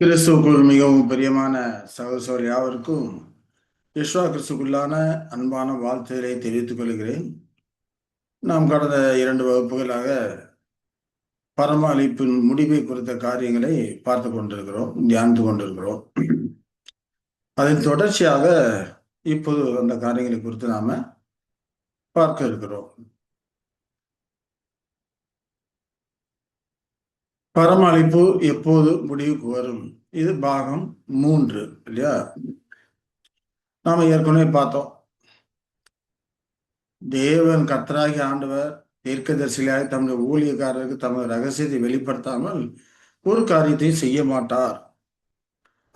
கிறிஸ்துவுக்குள் மிகவும் பிரியமான சகோதர யாவருக்கும் யெஷுவா கிறிஸ்துக்குள்ளான அன்பான வாழ்த்துக்களை தெரிவித்துக் கொள்கிறேன். நாம் கடந்த 2 வகுப்புகளாக பரம அழைப்பின் முடிவை குறித்த காரியங்களை பார்த்து கொண்டிருக்கிறோம், தியானித்து கொண்டிருக்கிறோம். அதன் தொடர்ச்சியாக இப்போது அந்த காரியங்களை குறித்து நாம பார்க்க இருக்கிறோம். பரம அழைப்பு எப்போது முடிவுக்கு வரும்? இது பாகம் 3 இல்லையா? நாம ஏற்கனவே பார்த்தோம். தேவன் கர்த்தராகிய ஆண்டவர் தீர்க்கதரிசிகளாக தம்முடைய ஊழியக்காரருக்கு தமது ரகசியத்தை வெளிப்படுத்தாமல் ஒரு காரியத்தையும் செய்ய மாட்டார்.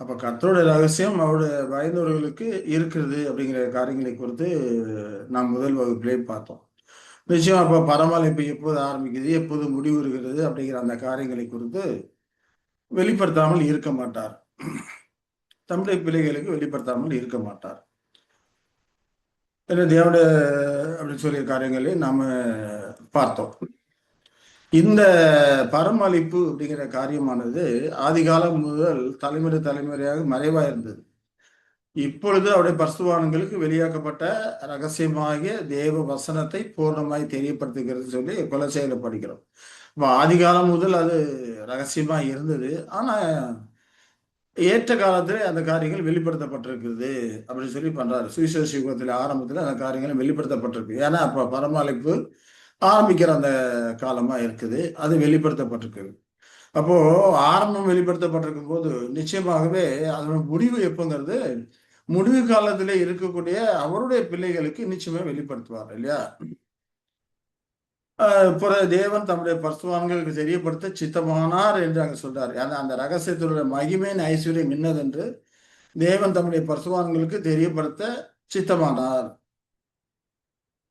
அப்ப கர்த்தருடைய ரகசியம் அவருடைய பயந்தவர்களுக்கு இருக்கிறது அப்படிங்கிற காரியங்களை குறித்து நாம் முதல் வகுப்பிலே பார்த்தோம். நிச்சயம் அப்ப பரமழைப்பு எப்போது ஆரம்பிக்குது, எப்போது முடிவுறுகிறது அப்படிங்கிற அந்த காரியங்களை குறித்து வெளிப்படுத்தாமல் இருக்க மாட்டார். தம்முடைய பிள்ளைகளுக்கு வெளிப்படுத்தாமல் இருக்க மாட்டார். தேவனுடைய அப்படின்னு சொல்லிய காரியங்களை நாம பார்த்தோம். இந்த பரமளிப்பு அப்படிங்கிற காரியமானது ஆதிகாலம் முதல் தலைமுறை தலைமுறையாக மறைவா இருந்தது. இப்பொழுது அவருடைய பரிசுத்தவான்களுக்கு வெளியாக்கப்பட்ட ரகசியமாகிய தேவ வசனத்தை பூர்ணமாய் தெரியப்படுத்துகிறது சொல்லி கொலோசையில படிக்கிறோம். இப்போ ஆதிகாலம் முதல் அது ரகசியமா இருந்தது. ஆனா ஏற்ற காலத்துல அந்த காரியங்கள் வெளிப்படுத்தப்பட்டிருக்குது அப்படின்னு சொல்லி பண்றாரு. சுவிசேஷ யுகத்துல ஆரம்பத்துல அந்த காரியங்கள் வெளிப்படுத்தப்பட்டிருக்கு. ஏன்னா அப்ப பரமழைப்பு ஆரம்பிக்கிற அந்த காலமா இருக்குது. அது வெளிப்படுத்தப்பட்டிருக்குது. அப்போ ஆரம்பம் வெளிப்படுத்தப்பட்டிருக்கும் போது நிச்சயமாகவே அதோட முடிவு எப்பங்கிறது முடிவு காலத்திலே இருக்கக்கூடிய அவருடைய பிள்ளைகளுக்கு நிச்சயமா வெளிப்படுத்துவார் இல்லையா? புற தேவன் தம்முடைய பரிசுத்தவான்களுக்கு தெரியப்படுத்த சித்தமானார் என்று அங்க சொல்றாரு. ஏன்னா அந்த ரகசியத்தினுடைய மகிமையின் ஐஸ்வர்யம் என்னதென்று தேவன் தம்முடைய பரிசுத்தவான்களுக்கு தெரியப்படுத்த சித்தமானார்.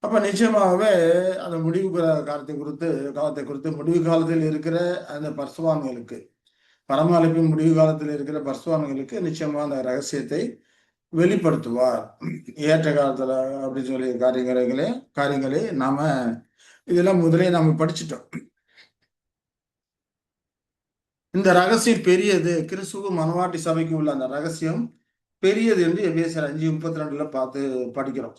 அப்ப நிச்சயமாகவே அந்த முடிவு காலத்தை குறித்து முடிவு காலத்தில் இருக்கிற அந்த பரிசுத்தவான்களுக்கு பரம அழைப்பின் முடிவு காலத்தில் இருக்கிற பரிசுத்தவான்களுக்கு நிச்சயமா அந்த ரகசியத்தை வெளிப்படுத்துவார். ஏற்ற காலத்துல அப்படின்னு சொல்லி காரியங்களே நாம இதெல்லாம் முதலே நாம படிச்சுட்டோம். இந்த ரகசியம் பெரியது. கிறிஸ்துவ மனவாட்டி சபைக்கு உள்ள அந்த ரகசியம் பெரியது என்று எபேசியர் 5:32 பார்த்து படிக்கிறோம்.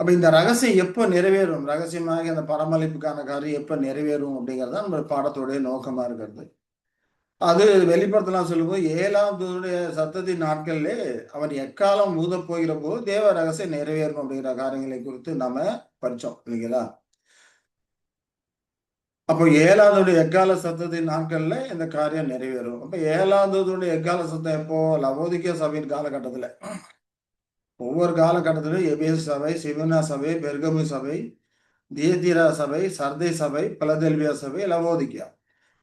அப்ப இந்த ரகசியம் எப்ப நிறைவேறும்? ரகசியமாக அந்த பரமளிப்புக்கான காரியம் எப்ப நிறைவேறும் அப்படிங்கிறது தான் நம்ம பாடத்துடைய நோக்கமா இருக்கிறது. அது வெளிப்படுத்தலாம் சொல்லும்போது 7ஆம் தூதனுடைய சத்தத்தின் நாட்களிலே அவன் எக்காலம் ஊதப் போகிற போது தேவ ரகசியம் நிறைவேறும் அப்படிங்கிற காரியங்களை குறித்து நாம படிச்சோம் இல்லைங்களா? அப்போ 7ஆவதுடைய எக்கால சத்தத்தின் நாட்கள்ல இந்த காரியம் நிறைவேறும். அப்ப 7ஆவதுடைய எக்கால சத்தம் எப்போ? லவோதிக்கேயா சபையின் காலகட்டத்துல. ஒவ்வொரு காலகட்டத்திலும் எபேசு சபை, சிவனா சபை, பெர்கமு சபை, தியத்தீரா சபை, சர்தை சபை, பிலதெல்பியா சபை, லவோதிக்கேயா.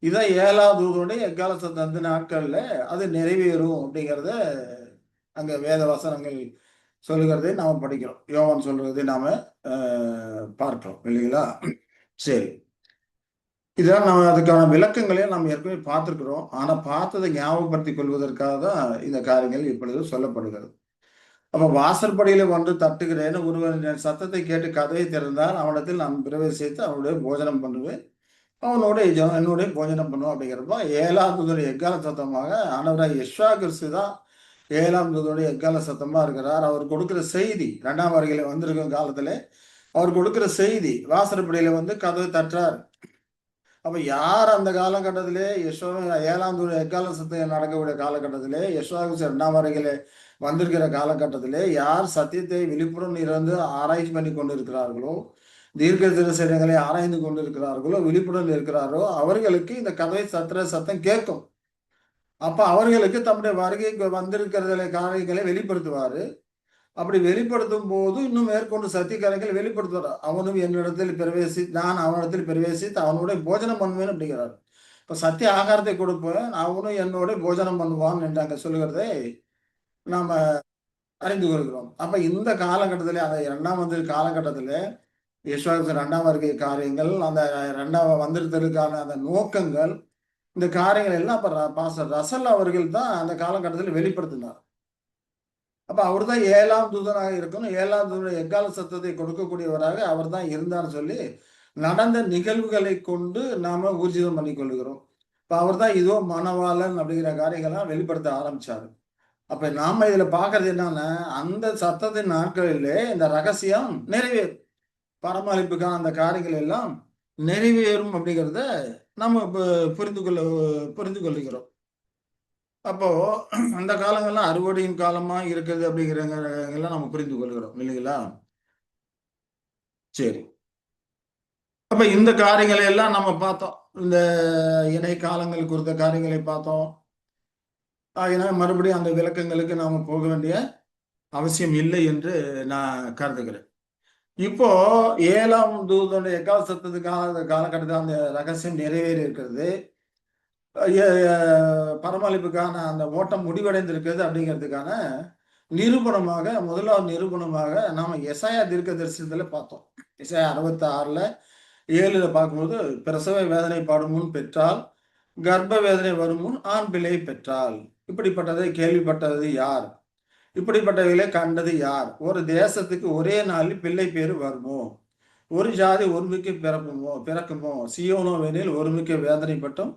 இதான் 7ஆவது தூதனுடைய எக்கால சத்தம் அந்த நாட்கள்ல அது நிறைவேறும் அப்படிங்கிறத அங்க வேத வசனங்கள் சொல்லுகிறதை நாம படிக்கிறோம். யோவான் சொல்றதை நாம பார்க்கிறோம் இல்லைங்களா? சரி, இதெல்லாம் நம்ம அதுக்கான விளக்கங்களையும் நம்ம ஏற்கனவே பார்த்துருக்கிறோம். ஆனா பார்த்ததை ஞாபகப்படுத்திக் கொள்வதற்காக தான் இந்த காரியங்கள் இப்பொழுது சொல்லப்படுகிறது. அப்ப வாசற்படியில வந்து தட்டுகிறேன்னு ஒருவன் என் சத்தத்தை கேட்டு கதவை திறந்தால் அவனிடத்தில் நான் பிரவேசித்து அவனுடைய போஜனம் பண்ணுவேன், அவனோட என்னுடைய போஜனம் பண்ணுவோம் அப்படிங்கிறப்ப 7ஆம் தூதனுடைய எக்கால சத்தமாக ஆண்டவராக யெஷுவா கிறிஸ்து தான் 7ஆம் தூதனுடைய எக்கால சத்தமா இருக்கிறார். அவர் கொடுக்கிற செய்தி 2ஆம் வருகையில வந்திருக்கும் காலத்துல அவர் கொடுக்கிற செய்தி வாசற்படியில வந்து கதவை தட்டுறார். அப்ப யார் அந்த காலகட்டத்திலே 7ஆம் தூதனுடைய எக்கால சத்தம் நடக்கக்கூடிய காலகட்டத்திலே யெஷுவா கிறிஸ்து 2ஆம் வருகையில வந்திருக்கிற காலகட்டத்திலே யார் சத்தியத்தை விழிப்புடன் இருந்து ஆராய்ச்சி பண்ணி கொண்டிருக்கிறார்களோ, தீர்க்க தரிசனங்களை ஆராய்ந்து கொண்டிருக்கிறார்களோ, விழிப்புடன் இருக்கிறாரோ அவர்களுக்கு இந்த கதவை தட்டுற சத்தம் கேட்கும். அப்ப அவர்களுக்கு தம்முடைய வருகைக்கு வந்திருக்கிறதுல காரியங்களை வெளிப்படுத்துவாரு. அப்படி வெளிப்படுத்தும் போது இன்னும் மேற்கொண்டு சத்திய காரியங்களை வெளிப்படுத்துவார். அவனும் என்னிடத்தில் நான் அவனிடத்தில் பிரவேசித்து அவனுடைய போஜனம் பண்ணுவேன் அப்படிங்கிறார். இப்ப சத்திய ஆகாரத்தை கொடுப்பேன், அவனும் என்னோட போஜனம் பண்ணுவான் என்று அங்க சொல்லுகிறதை நாம அறிந்து கொள்கிறோம். அப்ப இந்த காலகட்டத்திலே அந்த 2ஆம் வந்து காலகட்டத்திலே யெஷுவா 2ஆம் வருகை காரியங்கள், அந்த 2ஆம் வந்திருத்தலுக்கான அந்த நோக்கங்கள், இந்த காரியங்கள் எல்லாம் அப்ப பாஸ்டர் ரசல் அவர்கள் தான் அந்த காலகட்டத்தில் வெளிப்படுத்தினார். அப்ப அவர் தான் 7ஆம் தூதனாக இருக்கணும். 7ஆம் தூதனுடைய எக்கால சத்தத்தை கொடுக்கக்கூடியவராக அவர் தான் இருந்தார்னு சொல்லி நடந்த நிகழ்வுகளை கொண்டு நாம ஊர்ஜிதம் பண்ணிக் கொள்கிறோம். இப்போ அவர் தான் இதோ மணவாளன் அப்படிங்கிற காரியங்கள்லாம் வெளிப்படுத்த ஆரம்பிச்சாரு. அப்ப நாம இதுல பாக்குறது என்னன்னா, அந்த சத்தத்தின் நாட்களிலே இந்த ரகசியம் நிறைவேறும். பரமளிப்புக்கான அந்த காரியங்கள் எல்லாம் நிறைவேறும் அப்படிங்கிறத நம்ம புரிந்து கொள்ளுகிறோம். அப்போ அந்த காலங்கள்லாம் அறுவடையின் காலமா இருக்குது அப்படிங்கிறதெல்லாம் நம்ம புரிந்து கொள்கிறோம் இல்லைங்களா? சரி. அப்ப இந்த காரியங்களை எல்லாம் நம்ம பார்த்தோம். இந்த இணை காலங்கள் குறித்த காரியங்களை பார்த்தோம். ஆகையினால் மறுபடியும் அந்த விளக்கங்களுக்கு நாம போக வேண்டிய அவசியம் இல்லை என்று நான் கருதுகிறேன். இப்போ 7ஆம் தூதனுடைய எக்கால சத்தத்துக்கான காலகட்டத்தில் அந்த ரகசியம் நிறைவேறி இருக்கிறது. பரமளிப்புக்கான அந்த ஓட்டம் முடிவடைந்திருக்கிறது அப்படிங்கிறதுக்கான நிரூபணமாக, முதலாவது நிரூபணமாக நாம எசாயா தீர்க்க தரிசனத்துல பார்த்தோம். எசாயா 66ல 7ல பார்க்கும்போது, பிரசவ வேதனை படும் முன் பெற்றால், கர்ப்ப வேதனை வரும் முன் ஆண் பிள்ளை பெற்றால், இப்படிப்பட்டதை கேள்விப்பட்டது யார்? இப்படிப்பட்டவைகளை கண்டது யார்? ஒரு தேசத்துக்கு ஒரே நாளில் பிள்ளை பேரு வருமோ? ஒரு ஜாதி ஒருமிக்க பிறக்குமோ? சியோனோவெனில் ஒருமிக்க வேதனைப்பட்டும்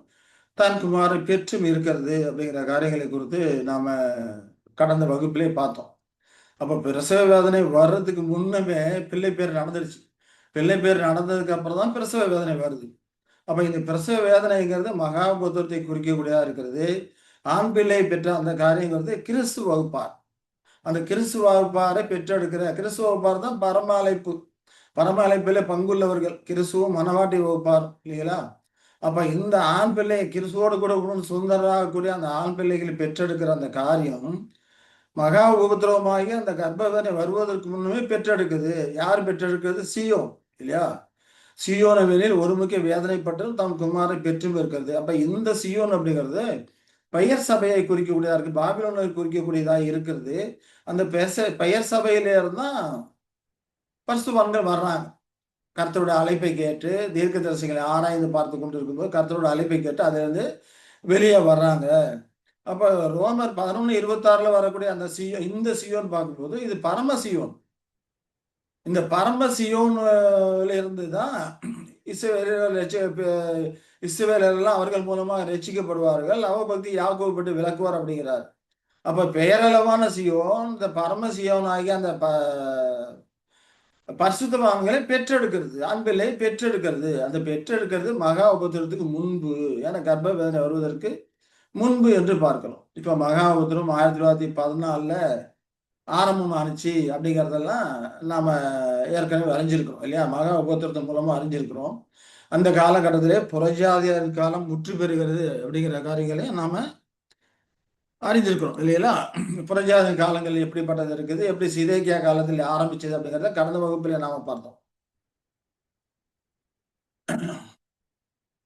தன் குமாரை பெற்றும் இருக்கிறது அப்படிங்கிற காரியங்களை குறித்து நாம கடந்த வகுப்பிலே பார்த்தோம். அப்ப பிரசவ வேதனை வர்றதுக்கு முன்னமே பிள்ளை பேர் நடந்துருச்சு. பிள்ளை பேர் நடந்ததுக்கு அப்புறம் தான் பிரசவ வேதனை வருது. அப்ப இந்த பிரசவ வேதனைங்கிறது மகாபுத்திரத்தை குறிக்கக்கூடியதா இருக்கிறது. ஆண் பிள்ளை பெற்ற அந்த காரியங்கிறது கிறிஸ்து வகுப்பார். அந்த கிறிஸ்து வகுப்பாரை பெற்றெடுக்கிற கிறிஸ்து வகுப்பார் தான் பரம அழைப்பு. பரம அழைப்பிலே பங்குள்ளவர்கள் கிறிஸ்துவும் மனவாட்டி வகுப்பார் இல்லைங்களா? அப்ப இந்த ஆண் பிள்ளை கிறிஸ்துவோடு கூட சுதந்திரராகக்கூடிய அந்த ஆண் பிள்ளைகளை பெற்றெடுக்கிற அந்த காரியம் மகா உபத்திரவமாகி அந்த கர்ப்பவேதனை வருவதற்கு முன்னமே பெற்றெடுக்குது. யார் பெற்றெடுக்கிறது? சியோன் இல்லையா? சியோனவெனில் ஒருமிக்க வேதனைப்பட்டு தம் குமாரை பெற்றும் இருக்கிறது. அப்ப இந்த சியோன் அப்படிங்கிறது பெயர் சபையை குறிக்கக்கூடியதா இருக்கு. பாபிலோனை குறிக்கக்கூடியதா இருக்கிறது. அந்த பெயர் சபையில இருந்தா பரிசுத்தவான்கள் வர்றாங்க. கர்த்தருடைய அழைப்பை கேட்டு தீர்க்கதரிசிகளை ஆராய்ந்து பார்த்து கொண்டு இருக்கும்போது கர்த்தருடைய அழைப்பை கேட்டு அதிலிருந்து வெளியே வர்றாங்க. அப்ப ரோமர் 11:26 வரக்கூடிய அந்த இந்த சியோன் பார்க்கும்போது இது பரம சியோன். இந்த பரம சியோன்ல இருந்து தான் இஸ்ரவேலர்கள் அவர்கள் மூலமா ரட்சிக்கப்படுவார்கள். அவபக்தி யாக்கோபு பற்றி விளக்குவார் அப்படிங்கிறார். அப்ப பெயரளவான சியோன் இந்த பரம சியோன் ஆகிய அந்த பரிசுத்தவான்களை பெற்றெடுக்கிறது. ஆண் பிள்ளை பெற்றெடுக்கிறது. அந்த பெற்றெடுக்கிறது மகா உபத்திரத்துக்கு முன்பு. ஏன்னா கர்ப்ப வேதனை வருவதற்கு முன்பு என்று பார்க்கணும். இப்ப மகா உபத்திரம் 1914ல ஆரம்பம் ஆணுச்சு அப்படிங்கிறதெல்லாம் நாம ஏற்கனவே அறிஞ்சிருக்கிறோம் இல்லையா? மகா உபத்திரத்தின் மூலமா அறிஞ்சிருக்கிறோம். அந்த காலகட்டத்திலே புறஜாதியார் காலம் முற்று பெறுகிறது அப்படிங்கிற காரியங்களையும் நாம அறிஞ்சிருக்கிறோம் இல்லைங்களா? புறஜாதி காலங்கள் எப்படிப்பட்டது இருக்குது, எப்படி சிதேக்கியா காலத்தில் ஆரம்பிச்சது அப்படிங்கிறத கடந்த வகுப்பில் நாம பார்த்தோம்.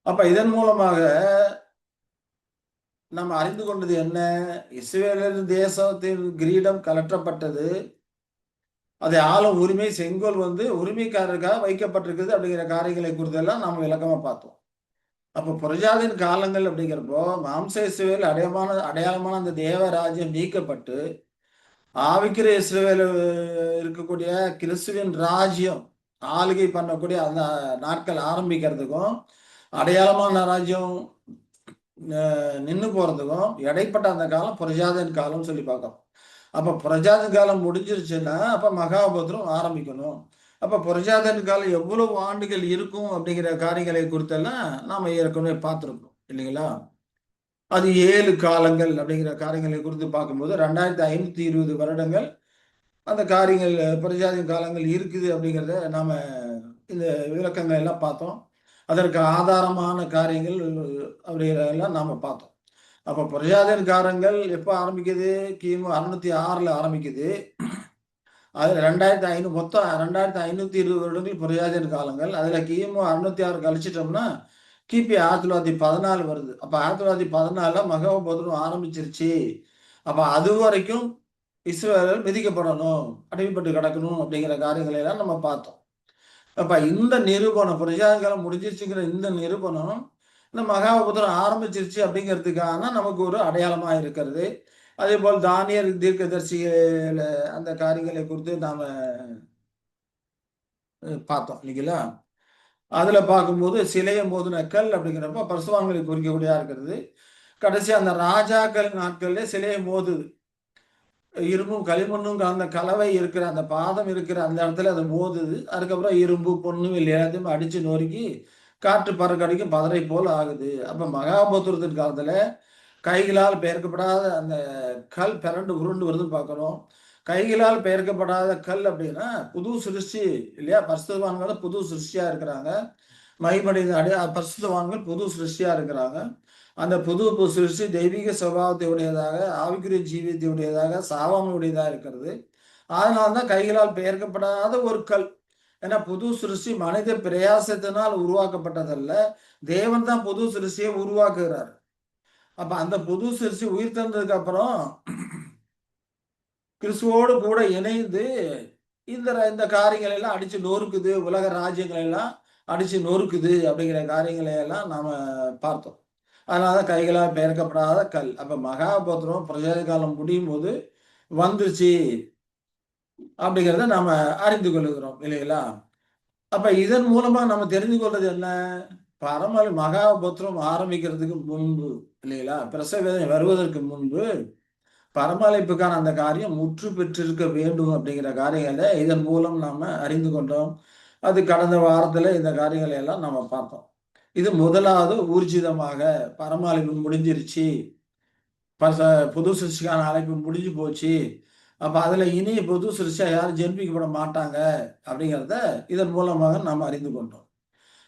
அப்ப இதன் மூலமாக நம்ம அறிந்து கொண்டது என்ன? இஸ்ரவேல் தேசத்தின் கிரீடம் கலற்றப்பட்டது. அதை ஆளும் உரிமை செங்கோல் உரிமைக்காரருக்காக வைக்கப்பட்டிருக்குது அப்படிங்கிற காரியங்களை குறித்தெல்லாம் நாம விளக்கமா பார்த்தோம். அப்ப புரஜாதின் காலங்கள் அப்படிங்கிறப்போ மாம்ச இஸ்ரவேல் அடையாளமான அந்த தேவராஜ்யம் நீக்கப்பட்டு ஆவிக்கிற இஸ்ரவேல் இருக்கக்கூடிய கிறிஸ்துவின் ராஜ்யம் ஆளுகை பண்ணக்கூடிய அந்த நாட்கள் ஆரம்பிக்கிறதுக்கும் அடையாளமான ராஜ்யம் நின்று போறதுக்கும் இடைப்பட்ட அந்த காலம் புரஜாதின் காலம் சொல்லி பார்க்கணும். அப்ப புரஜாதின் காலம் முடிஞ்சிருச்சுன்னா அப்ப மகாபத்திரம் ஆரம்பிக்கணும். அப்ப புரஜாதின் காலம் எவ்வளவு ஆண்டுகள் இருக்கும் அப்படிங்கிற காரியங்களை குறித்தெல்லாம் நாம ஏற்கனவே பார்த்துருக்கோம் இல்லைங்களா? அது 7 காலங்கள் அப்படிங்கிற காரியங்களை குறித்து பார்க்கும்போது 2520 வருடங்கள் அந்த காரியங்கள் புரஜாதின் காலங்கள் இருக்குது அப்படிங்கிறத நாம இந்த விளக்கங்கள் எல்லாம் பார்த்தோம். அதற்கு ஆதாரமான காரியங்கள் அப்படிங்கிறதெல்லாம் நாம பார்த்தோம். அப்ப புரஜாதின் காலங்கள் எப்போ ஆரம்பிக்குது? கிமு 606ல ஆரம்பிக்குது. அதுல 2500 மொத்தம் 2520 வருடங்கள் புரஜாதின் காலங்கள். அதுல கிமு 606 கழிச்சிட்டோம்னா கிபி 1914 வருது. அப்ப 1914ல மகோபத்திரம் ஆரம்பிச்சிருச்சு. அப்ப அது வரைக்கும் இஸ்ரவேலர்கள் மிதிக்கப்படணும், அடிமைப்பட்டு கிடக்கணும் அப்படிங்கிற காரியங்களை எல்லாம் நம்ம பார்த்தோம். அப்ப இந்த நிரூபணம் புரஜாதின் காலம் முடிஞ்சிருச்சுங்கிற இந்த நிரூபணம் இந்த மகாபத்திரம் ஆரம்பிச்சிருச்சு அப்படிங்கிறதுக்கான நமக்கு ஒரு அடையாளமா இருக்கிறது. அதே போல் தானியல் தீர்க்கதரிசியில அந்த காரியங்களை குறித்து நாம பார்த்தோம் இல்லைங்களா? அதுல பார்க்கும்போது சிலையை மோதின கல் அப்படிங்கிறப்ப பரிசுத்தவான்களை குறிக்கக்கூடியதா இருக்கிறது. கடைசி அந்த ராஜாக்கள் நாட்கள்ல சிலையை மோதுது. இரும்பும் களிமண்ணும் அந்த கலவை இருக்கிற அந்த பாதம் இருக்கிற அந்த இடத்துல அது மோதுது. அதுக்கப்புறம் இரும்பு பொண்ணு வெள்ளி எல்லாத்தையும் அடிச்சு நொறுக்கி காற்று பறக்கடிக்கும் பதரை போல் ஆகுது. அப்ப மகாபத்திரத்தின் காலத்துல கைகளால் பெயர்க்கப்படாத அந்த கல் பிறண்டு உருண்டு வருதுன்னு பார்க்குறோம். கைகளால் பெயர்க்கப்படாத கல் அப்படின்னா புது சிருஷ்டி இல்லையா? பரிசுத்தவான்கள் புது சிருஷ்டியா இருக்கிறாங்க. மகிமடைந்த பரிசுத்தவான்கள் புது சிருஷ்டியா இருக்கிறாங்க. அந்த புது சிருஷ்டி தெய்வீக சுபாவத்தை உடையதாக, ஆவிக்குரிய ஜீவியத்தை உடையதாக, சாவாமை உடையதாக இருக்கிறது. அதனால்தான் கைகளால் பெயர்க்கப்படாத ஒரு கல். ஏன்னா புது சிருஷ்டி மனித பிரயாசத்தினால் உருவாக்கப்பட்டதல்ல. தேவன் தான் புது சிருஷ்டியை உருவாக்குகிறார். அப்ப அந்த புது சிருஷ்டி உயிர் தந்ததுக்கு அப்புறம் கிறிஸ்துவோடு கூட இணைந்து இந்த இந்த காரியங்களை எல்லாம் அடிச்சு நொறுக்குது. உலக ராஜ்யங்களை எல்லாம் அடிச்சு நொறுக்குது அப்படிங்கிற காரியங்களை எல்லாம் நாம பார்த்தோம். அதனாலதான் கைகளால் பெயர்க்கப்படாத கல். அப்ப மகாபத்திரம் பிரஜாதி காலம் முடியும் போது வந்துருச்சு அப்படிங்கிறத நாம அறிந்து கொள்ளுகிறோம் இல்லைங்களா? அப்ப இதன் மூலமா நம்ம தெரிந்து கொள்றது என்ன? பரமல் மகாபத்திரம் ஆரம்பிக்கிறதுக்கு முன்பு இல்லைங்களா? பிரசவ வேதனை வருவதற்கு முன்பு பரமழைப்புக்கான அந்த காரியம் முற்று பெற்றிருக்க வேண்டும் அப்படிங்கிற காரியங்களை இதன் மூலம் நாம அறிந்து கொண்டோம். அது கடந்த வாரத்துல இந்த காரியங்களை எல்லாம் நம்ம பார்த்தோம். இது முதலாவது ஊர்ஜிதமாக பரமழைப்பு முடிஞ்சிருச்சு. புது சிருஷ்டிக்கான அழைப்பு முடிஞ்சு போச்சு. அப்ப அதுல இனி புது சிருஷ்டியா யாரும் ஜென்மிக்கப்பட மாட்டாங்க அப்படிங்கிறத இதன் மூலமாக நாம் அறிந்து கொண்டோம்.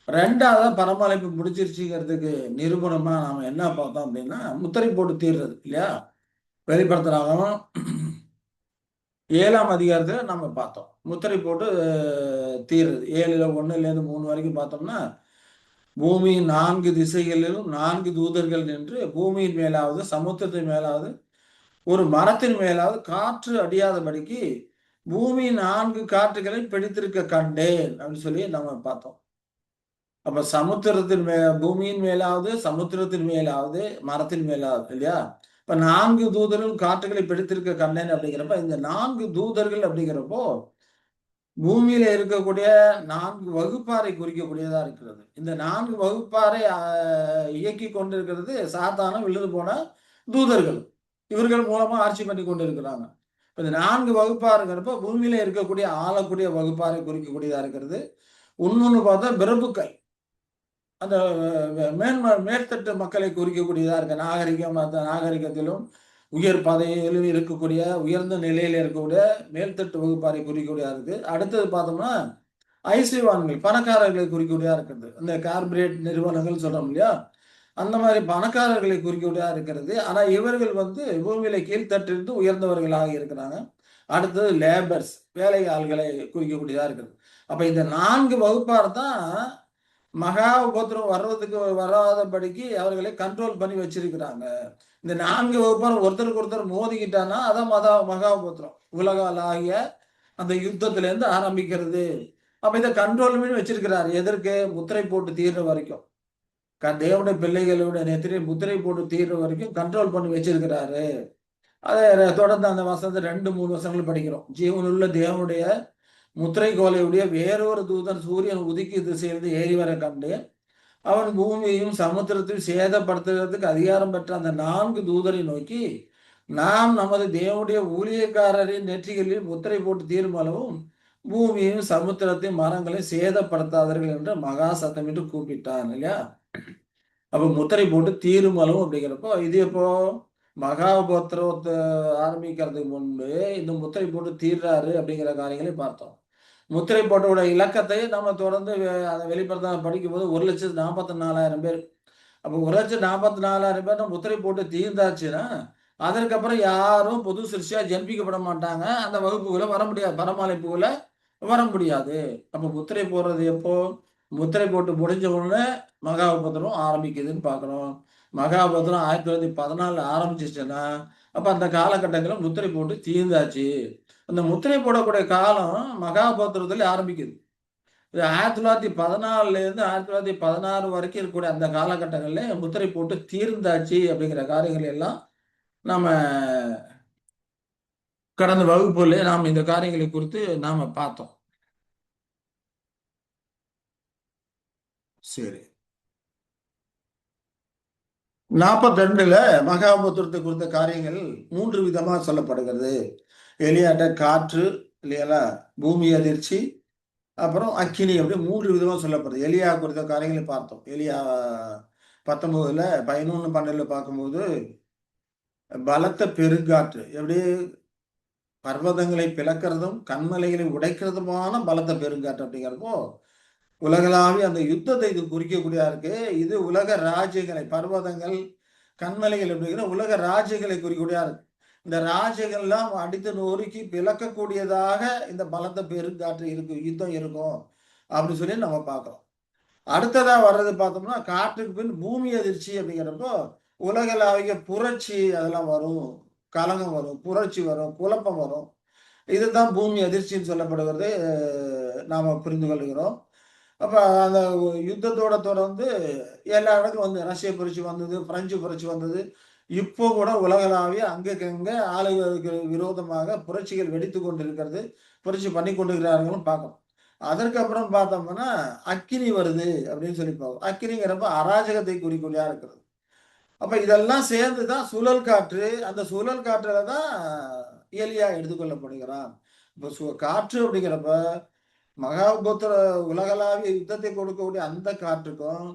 ரெண்டாவது பரமழைப்பு முடிச்சிருச்சுங்கிறதுக்கு நிரூபணமா நாம என்ன பார்த்தோம் அப்படின்னா முத்திரை போட்டு தீர்றது இல்லையா? வெளிப்படுத்துறாகவும் 7ஆம் அதிகாரத்துல நம்ம பார்த்தோம். முத்திரை போட்டு தீருது. 7ல 1லேருந்து 3 வரைக்கும் பார்த்தோம்னா பூமியின் 4 திசைகளிலும் 4 தூதர்கள் நின்று பூமியின் மேலாவது சமுத்திரத்தின் மேலாவது ஒரு மரத்தின் மேலாவது காற்று அடியாதபடிக்கு பூமியின் 4 காற்றுகளை பிடித்திருக்க கண்டேன் அப்படின்னு சொல்லி நம்ம பார்த்தோம். அப்ப சமுத்திரத்தின் பூமியின் மேலாவது சமுத்திரத்தின் மேலாவது மரத்தின் மேலாவது இல்லையா? இப்ப 4 தூதர்கள் காற்றுகளை பிடித்திருக்க கண்டேன் அப்படிங்கிறப்ப இந்த 4 தூதர்கள் அப்படிங்கிறப்போ பூமியில இருக்கக்கூடிய 4 வகுப்பாரை குறிக்கக்கூடியதா இருக்கிறது. இந்த 4 வகுப்பாரை இயக்கி கொண்டிருக்கிறது சாத்தான விழுந்து போன தூதர்கள். இவர்கள் மூலமா ஆட்சி பண்ணி கொண்டிருக்கிறாங்க. இந்த 4 வகுப்பாருங்கிறப்ப பூமியில இருக்கக்கூடிய ஆளக்கூடிய வகுப்பாரை குறிக்கக்கூடியதா இருக்கிறது. இன்னொன்னு பார்த்தா பிரபுக்கள். அந்த மேல்தட்டு மக்களை குறிக்கக்கூடியதா இருக்கு. நாகரிகத்திலும் உயர் பதவியிலும் இருக்கக்கூடிய உயர்ந்த நிலையில இருக்கக்கூடிய மேல்தட்டு வகுப்பாரை குறிக்கக்கூடியதா இருக்கு. அடுத்தது பார்த்தோம்னா ஐசிவான்கள் பணக்காரர்களை குறிக்கக்கூடியதா இருக்கிறது. இந்த கார்பரேட் நிறுவனங்கள் சொல்றோம் இல்லையா? அந்த மாதிரி பணக்காரர்களை குறிக்கக்கூடியதா இருக்கிறது. ஆனா இவர்கள் பூமியில கீழ்த்தட்டிலிருந்து உயர்ந்தவர்களாக இருக்கிறாங்க. அடுத்தது லேபர்ஸ் வேலை ஆள்களை குறிக்கக்கூடியதா இருக்கிறது. அப்ப இந்த 4 வகுப்பார் தான் மகா உபத்திரம் வர்றதுக்கு வராதபடிக்கு அவர்களை கண்ட்ரோல் பண்ணி வச்சிருக்கிறாங்க. இந்த 4 வகுப்பார் ஒருத்தருக்கு ஒருத்தர் மோதிக்கிட்டான்னா அதான் மகா உபத்திரம் உலகளாகிய அந்த யுத்தத்துல இருந்து ஆரம்பிக்கிறது. அப்ப இதை கண்ட்ரோல் பண்ணி வச்சிருக்கிறாரு. எதற்கு? முத்திரை போட்டு தீர்ற வரைக்கும். தேவனுடைய பிள்ளைகளுடைய நெத்திரை முத்திரை போட்டு தீர்ற வரைக்கும் கண்ட்ரோல் பண்ணி வச்சிருக்கிறாரு. அதை தொடர்ந்து அந்த வசனத்தை 2-3 வசனங்கள் படிக்கிறோம். ஜீவனுள்ள தேவனுடைய முத்திரை கோலையுடைய வேறொரு தூதன் சூரியன் உதிக்கு திசையிலிருந்து ஏறி வர கண்டு அவன் பூமியையும் சமுத்திரத்தையும் சேதப்படுத்துறதுக்கு அதிகாரம் பெற்ற அந்த 4 தூதரை நோக்கி நாம் நமது தேவனுடைய ஊழியக்காரரின் நெற்றிகளில் முத்திரை போட்டு தீரும் அளவும் பூமியையும் சமுத்திரத்தையும் மரங்களையும் சேதப்படுத்தாதீர்கள் என்று மகா சத்தமிட்டு கூப்பிட்டான் இல்லையா? அப்ப முத்திரை போட்டு தீரும் அளவும் அப்படிங்கிறப்போ இது எப்போ மகாபத்திரத்தை ஆரம்பிக்கிறதுக்கு முன்பு இந்த முத்திரை போட்டு தீர்றாரு அப்படிங்கிற காரியங்களை பார்த்தோம். முத்திரை போட்டோட இலக்கத்தை நம்ம தொடர்ந்து அதை வெளிப்படுத்த படிக்கும்போது 1,44,000 பேர். அப்போ 1,44,000 பேர் முத்திரை போட்டு தீர்ந்தாச்சுன்னா அதற்கப்புறம் யாரும் புது சிருஷ்டியா ஜென்பிக்கப்பட மாட்டாங்க. அந்த வகுப்புகளை வர முடியாது. பரமழைப்புகளை வர முடியாது. அப்ப முத்திரை போடுறது எப்போ? முத்திரை போட்டு முடிஞ்ச உடனே மகாபத்திரம் ஆரம்பிக்குதுன்னு பார்க்குறோம். மகாபத்திரம் 1914 ஆரம்பிச்சிச்சுன்னா அப்ப அந்த காலகட்டங்களில் முத்திரை போட்டு தீர்ந்தாச்சு. அந்த முத்திரை போடக்கூடிய காலம் மகாபத்திரத்துல ஆரம்பிக்குது. இது 1914 இருந்து 1916 வரைக்கும் இருக்கக்கூடிய அந்த காலகட்டங்கள்ல முத்திரை போட்டு தீர்ந்தாச்சு அப்படிங்கிற காரியங்கள் எல்லாம் நாம கடந்த வகுப்புல நாம் இந்த காரியங்களை குறித்து நாம பார்த்தோம். சரி. 42ல மகாபுத்திரத்தை குறித்த காரியங்கள் 3 விதமா சொல்லப்படுகிறது. எலியாட்ட காற்று இல்லையா, பூமி அதிர்ச்சி, அப்புறம் அக்கினி, அப்படி 3 விதமா சொல்லப்படுது. எலியா குறித்த காரியங்களை பார்த்தோம். எலியா 19ல 11, 12 பார்க்கும்போது பலத்த பெருங்காற்று, எப்படி பர்வதங்களை பிளக்கிறதும் கண்மலைகளை உடைக்கிறதுமான பலத்த பெருங்காற்று அப்படிங்கிறப்போ உலகளாவிய அந்த யுத்தத்தை இது குறிக்கக்கூடியதா இருக்கு. இது உலக ராஜ்யங்களை, பர்வதங்கள் கண்மலைகள் அப்படிங்கிற உலக ராஜ்யங்களை குறிக்கக்கூடியதா இருக்கு. இந்த ராஜ்யங்கள்லாம் அடித்து நொறுக்கி பிளக்கக்கூடியதாக இந்த பலத்த பெருங்காற்று இருக்கு, யுத்தம் இருக்கும் அப்படின்னு சொல்லி நம்ம பார்க்கிறோம். அடுத்ததா வர்றது பார்த்தோம்னா காற்றுக்கு பின் பூமி அதிர்ச்சி அப்படிங்கிறப்போ உலகளாவிய புரட்சி அதெல்லாம் வரும், கலகம் வரும், புரட்சி வரும், குழப்பம் வரும். இதுதான் பூமி அதிர்ச்சின்னு சொல்லப்படுகிறது, நாம புரிந்து கொள்கிறோம். அப்ப அந்த யுத்தத்தோட தொடர்ந்து எல்லா இடத்துக்கும் வந்து ரஷ்ய புரட்சி வந்தது, பிரெஞ்சு புரட்சி வந்தது. இப்போ கூட உலகளாவிய அங்கங்க ஆளுகளுக்கு விரோதமாக புரட்சிகள் வெடித்து கொண்டிருக்கிறது, புரட்சி பண்ணி கொண்டிருக்கிறார்களும் பார்க்கணும். அதற்கப்புறம் பார்த்தோம்னா அக்கினி வருது அப்படின்னு சொல்லி பார்ப்போம். அக்கினிங்கிறப்ப அராஜகத்தை குறிக்கொள்ளியா இருக்கிறது. அப்ப இதெல்லாம் சேர்ந்து தான் சுழல் காற்று. அந்த சுழல் காற்றுல தான் எலியா எடுத்துக்கொள்ளப்படுகிறான். இப்ப காற்று அப்படிங்கிறப்ப மகாபுத்திர உலகளாவிய யுத்தத்தை கொடுக்கக்கூடிய அந்த காற்றுக்கும்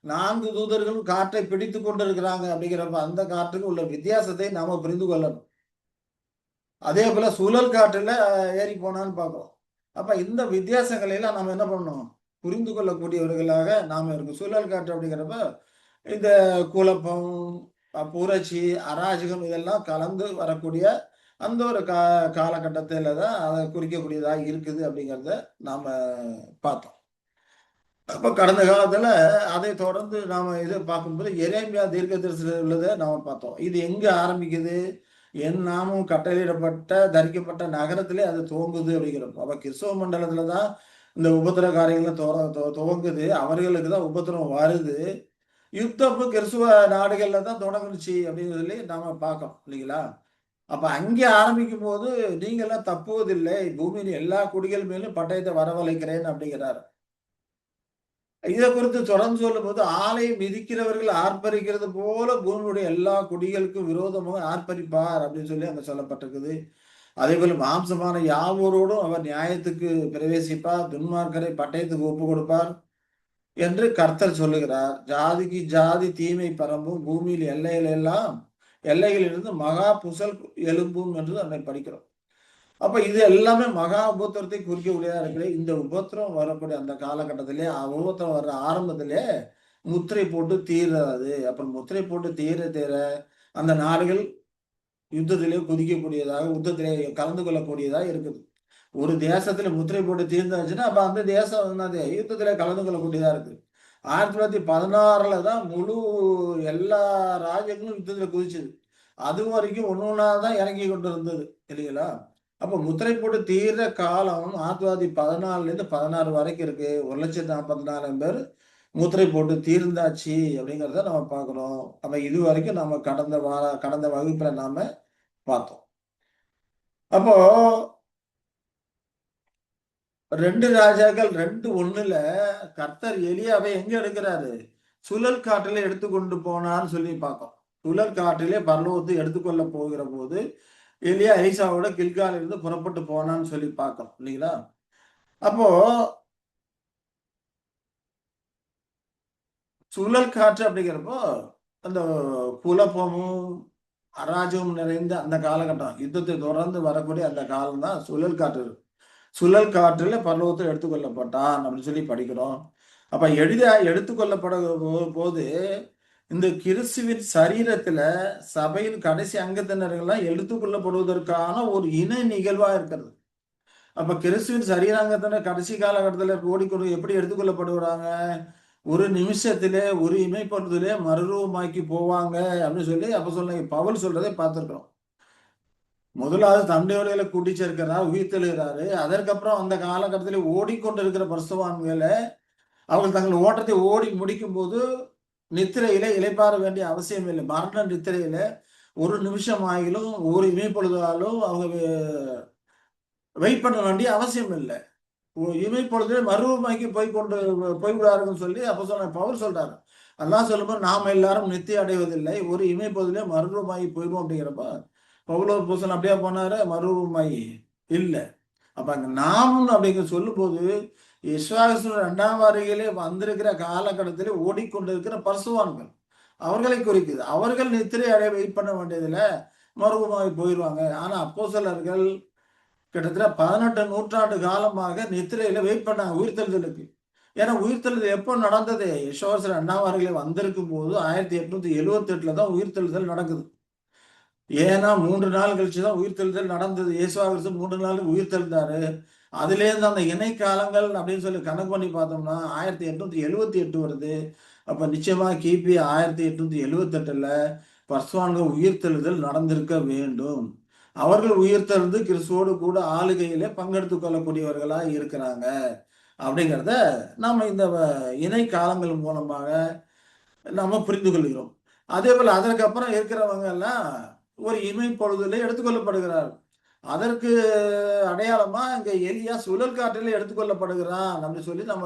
4 தூதர்களும் காற்றை பிடித்து கொண்டிருக்கிறாங்க அப்படிங்கிறப்ப அந்த காற்றுக்கும் உள்ள வித்தியாசத்தை நாம புரிந்து கொள்ளணும். அதே போல சுழல் காற்றுல ஏறி போனான்னு பார்க்கிறோம். அப்ப இந்த வித்தியாசங்களை எல்லாம் நாம என்ன பண்ணணும், புரிந்து கொள்ளக்கூடியவர்களாக நாம இருக்கோம். சுழல் காற்று அப்படிங்கிறப்ப இந்த குழப்பம், புரட்சி, அராஜகம் இதெல்லாம் கலந்து வரக்கூடிய அந்த ஒரு காலகட்டத்தில தான் அதை குறிக்கக்கூடியதா இருக்குது அப்படிங்கிறத நாம பார்த்தோம். அப்ப கடந்த காலத்துல அதை தொடர்ந்து நாம இதை பார்க்கும்போது எரேமியா தீர்க்கதரிசியில் உள்ளதை நாம பார்த்தோம். இது எங்க ஆரம்பிக்குது, என் நாமும் கட்டளையிடப்பட்ட தரிக்கப்பட்ட நகரத்திலே அது துவங்குது அப்படிங்கிறப்போ, அப்ப கிறிஸ்தவ மண்டலத்துல தான் இந்த உபத்திர காரியங்கள் துவங்குது. அவர்களுக்கு தான் உபத்திரம் வருது. யுத்தம் கிறிஸ்துவ நாடுகள்ல தான் தொடங்குச்சு அப்படின்னு சொல்லி நாம பார்க்கோம் இல்லைங்களா? அப்ப அங்கே ஆரம்பிக்கும் போது நீங்க எல்லாம் தப்புவதில்லை, பூமியின் எல்லா குடிகள் மேலும் பட்டயத்தை வரவழைக்கிறேன் அப்படிங்கிறார். இதை குறித்து தொடர்ந்து சொல்லும் போது ஆலை மிதிக்கிறவர்கள் ஆர்ப்பரிக்கிறது போல பூமியுடைய எல்லா குடிகளுக்கும் விரோதமாக ஆர்ப்பரிப்பார் அப்படின்னு சொல்லி அங்க சொல்லப்பட்டிருக்குது. அதே போல மாம்சமான யாவரோடும் அவர் நியாயத்துக்கு பிரவேசிப்பார், துன்மார்க்கரை பட்டயத்துக்கு ஒப்பு கொடுப்பார் என்று கர்த்தர் சொல்லுகிறார். ஜாதிக்கு ஜாதி தீமை பரம்பும், பூமியில் எல்லைகளிலிருந்து மகா புசல் எழும்பும் என்று நம்ம படிக்கிறோம். அப்ப இது எல்லாமே மகா உபத்திரத்தை குறிக்கக்கூடியதா இருக்குது. இந்த உபத்திரம் வரக்கூடிய அந்த காலகட்டத்திலே, உபத்திரம் வர்ற ஆரம்பத்திலே முத்திரை போட்டு தீர்றது. அப்புறம் முத்திரை போட்டு தீர அந்த நாடுகள் யுத்தத்திலே குதிக்கக்கூடியதாக, யுத்தத்திலே கலந்து கொள்ளக்கூடியதாக இருக்குது. ஒரு தேசத்துல முத்திரை போட்டு தீர்ந்தாச்சுன்னா அப்ப அந்த தேசம் என்னது, யுத்தத்துல கலந்து கொள்ளக்கூடியதா இருக்கு. 1916ல தான் முழு எல்லா ராஜ்யங்களும் யுத்தத்துல குதிச்சது. அது வரைக்கும் ஒண்ணு தான் இறங்கி கொண்டு இருந்தது இல்லைங்களா? அப்ப முத்திரை போட்டு தீர்ற காலம் 1914ல இருந்து 16 வரைக்கும் இருக்கு. 1,44,000 பேர் முத்திரை போட்டு தீர்ந்தாச்சு அப்படிங்கிறத நம்ம பார்க்கிறோம். அப்ப இது வரைக்கும் நம்ம கடந்த வகுப்புல நாம பார்த்தோம். அப்போ 2 ராஜாக்கள் 2:1ல கர்த்தர் எலியாவை எங்க எடுக்கிறாரு, சுழல் காற்றிலே எடுத்துக்கொண்டு போனான்னு சொல்லி பார்ப்போம். சுழல் காற்றிலே பரலோகத்தை எடுத்துக்கொள்ள போகிற போது எலியா எலிசாவோட கில்காலில் இருந்து புறப்பட்டு போனான்னு சொல்லி பார்க்கணும் இல்லைங்களா? அப்போ சுழல் காற்று அப்படிங்கிறப்போ அந்த குழப்பமும் அராஜகம் நிறைந்த அந்த காலகட்டம், யுத்தத்தை தொடர்ந்து வரக்கூடிய அந்த காலம் தான் சுழல் காற்று. சுழல் காற்றில் பரலோகத்தில் எடுத்துக்கொள்ளப்பட்டான் அப்படின்னு சொல்லி படிக்கிறோம். அப்ப எடுத்துக்கொள்ளப்பட போது இந்த கிறிஸ்துவின் சரீரத்துல சபையின் கடைசி அங்கத்தினர்கள்லாம் எடுத்துக்கொள்ளப்படுவதற்கான ஒரு இணை நிகழ்வா இருக்கிறது. அப்ப கிறிஸ்துவின் சரீராங்கத்தினர் கடைசி காலகட்டத்துல ஓடிக்கொண்டு எப்படி எடுத்துக்கொள்ளப்படுகிறாங்க, ஒரு நிமிஷத்திலே ஒரு இமைப்படுதலே மறுரூபமாக்கி போவாங்க அப்படின்னு சொல்லி அப்ப சொல்ல பவுல் சொல்றதை பார்த்திருக்கிறோம். முதலாவது தண்டையோடையில கூட்டி சேர்க்கிறார், உயிர்த்தெழுகிறாரு. அதற்கப்புறம் அந்த காலகட்டத்தில் ஓடிக்கொண்டிருக்கிற பரிசுத்தவான்களை அவர்கள் தங்கள் ஓட்டத்தை ஓடி முடிக்கும் போது நித்திரையில இளைப்பாற வேண்டிய அவசியம் இல்லை. மரண நித்திரையில ஒரு நிமிஷம் ஆகிலும் ஒரு இமைப்பொழுதாலும் அவங்க வெயிட் பண்ண வேண்டிய அவசியம் இல்லை. இமைப்பொழுதே மறுரூபமாக்கி போய்விடாருன்னு சொல்லி அப்போஸ்தலனாகிய பவுல் சொல்றாரு. அல்லாஹ் சொல்லும்போது நாம் எல்லாரும் நித்திய அடைவதில்லை, ஒரு இமைப்பொழுதிலே மறுரூபமாகி போயிடுவோம் அப்படிங்கிறப்ப பவுல் அப்போஸ்தலன் அப்படியே போனாரு, மறுரூபமாகி இல்ல. அப்ப அங்க நாம் அப்படிங்கிற சொல்லும்போது விசுவாசம் 2ஆம் வருகையிலே வந்திருக்கிற காலகட்டத்திலே ஓடிக்கொண்டிருக்கிற பரிசுத்தவான்கள் அவர்களை குறிக்குது. அவர்கள் நித்திரை அடைய வெயிட் பண்ண வேண்டியதில்லை, மறுரூபமாகி போயிடுவாங்க. ஆனா அப்போஸ்தலர்கள் கிட்டத்தட்ட 18 நூற்றாண்டு காலமாக நித்திரையில வெயிட் பண்ணாங்க உயிர்த்தெழுதலுக்கு. ஏன்னா உயிர்த்தெழுதல் எப்போ நடந்தது? விசுவாசம் 2ஆம் வருகையில வந்திருக்கும் போது 1878ல தான் உயிர்த்தெழுதல் நடக்குது. ஏன்னா 3 நாள் கழிச்சு தான் உயிர்த்தெழுதல் நடந்தது. இயேசுவா கிறிஸ்து 3 நாள் உயிர்த்தெழுந்தாரு. அதிலேருந்து அந்த இணைக்காலங்கள் அப்படின்னு சொல்லி கணக்கு பண்ணி பார்த்தோம்னா 1878 வருது. அப்ப நிச்சயமா கிபி 1878ல பர்சுவான்கள் உயிர்த்தெழுதல் நடந்திருக்க வேண்டும். அவர்கள் உயிர்த்தெழுந்து கிறிஸ்துவோடு கூட ஆளுகையிலே பங்கெடுத்துக் கொள்ளக்கூடியவர்களா இருக்கிறாங்க அப்படிங்கிறத நாம இந்த இணை காலங்கள் மூலமாக நம்ம புரிந்து கொள்கிறோம். அதே போல அதற்கப்புறம் இருக்கிறவங்க எல்லாம் ஒரு இமை பொழுதிலே எடுத்துக்கொள்ளப்படுகிறார். அதற்கு அடையாளமா இங்க எலியா சுழல் காற்றிலே எடுத்துக்கொள்ளப்படுகிறான் அப்படின்னு சொல்லி நம்ம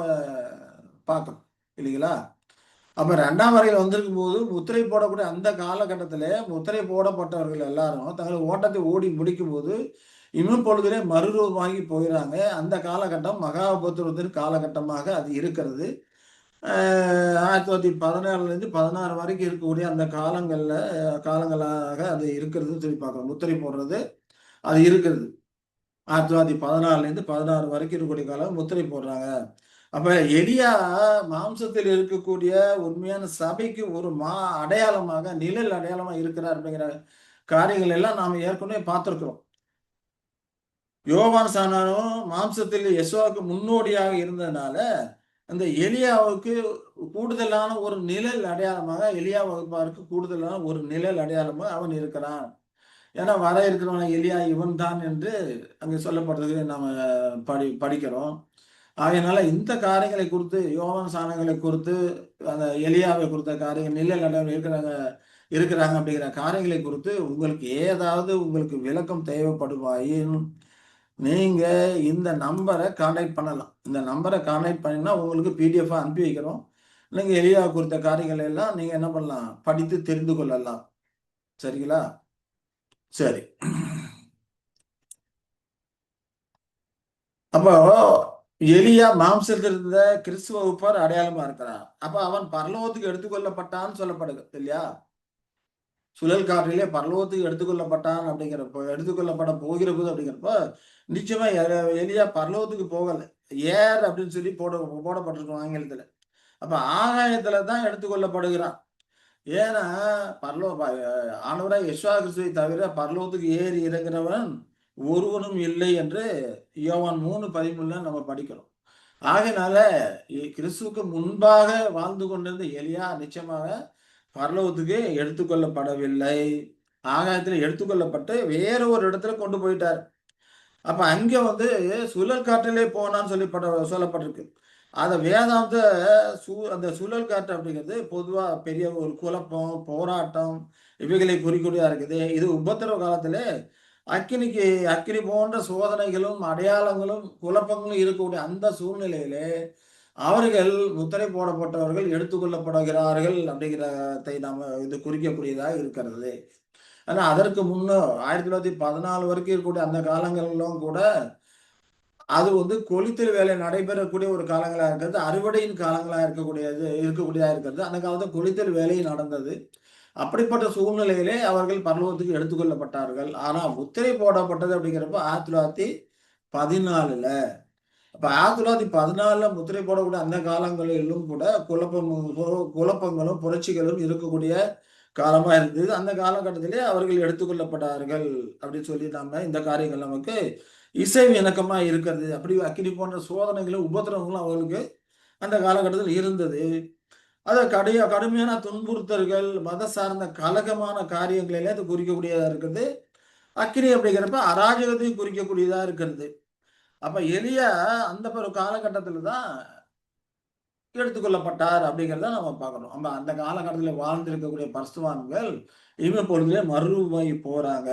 பார்க்கிறோம் இல்லைங்களா? அப்ப 2ஆம் வருகையில் வந்திருக்கும் போது முத்திரை போடக்கூடிய அந்த காலகட்டத்திலே முத்திரை போடப்பட்டவர்கள் எல்லாரும் தங்கள் ஓட்டத்தை ஓடி முடிக்கும் போது இமைப்பொழுதிலே மறுரூபமாகி போயிறாங்க. அந்த காலகட்டம் மகா உபத்திரவத்தின் காலகட்டமாக அது இருக்கிறது. 1917லேருந்து 16 வரைக்கும் இருக்கக்கூடிய அந்த காலங்களாக அது இருக்கிறதுன்னு சொல்லி பார்க்குறோம். முத்திரை போடுறது அது இருக்கிறது. 1914லேருந்து 16 வரைக்கும் இருக்கக்கூடிய காலம் முத்திரை போடுறாங்க. அப்ப எலியா மாம்சத்தில் இருக்கக்கூடிய உண்மையான சபைக்கு ஒரு அடையாளமாக, நிழல் அடையாளமா இருக்கிறார் அப்படிங்கிற காரியங்கள் எல்லாம் நாம ஏற்கனவே பார்த்திருக்கிறோம். யோவான் ஸ்நானனும் மாம்சத்தில் யெசுவாவுக்கு முன்னோடியாக இருந்ததுனால, அந்த எலியாவுக்கு கூடுதலான ஒரு நிழல் அடையாளமாக எலியா வகுப்பாருக்கு கூடுதலான ஒரு நிழல் அடையாளமாக அவன் இருக்கிறான். ஏன்னா வர இருக்கிறவன் எலியா இவன் தான் என்று அங்கே சொல்லப்படுறது நாம படிக்கிறோம். ஆகையினால இந்த காரியங்களை குறித்து யோவான் ஸ்நானங்களை குறித்து அந்த எலியாவை குறித்த காரியங்கள் நிழல் அடையாளம் இருக்கிறாங்க அப்படிங்கிற காரியங்களை குறித்து உங்களுக்கு ஏதாவது உங்களுக்கு விளக்கம் தேவைப்படுமாயின் நீங்க இந்த நம்பரை கான்டாக்ட் பண்ணலாம். இந்த நம்பரை கான்டாக்ட் பண்ணினா உங்களுக்கு பிடிஎஃப் அனுப்பி வைக்கிறோம். நீங்க எலியா குறித்த காரியங்கள் எல்லாம் நீங்க என்ன பண்ணலாம்? படித்து தெரிந்து கொள்ளலாம். சரிங்களா? சரி. அப்போ எலியா மாம்சத்தில் இருந்த கிறிஸ்துவ வகுப்பார் அடையாளமா இருக்கிறான். அப்ப அவன் பரலோகத்துக்கு எடுத்துக்கொள்ளப்பட்டான்னு சொல்லப்படுது இல்லையா? சுழல் காற்றிலே பரலோகத்துக்கு எடுத்துக்கொள்ளப்பட்டான் அப்படிங்கிறப்போ எடுத்துக்கொள்ளப்பட போகிற போது அப்படிங்கிறப்போ நிச்சயமா எலியா பரலோகத்துக்கு போகல. ஏர் அப்படின்னு சொல்லி போடப்பட்டிருக்கும் ஆங்கிலத்துல. அப்ப ஆகாயத்துல தான் எடுத்துக்கொள்ளப்படுகிறான். ஏன்னா ஆண்டவராய் யெசுவா கிறிஸ்துவை தவிர பரலோகத்துக்கு ஏறி இறங்குறவன் ஒருவனும் இல்லை என்று யோவான் 3:13 நம்ம படிக்கிறோம். ஆகையினால கிறிஸ்துவுக்கு முன்பாக வாழ்ந்து கொண்டிருந்த எலியா நிச்சயமாக பரலோகத்துக்கு எடுத்துக்கொள்ளப்படவில்லை. ஆகாயத்துல எடுத்துக்கொள்ளப்பட்டு வேற ஒரு இடத்துல கொண்டு போயிட்டார். அப்ப அங்க சுழல் காற்றிலே போனான்னு சொல்லப்பட்டிருக்கு. அத வேதாந்த அந்த சுழல் காற்று அப்படிங்கிறது பொதுவா பெரிய ஒரு குழப்பம், போராட்டம் இவைகளை குறிக்கூடியதா இருக்குது. இது உபத்திரவ காலத்திலே அக்கினி போன்ற சோதனைகளும், அடையாளங்களும், குழப்பங்களும் இருக்கக்கூடிய அந்த சூழ்நிலையிலே அவர்கள் முத்திரை போடப்பட்டவர்கள் எடுத்துக்கொள்ளப்படுகிறார்கள் அப்படிங்கிறதை நாம இது குறிக்கக்கூடியதாக இருக்கிறது. ஆனா அதற்கு முன்ன 1914 வரைக்கும் இருக்கக்கூடிய அந்த காலங்களிலும் கூட அது கொளித்தல் வேலை நடைபெறக்கூடிய ஒரு காலங்களா இருக்கிறது. அறுவடையின் காலங்களா இருக்கக்கூடியதா இருக்கிறது. அந்த காலத்துல கொளித்தல் வேலை நடந்தது. அப்படிப்பட்ட சூழ்நிலையிலே அவர்கள் பரலோகத்துக்கு எடுத்துக்கொள்ளப்பட்டார்கள். ஆனா முத்திரை போடப்பட்டது அப்படிங்கிறப்ப 1914ல. அப்ப 1914ல முத்திரை போடக்கூடிய அந்த காலங்களிலும் கூட குழப்பங்களும் புரட்சிகளும் இருக்கக்கூடிய காலமா இருந்தது. அந்த காலகட்டத்திலே அவர்கள் எடுத்துக்கொள்ளப்பட்டார்கள் அப்படின்னு சொல்லி நாம இந்த காரியங்கள் நமக்கு இசைவு இணக்கமா இருக்கிறது. அப்படி அக்கினி போன்ற சோதனைகளும் உபத்திரவங்களும் அவர்களுக்கு அந்த காலகட்டத்தில் இருந்தது. அது கடுமையான துன்புறுத்தல்கள், மத சார்ந்த கலகமான காரியங்களிலே அது குறிக்கக்கூடியதா இருக்கிறது. அக்கினி அப்படிங்கிறப்ப அராஜகத்தையும் குறிக்கக்கூடியதா இருக்கிறது. அப்ப எலியா அந்த ஒரு காலகட்டத்துல தான் எடுத்துக்கொள்ளப்பட்டார் அப்படிங்கிறத நம்ம பார்க்கணும். நம்ம அந்த காலகட்டத்தில் வாழ்ந்திருக்கக்கூடிய பரிசுத்தவான்கள் இமை பொழுதிலே மறுரூபமாகி போறாங்க.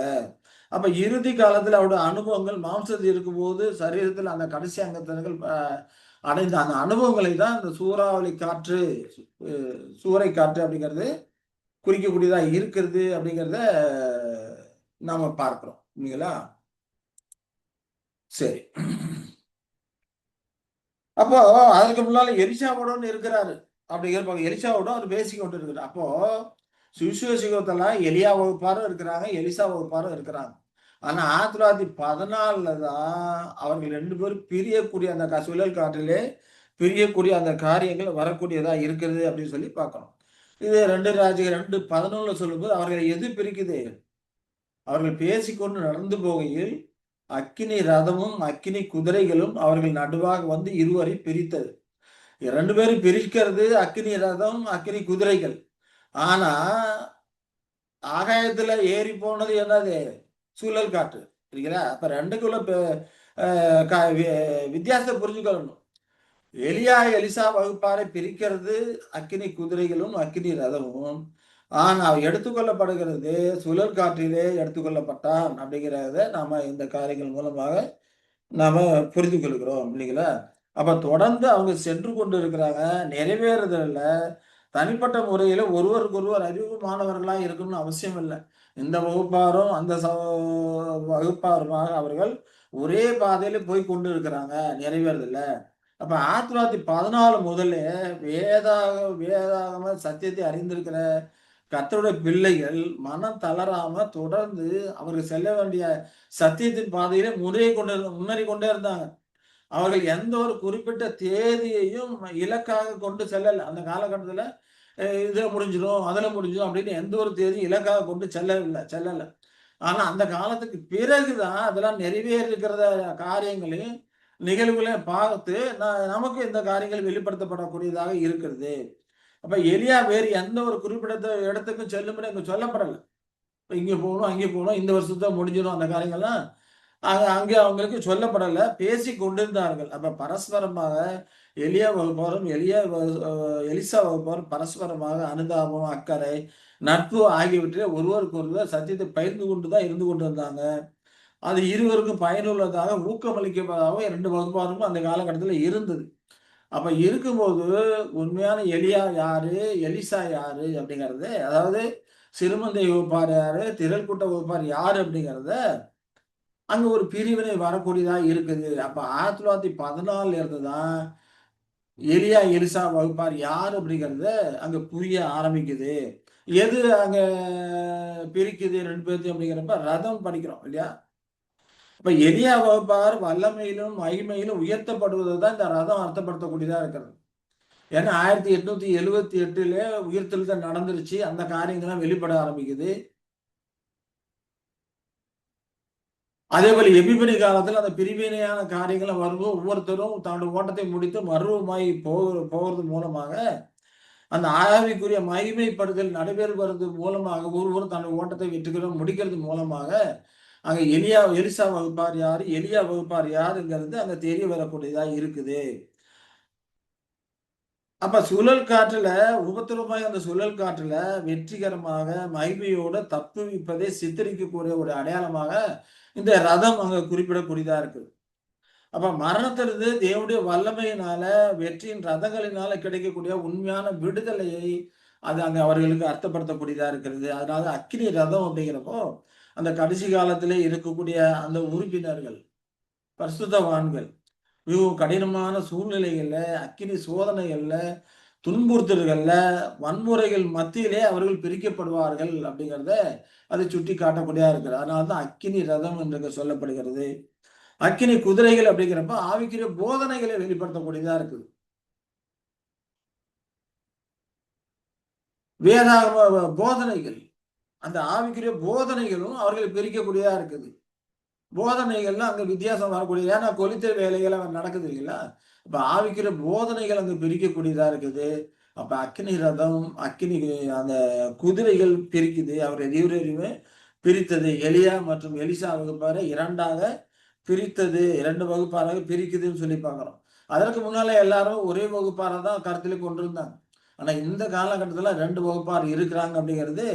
அப்ப இறுதி காலத்துல அவருடைய அனுபவங்கள் மாம்சத்தில் இருக்கும்போது சரீரத்தில் அந்த கடைசி அங்கத்தினர்கள் அடைந்த அந்த அனுபவங்களை தான் இந்த சூறாவளி காற்று, சூறை காற்று அப்படிங்கிறது குறிக்கக்கூடியதா இருக்கிறது அப்படிங்கிறத நாம பார்க்கிறோம் இல்லைங்களா? சரி. அப்போ அதற்கு முன்னால எலிசாவோட இருக்கிறாரு. அப்படிங்கிற எலிசாவோட அவர் பேசி கொண்டு இருக்கிறார். அப்போ சுவிசேஷகத்தெல்லாம் எலியா வகுப்பாரும் இருக்கிறாங்க, எலிசா வகுப்பாரும் இருக்கிறாங்க. ஆனா 1914ல தான் அவர்கள் 2 பேரும் பிரியக்கூடிய அந்த சுழல் காற்றிலே பிரியக்கூடிய அந்த காரியங்கள் வரக்கூடியதா இருக்கிறது அப்படின்னு சொல்லி பார்க்கிறோம். இது 2 ராஜ்யங்கள் 2:11 சொல்லும்போது அவர்களை எது பிரிக்குது? அவர்கள் பேசிக்கொண்டு நடந்து போகையில் அக்கினி ரதமும் அக்கினி குதிரைகளும் அவர்கள் நடுவாக வந்து இருவரை பிரித்தது. 2 பேரும் பிரிக்கிறது அக்கினி ரதம், அக்கினி குதிரைகள். ஆனா ஆகாயத்துல ஏறி போனது என்னது? சுழல் காற்று. சரிங்களா? அப்ப 2க்குள்ள வித்தியாசத்தை புரிஞ்சுக்கணும். எலியா எலிசா வகுப்பாரை பிரிக்கிறது அக்கினி குதிரைகளும் அக்கினி ரதமும். ஆனா எடுத்துக்கொள்ளப்படுகிறது சுழல் காற்றிலே எடுத்துக்கொள்ளப்பட்டான் அப்படிங்கிறத நாம இந்த காரியங்கள் மூலமாக நாம புரிந்து கொள்கிறோம் இல்லைங்களா? அப்ப தொடர்ந்து அவங்க சென்று கொண்டு இருக்கிறாங்க. நிறைவேறுதல்ல தனிப்பட்ட முறையில ஒருவருக்கொருவர் அறிமுகமானவர்களா இருக்கணும்னு அவசியம் இல்ல. இந்த வகுப்பாரும், அந்த வகுப்பாருமாக அவர்கள் ஒரே பாதையில போய் கொண்டு இருக்கிறாங்க நிறைவேறுதல்ல. அப்ப 1914 முதலே வேதாகம சத்தியத்தை அறிந்திருக்கிற கர்த்தருடைய பிள்ளைகள் மனம் தளராம தொடர்ந்து அவர்கள் செல்ல வேண்டிய சத்தியத்தின் பாதையிலே முன்னேறி கொண்டே இருந்தாங்க. அவர்கள் எந்த ஒரு குறிப்பிட்ட தேதியையும் இலக்காக கொண்டு செல்லல. அந்த காலகட்டத்துல இதுல முடிஞ்சிரும், அதுல முடிஞ்சிரும் அப்படின்னு எந்த ஒரு தேதியும் இலக்காக கொண்டு செல்லல. ஆனா அந்த காலத்துக்கு பிறகுதான் அதெல்லாம் நிறைவேறிருக்கிறத காரியங்களையும், நிகழ்வுகளையும் பார்த்து நமக்கு இந்த காரியங்கள் வெளிப்படுத்தப்படக்கூடியதாக இருக்கிறது. அப்ப எலியா வேறு எந்த ஒரு குறிப்பிட்ட இடத்துக்கும் செல்லும்படி அங்க சொல்லப்படல. இங்க போகணும், அங்கே போகணும், இந்த வருஷத்துல முடிஞ்சிடும் அந்த காரியங்கள்லாம் அங்கே அவங்களுக்கு சொல்லப்படல. பேசிக் கொண்டிருந்தார்கள். அப்ப பரஸ்பரமாக எலியா வகுப்பாரும், எலிசா வகுப்பாரும் பரஸ்பரமாக அனுதாபம், அக்கறை, நட்பு ஆகியவற்றில் ஒருவருக்கு ஒருவர் சத்தியத்தை பகிர்ந்து கொண்டு தான் இருந்து கொண்டிருந்தாங்க. அது இருவருக்கும் பயனுள்ளதாக ஊக்கமளிப்பதாகவும் 2 வகுப்பாருக்கும் அந்த காலகட்டத்துல இருந்தது. அப்ப இருக்கும்போது உண்மையான எலியா யாரு? எலிசா யாரு? அப்படிங்கிறது அதாவது சிறுமந்தை வகுப்பார் யாரு? திரள் கூட்ட வகுப்பார் யாரு? அப்படிங்கிறத அங்க ஒரு பிரிவினை வரக்கூடியதா இருக்குது. அப்ப 1914ல இருந்து தான் எலியா, எலிசா வகுப்பார் யார் அப்படிங்கிறது அங்க புரிய ஆரம்பிக்குது. எது அங்க பிரிக்குது 2 பேத்தையும் அப்படிங்கிறப்ப ரதம் படிக்கிறோம் இல்லையா? அப்ப எலியா வகுப்பார் வல்லமையிலும், மகிமையிலும் உயர்த்தப்படுவது தான் இந்த ரதம் அர்த்தப்படுத்தக்கூடியதா இருக்கிறது. ஏன்னா 1878ல உயிர்த்தெழுதல் நடந்துருச்சு. அந்த காரியங்கள்லாம் வெளிப்பட ஆரம்பிக்குது. அதே போல எபிபனி காலத்துல அந்த பிரிவினையான காரியங்களை வரும்போது ஒவ்வொருத்தரும் தன்னுடைய ஓட்டத்தை முடித்து மர்வமாய் போகிறது மூலமாக அந்த ஆவிக்குரிய மகிமைப்படுதல் நடைபெறுவது மூலமாக ஒருவரும் தன்னுடைய ஓட்டத்தை வெற்றிகரம் முடிக்கிறது மூலமாக அங்க எலிசா வகுப்பார் யாரு, எலியா வகுப்பார் யாருங்கிறது அங்க தெரிய வரக்கூடியதா இருக்குது. அப்ப சுழல் காற்றுல உபத்திரமாய் அந்த சுழல் காற்றுல வெற்றிகரமாக மகிமையோட தப்புவிப்பதை சித்தரிக்கக்கூடிய ஒரு அடையாளமாக இந்த ரதம் அங்க குறிப்பிடக்கூடியதா இருக்கு. அப்ப மரணத்திலிருந்து தேவனுடைய வல்லமையினால வெற்றியின் ரதங்களினால கிடைக்கக்கூடிய உண்மையான விடுதலையை அது அங்க அவர்களுக்கு அர்த்தப்படுத்தக்கூடியதா இருக்கிறது. அதனால அக்கினி ரதம் அப்படிங்கிறப்போ அந்த கடைசி காலத்திலே இருக்கக்கூடிய அந்த உறுப்பினர்கள் பரிசுத்தவான்கள் மிகவும் கடினமான சூழ்நிலைகள்ல அக்கினி சோதனைகள்ல துன்புறுத்தல்கள்ல வன்முறைகள் மத்தியிலே அவர்கள் பிரிக்கப்படுவார்கள் அப்படிங்கிறத அதை சுட்டி காட்டக்கூடியதா இருக்கிறது. அதனாலதான் அக்கினி ரதம் என்று சொல்லப்படுகிறது. அக்கினி குதிரைகள் அப்படிங்கிறப்ப ஆவிக்குரிய போதனைகளை வெளிப்படுத்தக்கூடியதா இருக்குது. வேதாகம போதனைகள் அந்த ஆவிக்குரிய போதனைகளும் அவர்கள் பிரிக்கக்கூடியதா இருக்குது. போதனைகள்லாம் அங்க வித்தியாசம் வரக்கூடிய ஏன்னா கொலித்த வேலைகள் அங்க நடக்குது இல்லைங்களா? அப்ப ஆவிக்குரிய போதனைகள் அங்க பிரிக்கக்கூடியதா இருக்குது. அப்ப அக்கினி ரதம், அக்கினி அந்த குதிரைகள் பிரிக்குது. அவருடைய இருவரையுமே பிரித்தது. எலியா மற்றும் எலிசா வகுப்பாரை 2ஆக பிரித்தது. 2 வகுப்பாராக பிரிக்குதுன்னு சொல்லி பார்க்கிறோம். அதற்கு முன்னால எல்லாரும் ஒரே வகுப்பார தான் கருத்திலே கொண்டிருந்தாங்க. ஆனா இந்த காலகட்டத்துல 2 வகுப்பார் இருக்கிறாங்க அப்படிங்கிறது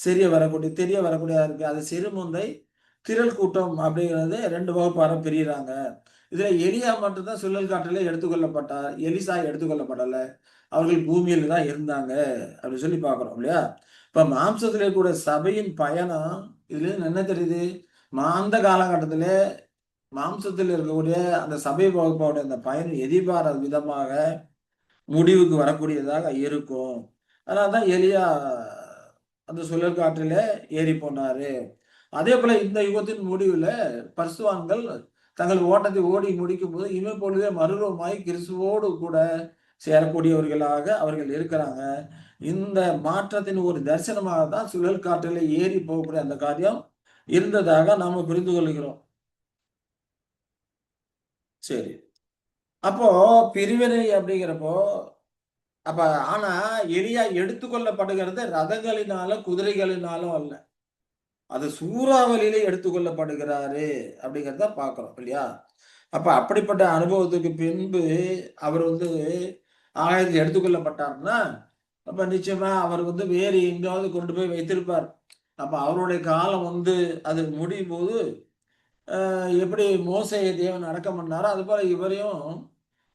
தெரிய வரக்கூடியதா இருக்கு. அது சிறுமுந்தை, திரள் கூட்டம் அப்படிங்கிறது 2 வகுப்பார பிரியிறாங்க. இதுல எலியா மட்டும்தான் சுழல் காற்றிலே எடுத்துக்கொள்ளப்பட்டார். எலிசா எடுத்துக்கொள்ளப்படல. அவர்கள் பூமியில தான் இருந்தாங்க அப்படின்னு சொல்லி பார்க்கிறோம் இல்லையா? இப்ப மாம்சத்திலே கூட சபையின் பயணம் இதுல என்ன தெரியுது? அந்த காலகட்டத்திலே மாம்சத்தில் இருக்கக்கூடிய அந்த சபை வகுப்போட அந்த பயணம் எதிர்பாராத விதமாக முடிவுக்கு வரக்கூடியதாக இருக்கும். அதனால தான் எலியா அந்த சுழல் காற்றிலே ஏறி போனாரு. அதேபோல இந்த யுகத்தின் முடிவுல பரிசுத்தவான்கள் தங்கள் ஓட்டத்தை ஓடி முடிக்கும்போது இமைப்பொழுதே மறுரூபமாய் கிறிஸ்துவோடு கூட சேரக்கூடியவர்களாக அவர்கள் இருக்கிறாங்க. இந்த மாற்றத்தின் ஒரு தரிசனமாக தான் சுழல் காற்றிலே ஏறி போகக்கூடிய அந்த காரியம் இருந்ததாக நாம புரிந்து கொள்கிறோம். சரி. அப்போ பிரிவினை அப்படிங்கிறப்போ அப்ப ஆனா எலியா எடுத்துக்கொள்ளப்படுகிறது ரதங்களினால, குதிரைகளினாலும் அல்ல. அது சூறாவளியிலே எடுத்துக்கொள்ளப்படுகிறாரு அப்படிங்கிறத பார்க்கிறோம் இல்லையா? அப்ப அப்படிப்பட்ட அனுபவத்துக்கு பின்பு அவர் ஆகாயத்தில் எடுத்துக்கொள்ளப்பட்டார்ன்னா, அப்ப நிச்சயமா அவர் வேறு எங்காவது கொண்டு போய் வைத்திருப்பார். அப்ப அவருடைய காலம் அது முடியும்போது, எப்படி மோசேயை தேவன் அடக்கம் பண்ணாரோ, அதுபோல இவரையும்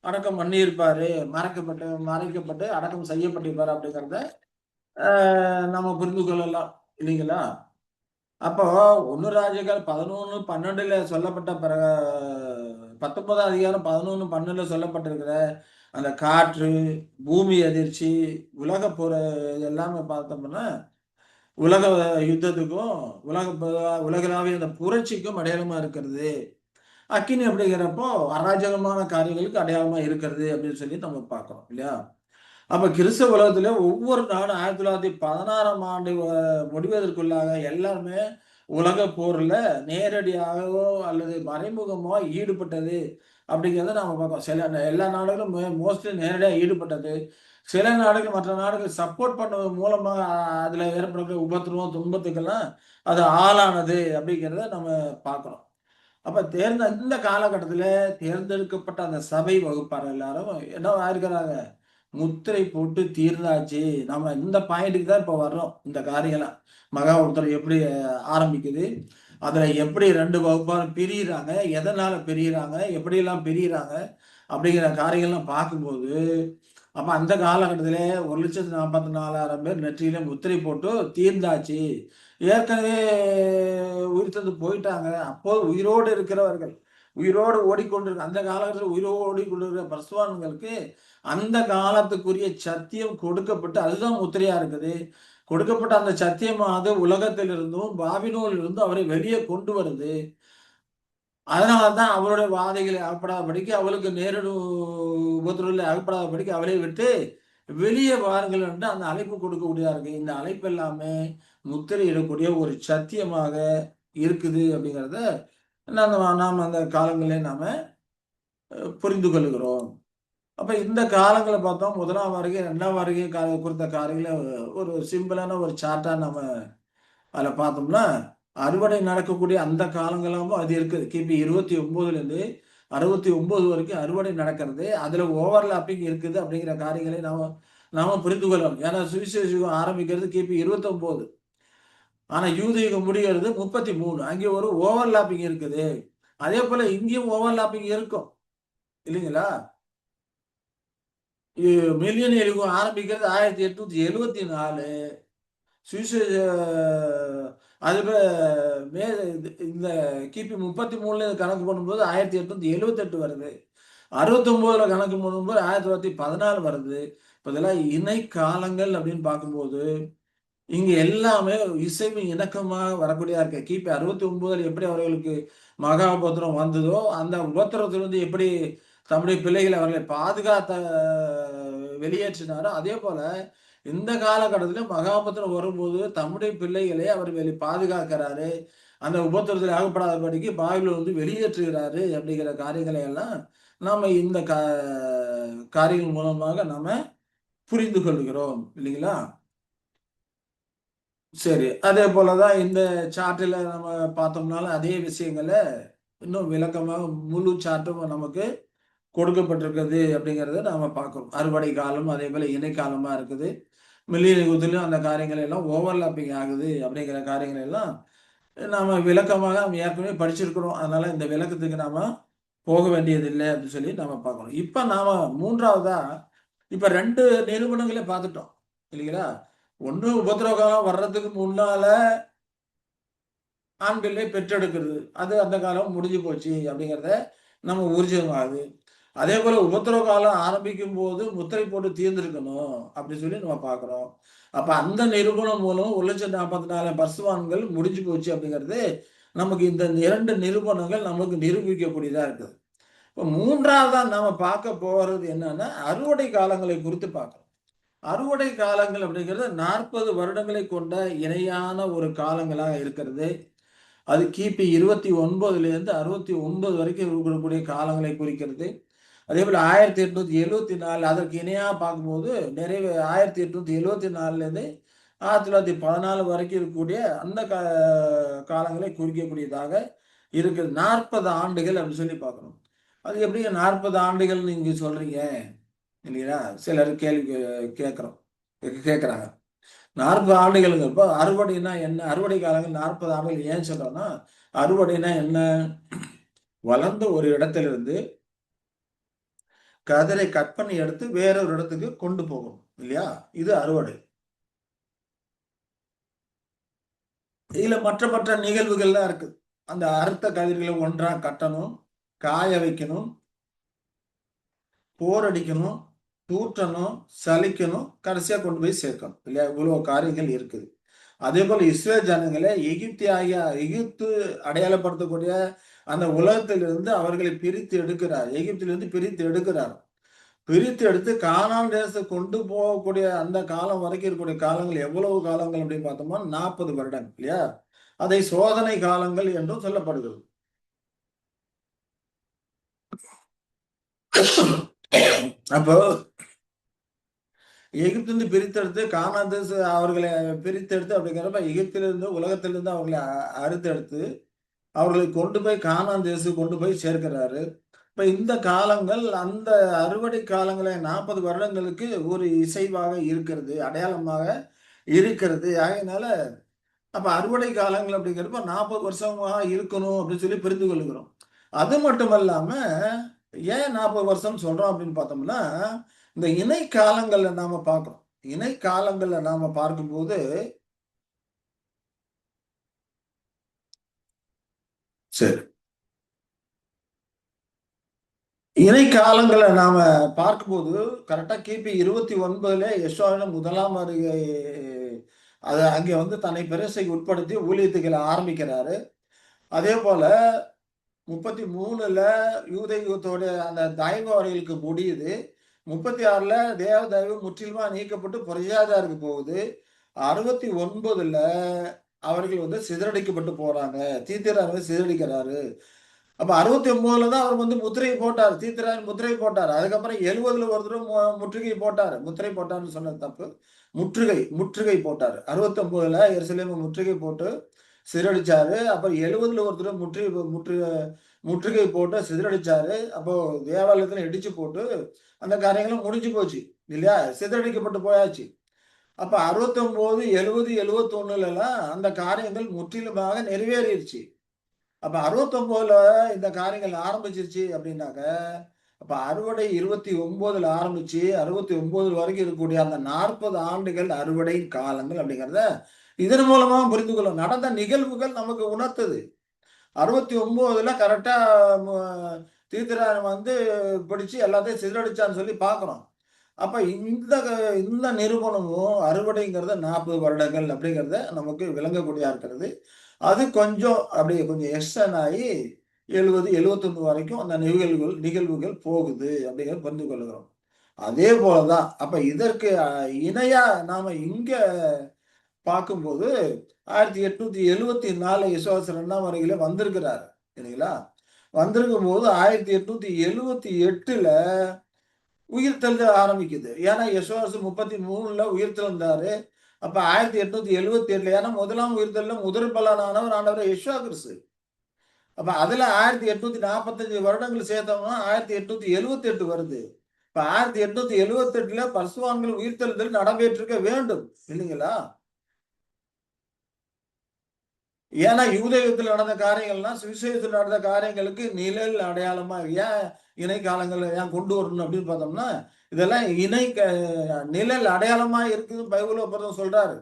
அடக்கம் பண்ணியிருப்பாரு. மறைக்கப்பட்டு அடக்கம் செய்யப்பட்டிருப்பாரு அப்படிங்கிறத நம்ம புரிந்து கொள்ளலாம். இல்லைங்களா? அப்போ 1 ராஜாக்கள் 11, 12ல சொல்லப்பட்ட 19ஆம் அதிகாரம் 11, 12ல சொல்லப்பட்டிருக்கிற அந்த காற்று, பூமி அதிர்ச்சி, உலக போர் இது எல்லாமே பார்த்தோம்னா, உலக யுத்தத்துக்கும், உலகளாவிய அந்த புரட்சிக்கும் அடையாளமா இருக்கிறது. அக்கினி அப்படிங்கிறப்போ அராஜகமான காரியங்களுக்கு அடையாளமா இருக்கிறது அப்படின்னு சொல்லி நம்ம பார்க்கிறோம் இல்லையா? அப்ப கிறிஸ்தவ உலகத்திலே ஒவ்வொரு நாடும் 1916ஆம் ஆண்டு முடிவதற்குள்ளாக எல்லாருமே உலக போர்ல நேரடியாகவோ அல்லது மறைமுகமோ ஈடுபட்டது அப்படிங்கிறத நாம பார்க்கிறோம். எல்லா நாடுகளும் மோஸ்ட்லி நேரடியா ஈடுபட்டது. சில நாடுகள் மற்ற நாடுகள் சப்போர்ட் பண்ணது மூலமா அதுல ஏற்படக்கூடிய உபத்திரவம், துன்பத்துக்கெல்லாம் அது ஆளானது அப்படிங்கிறத நம்ம பார்க்கிறோம். அப்ப இந்த காலகட்டத்தில தேர்ந்தெடுக்கப்பட்ட அந்த சபை வகுப்பார் எல்லாரும் என்னவா இருக்கிறாங்க? முத்திரை போட்டு தீர்ந்தாச்சு. நம்ம இந்த பாயிண்ட்க்கு தான் இப்ப வர்றோம். இந்த காரியம்லாம். மகா உத்தரவு எப்படி ஆரம்பிக்குது? அதுல எப்படி 2 வகுப்பா பிரியிறாங்க? எதனால பிரியிறாங்க? எப்படியெல்லாம் பிரியிறாங்க? அப்படிங்கிற காரியங்கள்லாம் பார்க்கும்போது, அப்ப அந்த காலகட்டத்திலே 1,44,000 பேர் நெற்றியில முத்திரை போட்டு தீர்ந்தாச்சு. ஏற்கனவே உயிர்த்தெழுந்து போயிட்டாங்க. அப்போது உயிரோடு இருக்கிறவர்கள், உயிரோடு ஓடிக்கொண்டிருக்க அந்த காலகட்டத்தில உயிரோடு ஓடிக்கொண்டிருக்கிற பரிசுத்தவான்களுக்கு அந்த காலத்துக்குரிய சத்தியம் கொடுக்கப்பட்டு அதுதான் முத்திரையா இருக்குது. கொடுக்கப்பட்ட அந்த சத்தியமானது உலகத்திலிருந்தும், பாபிலோனிலிருந்தும் அவரை வெளியே கொண்டு வருது. அதனால தான் அவளுடைய வாதைகளில் அகப்படாதபடிக்கு, அவளுக்கு நேரிடும் உபத்திரவத்தில் அகப்படாதபடிக்கு அவளை விட்டு வெளியே வாருங்கள் என்று அந்த அழைப்பு கொடுக்கக்கூடியதா இருக்கு. இந்த அழைப்பு எல்லாமே முத்திரையிடக்கூடிய ஒரு சத்தியமாக இருக்குது அப்படிங்கிறத நாம் அந்த காலங்களிலே நாம புரிந்து கொள்கிறோம். அப்ப இந்த காலங்கள பார்த்தோம். 1ஆம் வருகை, 2ஆம் வருகை குறித்த காரியங்கள ஒரு சிம்பிளான ஒரு சார்ட்டா நம்ம அதுல பார்த்தோம்னா, அறுவடை நடக்கக்கூடிய அந்த காலங்களாவும் அது இருக்குது. கிபி 29லேருந்து 69 வரைக்கும் அறுவடை நடக்கிறது. அதுல ஓவர்லாப்பிங் இருக்குது அப்படிங்கிற காரியங்களை நாம நாம புரிந்து கொள்ளணும். ஏன்னா சுவிசேஷ யுகம் ஆரம்பிக்கிறது கிபி 29. ஆனா யூத யுகம் முடிகிறது 33. அங்கே ஒரு ஓவர்லாப்பிங் இருக்குது. அதேபோல இங்கேயும் ஓவர்லாப்பிங் இருக்கும். இல்லைங்களா? மில்லினியர் யுகம் ஆரம்பிக்கிறது 1874. சுவிசேஷ அதுபோல மே இந்த கிபி 33ல கணக்கு பண்ணும்போது 1878 வருது. 69ல கணக்கு பண்ணும்போது 1914 வருது. இப்ப இதெல்லாம் இணை காலங்கள் அப்படின்னு பார்க்கும்போது, இங்க எல்லாமே இசைவு இணக்கமா வரக்கூடியதா இருக்கு. கிபி 69ல எப்படி அவர்களுக்கு மகா உபத்திரம் வந்ததோ, அந்த உபத்திரத்திலிருந்து எப்படி தம்முடைய பிள்ளைகளை அவர்களை பாதுகாத்த வெளியேற்றினாரோ, அதேபோல இந்த காலகட்டத்தில மகா உபத்திரம் வரும்போது தம்முடைய பிள்ளைகளை அவர் பாதுகாக்கிறாரு. அந்த உபத்திரத்தில் அகப்படாதபடிக்கு பாபிலோன் வெளியேற்றுகிறாரு அப்படிங்கிற காரியங்களை எல்லாம் நாம இந்த காரியங்கள் மூலமாக நாம புரிந்து கொள்கிறோம். இல்லைங்களா? சரி. அதே போல தான் இந்த சார்ட்ல நம்ம பார்த்தோம்னாலும் அதே விஷயங்கள இன்னும் விளக்கமாக முழு சார்ட்டும் நமக்கு கொடுக்கப்பட்டிருக்குது அப்படிங்கிறத நாம பார்க்கிறோம். அறுவடை காலம், அதே போல இணைக்காலமா இருக்குது. மில்லினிய யுகத்திலும் அந்த காரியங்கள் எல்லாம் ஓவர்லாப்பிங் ஆகுது அப்படிங்கிற காரியங்கள் எல்லாம் நாம விளக்கமாக நம்ம ஏற்கனவே படிச்சிருக்கிறோம். அதனால இந்த விளக்கத்துக்கு நாம போக வேண்டியதில்லை அப்படின்னு சொல்லி நாம பார்க்கணும். இப்ப நாம மூன்றாவதா இப்ப 2 நிறுவனங்களே பார்த்துட்டோம் இல்லைங்களா? ஒண்ணு உபத்திரவ காலம் வர்றதுக்கு முன்னால ஆண்களே பெற்றெடுக்கிறது. அது அந்த காலம் முடிஞ்சு போச்சு அப்படிங்கிறத நம்ம ஊர்ஜிதமாகுது. அதே போல உபத்திரவ காலம் ஆரம்பிக்கும்போது முத்திரை போட்டு தீர்ந்திருக்கணும் அப்படின்னு சொல்லி நம்ம பார்க்கிறோம். அப்ப அந்த நிரூபணம் மூலம் 1,44,000 பரிசுத்தவான்கள் முடிஞ்சு போச்சு அப்படிங்கிறது நமக்கு இந்த 2 நிரூபணங்கள் நமக்கு நிரூபிக்கக்கூடியதா இருக்குது. இப்ப 3வதா நாம பார்க்க போறது என்னன்னா, அறுவடை காலங்களை குறித்து பார்க்கிறோம். அறுவடை காலங்கள் அப்படிங்கிறது 40 வருடங்களை கொண்ட இணையான ஒரு காலங்களா இருக்கிறது. அது கிபி 29லேருந்து 69 வரைக்கும் இருக்கக்கூடிய காலங்களை குறிக்கிறது. அதேபோல 1874 அதற்கு இணையா பார்க்கும்போது நிறைவு 1874லேருந்து 1914 வரைக்கும் இருக்கக்கூடிய அந்த காலங்களை குறிக்கக்கூடியதாக இருக்குது. 40 ஆண்டுகள் அப்படின்னு சொல்லி பார்க்கணும். அது எப்படிங்க 40 ஆண்டுகள் நீங்க சொல்றீங்க இல்லையா? சிலர் கேள்வி கேட்கிறோம் கேட்குறாங்க. 40 ஆண்டுகள்ங்கிறப்போ அறுவடைனா என்ன? அறுவடை காலங்கள் 40 ஆண்டுகள் ஏன் சொல்றோம்னா, அறுவடைனா என்ன? வளர்ந்த ஒரு இடத்திலிருந்து கதிரை கட் பண்ணி எடுத்து வேற ஒரு இடத்துக்கு கொண்டு போகும் இல்லையா? இது அறுவடை. இதுல மற்ற நிகழ்வுகள்லாம் இருக்கு. அந்த அறுத்த கதிர்களை ஒன்றா கட்டணும், காய வைக்கணும், போர் அடிக்கணும், தூற்றணும், சலிக்கணும், கடைசியா கொண்டு போய் சேர்க்கணும் இல்லையா? இவ்வளவு காரியங்கள் இருக்குது. அதே போல இஸ்ரேல் ஜனங்களை எகிப்து அடையாளப்படுத்தக்கூடிய அந்த உலகத்திலிருந்து அவர்களை பிரித்து எடுக்கிறார். எகிப்திலிருந்து பிரித்து எடுக்கிறார். பிரித்து எடுத்து கானான் தேசத்தை கொண்டு போகக்கூடிய அந்த காலம் வரைக்கும் இருக்கக்கூடிய காலங்கள் எவ்வளவு காலங்கள் அப்படின்னு பார்த்தோம்னா 40 வருடங்கள் இல்லையா? அதை சோதனை காலங்கள் என்றும் சொல்லப்படுகிறது. அப்போ எகிப்திலிருந்து பிரித்தெடுத்து கானான் தேச அவர்களை பிரித்தெடுத்து அப்படிங்கிறப்ப எகிப்திலிருந்து உலகத்திலிருந்து அவர்களை அறுத்தெடுத்து அவர்களை கொண்டு போய் கானான் தேசத்துக்கு கொண்டு போய் சேர்க்கிறாரு. இப்ப இந்த காலங்கள் அந்த அறுவடை காலங்களை 40 வருடங்களுக்கு ஒரு இசைவாக இருக்கிறது, அடையாளமாக இருக்கிறது. ஆகையினால அப்ப அறுவடை காலங்கள் அப்படிங்கிறப்ப 40 வருஷமா இருக்கணும் அப்படின்னு சொல்லி புரிந்து கொள்கிறோம். அது மட்டுமல்லாம ஏன் 40 வருஷம் சொல்றோம் அப்படின்னு பார்த்தோம்னா, இந்த இணை காலங்கள்ல நாம பார்க்கிறோம். இணை காலங்கள்ல நாம பார்க்கும்போது சரி. இணைக்காலங்கள நாம பார்க்கும்போது, கரெக்ட்டா கிபி 29ல யெஷுவாவின் முதலாம் வருகை அது அங்கே வந்து தன்னை பிரதிஷ்டைக்கு உட்படுத்தி ஊழியத்துக்கு ஆரம்பிக்கிறாரு. அதேபோல 33ல யூத யுகத்தோட அந்த தயவு அவர்களுக்கு முடியுது. 36ல தேவ தயவு முற்றிலுமா நீக்கப்பட்டு புறஜாதியாருக்கு போகுது. 69ல அவர்கள் வந்து சிதறடிக்கப்பட்டு போறாங்க. தீத்திராவை சிதறடிக்கிறாரு. அப்ப 69ல தான் அவர் வந்து முத்திரை போட்டார். தீத்திராயன் முத்திரை போட்டார். அதுக்கப்புறம் 70ல ஒரு தடவ முற்றுகை போட்டாரு. முத்திரை போட்டார்ன்னு சொன்னது தப்பு. முற்றுகை போட்டாரு. 69ல எருசலேம முற்றுகை போட்டு சிதறடிச்சாரு. அப்புறம் 70ல ஒரு தடவ முற்றுகை போட்டு சிதறடிச்சாரு. அப்போ தேவாலயத்துல இடிச்சு போட்டு அந்த காரியங்களும் முடிஞ்சு போச்சு. இல்லையா? சிதறடிக்கப்பட்டு போயாச்சு. அப்ப 69, 70, 71லலாம் அந்த காரியங்கள் முற்றிலுமாக நிறைவேறிருச்சு. அப்ப 69ல இந்த காரியங்கள் ஆரம்பிச்சிருச்சு அப்படின்னாக்க, அப்ப அறுவடை 29ல ஆரம்பிச்சு 69 வரைக்கும் இருக்கக்கூடிய அந்த 40 ஆண்டுகள் அறுவடை காலங்கள் அப்படிங்கிறத இதன் மூலமா புரிந்து கொள்ளும். நடந்த நிகழ்வுகள் நமக்கு உணர்த்துது. 69ல கரெக்டா மு தீர்த்தராயன் வந்து பிடிச்சு எல்லாத்தையும் சிதறடிச்சான்னு சொல்லி பார்க்கிறோம். அப்ப இந்த நிரூபணமும் அறுவடைங்கிறத 40 வருடங்கள் அப்படிங்கிறத நமக்கு விளங்கக்கூடியதா இருக்கிறது. அது கொஞ்சம் அப்படியே கொஞ்சம் எக்ஸ்டர்ன் ஆகி 70, 71 வரைக்கும் அந்த நிகழ்வுகள் போகுது அப்படிங்கிறத புரிந்து கொள்கிறோம். அதே போல தான் அப்ப இதற்கு இணையா நாம இங்க பார்க்கும்போது 1874 விசுவாசம் 2ஆம் வருகையில வந்திருக்கிறாரு. இல்லைங்களா? வந்திருக்கும்போது 1878ல உயிர்த்தெழுத ஆரம்பிக்குது. ஏன்னா விசுவாசம் 33ல உயிர்த்தெழுந்தாரு. அப்ப 1877ல ஏன்னா முதலாம் உயிர்த்தெழுதல்ல முதல் பலனானவர் ஆண்டவர் இயேசு கிறிஸ்து. அப்ப அதுல 1845 வருடங்கள் சேர்த்தோம்னா 1878 வருது. இப்ப 1878ல பரிசுத்தவான்கள் உயிர்த்தெழுதல் நடைபெற்றிருக்க வேண்டும். இல்லைங்களா? ஏன்னா யூதேயத்தில் நடந்த காரியங்கள்லாம் சுவிசேஷத்தில் நடந்த காரியங்களுக்கு நிழல் அடையாளமா ஏன் இணை காலங்கள் ஏன் கொண்டு வரணும் அப்படின்னு பார்த்தோம்னா இதெல்லாம் நிழல் அடையாளமா இருக்குது பைபிள் ஒருத்தர் சொல்றாரு.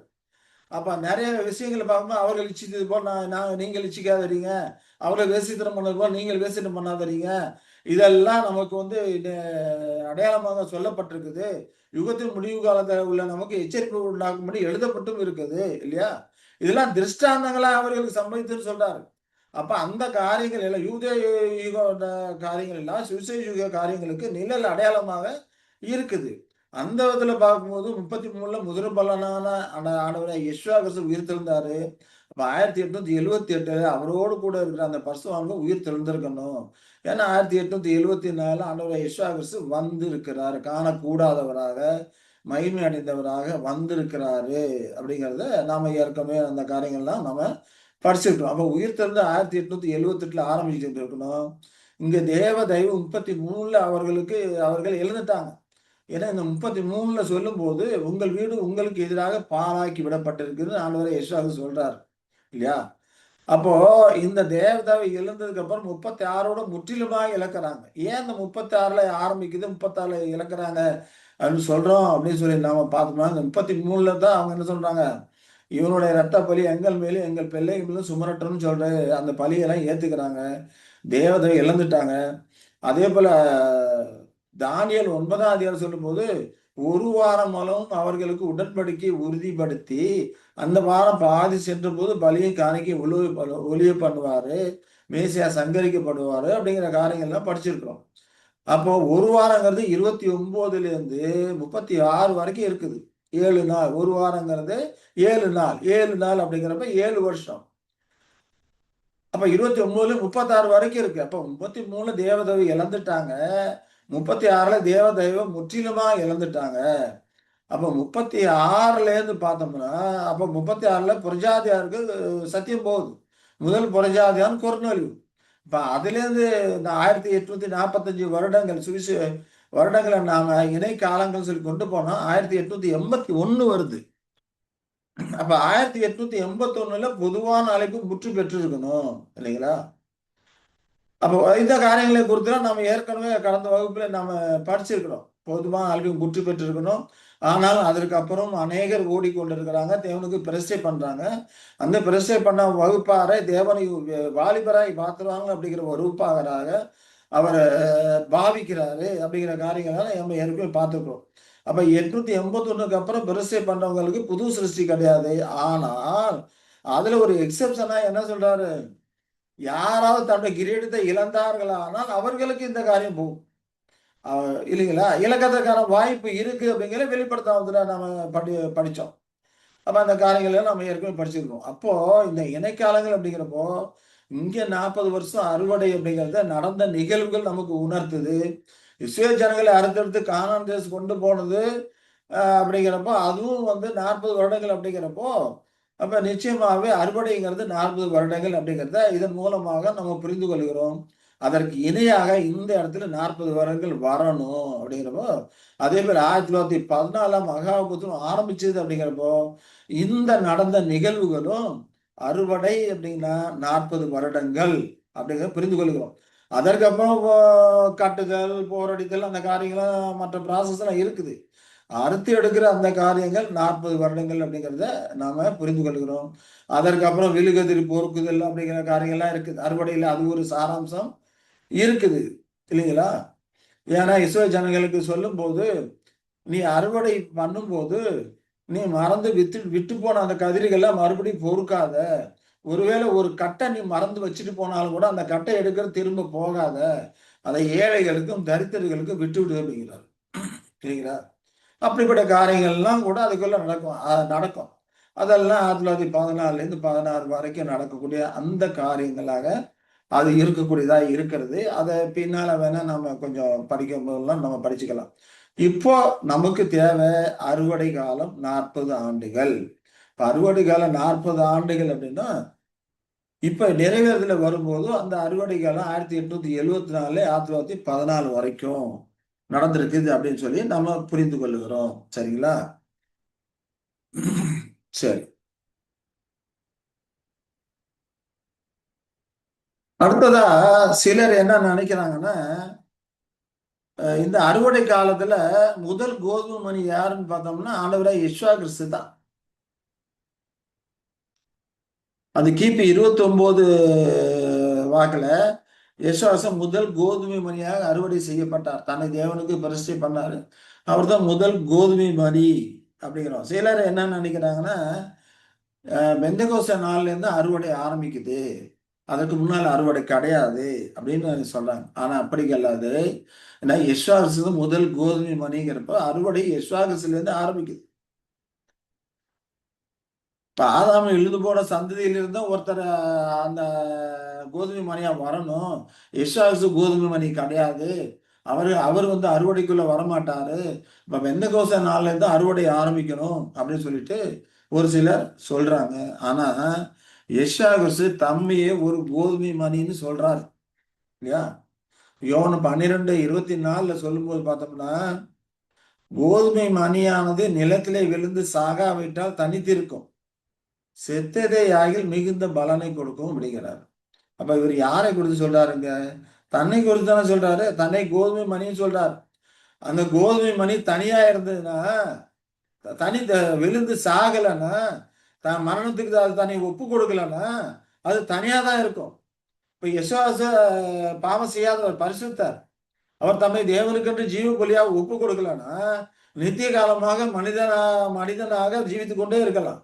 அப்ப நிறைய விஷயங்களை பார்க்கும்போது அவர்கள் இச்சித்தது போல் நீங்கள் இச்சிக்காதீங்க, அவர்கள் வேசித்தனம் பண்ணது போல் நீங்கள் வேசித்தனம் பண்ணாதீங்க. இதெல்லாம் நமக்கு வந்து அடையாளமாக சொல்லப்பட்டிருக்குது. யுகத்தின் முடிவு காலத்தில் உள்ள நமக்கு எச்சரிக்கை உண்டாக்கும்படி எழுதப்பட்டும் இருக்குது இல்லையா? இதெல்லாம் திருஷ்டாந்தங்களா அவர்களுக்கு சம்பவித்துன்னு சொல்றாரு. அப்ப அந்த காரியங்கள் எல்லாம் யூத யுக காரியங்கள் எல்லாம் சுவிசேஷ யுக காரியங்களுக்கு நிழல் அடையாளமாக இருக்குது. அந்த விதத்துல பார்க்கும்போது 33ல முதல் பலனான ஆண்டவராகிய இயேசு கிறிஸ்து உயிர்த்தெழுந்தாரு. அப்ப 1878 அவரோடு கூட இருக்கிற அந்த பரிசுத்தவான்கள் உயிர்த்தெழுந்திருக்கணும். ஏன்னா 1874 ஆண்டவராகிய இயேசு கிறிஸ்து வந்திருக்கிறார். காணக்கூடாதவராக, மகிமை அடைந்தவராக வந்திருக்கிறாரு அப்படிங்கிறத நாம ஏற்கனவே அந்த காரியங்கள்லாம் நம்ம படிச்சிருக்கிறோம். அப்ப உயிர்த்தெழுந்து 1878ல ஆரம்பிச்சுட்டு இருக்கணும். இங்க தேவ தயவு 33ல அவர்கள் எழுந்துட்டாங்க. ஏன்னா இந்த 33ல சொல்லும்போது உங்கள் வீடு உங்களுக்கு எதிராக பாழாக்கி விடப்பட்டிருக்குன்னு ஆண்டவரே எஸ்ஆர் சொல்றாரு இல்லையா? அப்போ இந்த தேவதாவை எழுந்ததுக்கு அப்புறம் 36ஓட முற்றிலுமாக இழக்கிறாங்க. ஏன் இந்த 36ல ஆரம்பிக்குது 36ல இழக்கிறாங்க அப்படின்னு சொல்றோம் அப்படின்னு சொல்லி நாம பார்த்தோம்னா இந்த 33ல தான் அவங்க என்ன சொல்றாங்க, இவனுடைய ரத்த பலி எங்கள் மேலும் எங்கள் பிள்ளைகள் மேலும் சுமரட்டும்னு சொல்ற அந்த பலியெல்லாம் ஏத்துக்கிறாங்க. தேவதை இழந்துட்டாங்க. அதே போல தானியேல் 9ஆம் அதிகாரம் சொல்லும்போது ஒரு வாரம் மூலம் அவர்களுக்கு உடன்படிக்கை உறுதிப்படுத்தி அந்த வாரம் பாதி சென்ற போது பலியை காணிக்கை ஒளிய பண்ணுவாரு, மேசியா சங்கரிக்கப்படுவாரு அப்படிங்கிற காரியங்கள்லாம் படிச்சிருக்கிறோம். அப்போ ஒரு வாரங்கிறது 29ல இருந்து 36 வரைக்கும் இருக்குது. 7 நாள். ஒரு வாரங்கிறது 7 நாள். 7 நாள் அப்படிங்கிறப்ப 7 வருஷம். அப்ப 29ல 36 வரைக்கும் இருக்கு. அப்ப 33ல தேவதேவி இழந்துட்டாங்க. 36ல தேவதெய்வம் முற்றிலுமா இழந்துட்டாங்க. அப்ப 36ல இருந்து பார்த்தோம்னா, அப்ப 36ல புரஜாதியாருக்கு சத்தியம் போகுது. முதல் புரஜாதியான் கொர்நேலியு. இப்ப அதிலேருந்து இந்த 1845 வருடங்கள் வருடங்கள நாம இணை காலங்கள் சொல்லி கொண்டு போனா 1881 வருது. அப்ப 1881ல பொதுவான அழைப்பு முற்று பெற்றிருக்கணும் இல்லைங்களா? அப்போ இந்த காரியங்களை குறித்துலாம் நம்ம ஏற்கனவே கடந்த வகுப்புல நம்ம படிச்சிருக்கிறோம். பொதுவான அழைப்பு முற்று பெற்றிருக்கணும். ஆனால் அதற்கு அப்புறம் அநேகர் ஓடிக்கொண்டிருக்கிறாங்க. தேவனுக்கு பிரதிஷ்டை பண்றாங்க. அந்த பிரதிஷ்டை பண்ண வகுப்பாரை தேவனை வாலிபராய் பார்த்துருவாங்க அப்படிங்கிற ஒரு வகுப்பாளராக அவர பாவிக்கிறாரு அப்படிங்கிற காரியங்கள நம்ம ஏற்கனவே பார்த்துருக்கிறோம். அப்ப 881க்கு அப்புறம் பிரதிஷ்டை பண்றவங்களுக்கு புது சிருஷ்டி கிடையாது. ஆனால் அதுல ஒரு எக்செப்ஷனா என்ன சொல்றாரு? யாராவது தன்னுடைய கிரீடத்தை இழந்தார்களானால் அவர்களுக்கு இந்த காரியம் போகும். இல்லைங்களா? இழக்கிறதுக்கான வாய்ப்பு இருக்கு அப்படிங்கிற வெளிப்படுத்தாமத்துல நம்ம படிச்சோம். அப்ப அந்த காரியங்களை நம்ம ஏற்கனவே படிச்சிருக்கோம். அப்போ இந்த இணைக்காலங்கள் அப்படிங்கிறப்போ இங்க 40 வருஷம் அறுவடை அப்படிங்கிறத நடந்த நிகழ்வுகள் நமக்கு உணர்த்துது. இஸ்ரவேல் ஜனங்களை அறுத்தெடுத்து கானான் தேசம் கொண்டு போனது அப்படிங்கிறப்போ அதுவும் வந்து 40 வருடங்கள் அப்படிங்கிறப்போ அப்ப நிச்சயமாகவே அறுவடைங்கிறது 40 வருடங்கள் அப்படிங்கிறத இதன் மூலமாக நம்ம புரிந்து கொள்கிறோம். அதற்கு இணையாக இந்த இடத்துல 40 வருடங்கள் வரணும் அப்படிங்கிறப்போ அதே மாதிரி 1914 மகாபுத்திரம் ஆரம்பிச்சது அப்படிங்கிறப்போ இந்த நடந்த நிகழ்வுகளும் அறுவடை அப்படின்னா 40 வருடங்கள் அப்படிங்கிறத புரிந்து கொள்கிறோம். அதற்கப்புறம் கட்டுதல், போரடித்தல் அந்த காரியங்கள்லாம் மற்ற ப்ராசஸ் எல்லாம் இருக்குது. அறுத்து எடுக்கிற அந்த காரியங்கள் 40 வருடங்கள் அப்படிங்கிறத நாம புரிந்து கொள்கிறோம். அதற்கப்புறம் விழுகதிர் பொறுக்குதல் அப்படிங்கிற காரியங்கள்லாம் இருக்குது. அறுவடையில் அது ஒரு சாராம்சம் இருக்குது இல்லைங்களா? ஏன்னா இஸ்ரவேல் ஜனங்களுக்கு சொல்லும்போது நீ அறுவடை பண்ணும்போது நீ மறந்து விட்டு போன அந்த கதிரிகளை மறுபடியும் பொறுக்காத. ஒருவேளை ஒரு கட்டை நீ மறந்து வச்சுட்டு போனாலும் கூட அந்த கட்டை எடுக்கிற திரும்ப போகாத. அதை ஏழைகளுக்கும் தரித்திரர்களுக்கும் விட்டு விடு அப்படிங்கிறார். சரிங்களா? அப்படிப்பட்ட காரியங்கள்லாம் கூட அதுக்குள்ள நடக்கும். அதெல்லாம் 1914லேருந்து 16 வரைக்கும் நடக்கக்கூடிய அந்த காரியங்களாக அது இருக்கக்கூடியதா இருக்கிறது. அதை பின்னால வேணா நம்ம கொஞ்சம் படிக்கும் போதெல்லாம் நம்ம படிச்சுக்கலாம். இப்போ நமக்கு தேவை அறுவடை காலம் 40 ஆண்டுகள். இப்ப அறுவடை காலம் 40 ஆண்டுகள் அப்படின்னா இப்ப நிறைவேறுதல வரும்போது அந்த அறுவடை காலம் 1874 1914 வரைக்கும் நடந்திருக்குது அப்படின்னு சொல்லி நம்ம புரிந்து கொள்ளுகிறோம். சரிங்களா? சரி. அடுத்ததா சிலர் என்ன நினைக்கிறாங்கன்னா, இந்த அறுவடை காலத்துல முதல் கோதுமை மணி யாருன்னு பார்த்தோம்னா ஆண்டவராய் இயேசு கிறிஸ்து தான். அது கிபி 29 வாக்குல யெஷுவா முதல் கோதுமை மணியாக அறுவடை செய்யப்பட்டார். தன்னை தேவனுக்கு பிரதிஷ்டை பண்ணாரு. அவர் தான் முதல் கோதுமை மணி அப்படிங்கிறோம். சிலர் என்ன நினைக்கிறாங்கன்னா, பெந்தெகோஸ்தே நாள்ல இருந்து அறுவடை ஆரம்பிக்குது. அதற்கு முன்னால் அறுவடை கிடையாது அப்படின்னு சொல்றாங்க. ஆனா அப்படி கிடையாது. ஏன்னா யெஷுவா கிறிஸ்து முதல் கோதுமை மணிங்கிறப்ப அறுவடை யெஷுவா கிறிஸ்துல இருந்து ஆரம்பிக்குது. இப்ப ஆதாம் எழுது போன சந்ததியிலிருந்து ஒருத்தர் அந்த கோதுமை மணியா வரணும். யெஷுவா கிறிஸ்து கோதுமை மணி கிடையாது. அவர் அறுவடைக்குள்ள வரமாட்டாரு. இப்ப பெந்தெகோஸ்தே நாள்ல இருந்து அறுவடை ஆரம்பிக்கணும் அப்படின்னு சொல்லிட்டு ஒரு சிலர் சொல்றாங்க. ஆனா யெஷுவா கிறிஸ்து தம்மையே ஒரு கோதுமை மணின்னு சொல்றாரு இல்லையா? யோவான் 12:24 சொல்லும்போது பார்த்தோம்னா, கோதுமை மணியானது நிலத்திலே விழுந்து சாகாவிட்டால் தனித்திருக்கும். செத்ததே ஆகில் மிகுந்த பலனை கொடுக்கும் அப்படிங்கிறார். அப்ப இவர் யாரை குறித்து சொல்றாருங்க? தன்னை குறித்து தானே சொல்றாரு. தன்னை கோதுமை மணின்னு சொல்றாரு. அந்த கோதுமை மணி தனியா இருந்ததுன்னா, தனி விழுந்து சாகலைன்னா, தான் மரணத்துக்கு அது தன்னை ஒப்பு கொடுக்கலன்னா, அது தனியா தான் இருக்கும். இப்ப யெஷுவா பாவம் செய்யாதவர், பரிசுத்தர். அவர் தம்மை தேவனுக்கென்று ஜீவ பலியாக ஒப்பு கொடுக்கலன்னா, நித்திய காலமாக மனிதனாக ஜீவித்துக் கொண்டே இருக்கலாம்.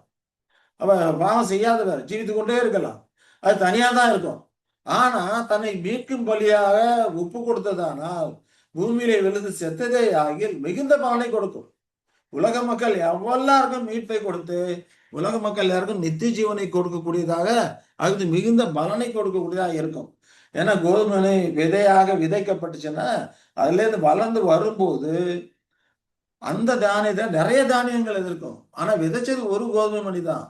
அவர் பாவம் செய்யாதவர் ஜீவித்துக் கொண்டே இருக்கலாம். அது தனியா தான் இருக்கும். ஆனா தன்னை மீட்கும் பலியாக ஒப்பு கொடுத்ததானால் பூமியிலே விழுந்து செத்ததே ஆகில் மிகுந்த பலனை கொடுக்கும். உலக மக்கள் எல்லாருக்கும் மீட்பை கொடுத்து உலக மக்கள் எல்லாருக்கும் நித்திய ஜீவனை கொடுக்கக்கூடியதாக அது மிகுந்த பலனை கொடுக்கக்கூடியதாக இருக்கும். ஏன்னா கோதுமை விதையாக விதைக்கப்பட்டுச்சுன்னா அதுல இருந்து வளர்ந்து வரும்போது அந்த தானியத்தை நிறைய தானியங்கள் இருக்கும். ஆனா விதைச்சது ஒரு கோதுமை மணி தான்.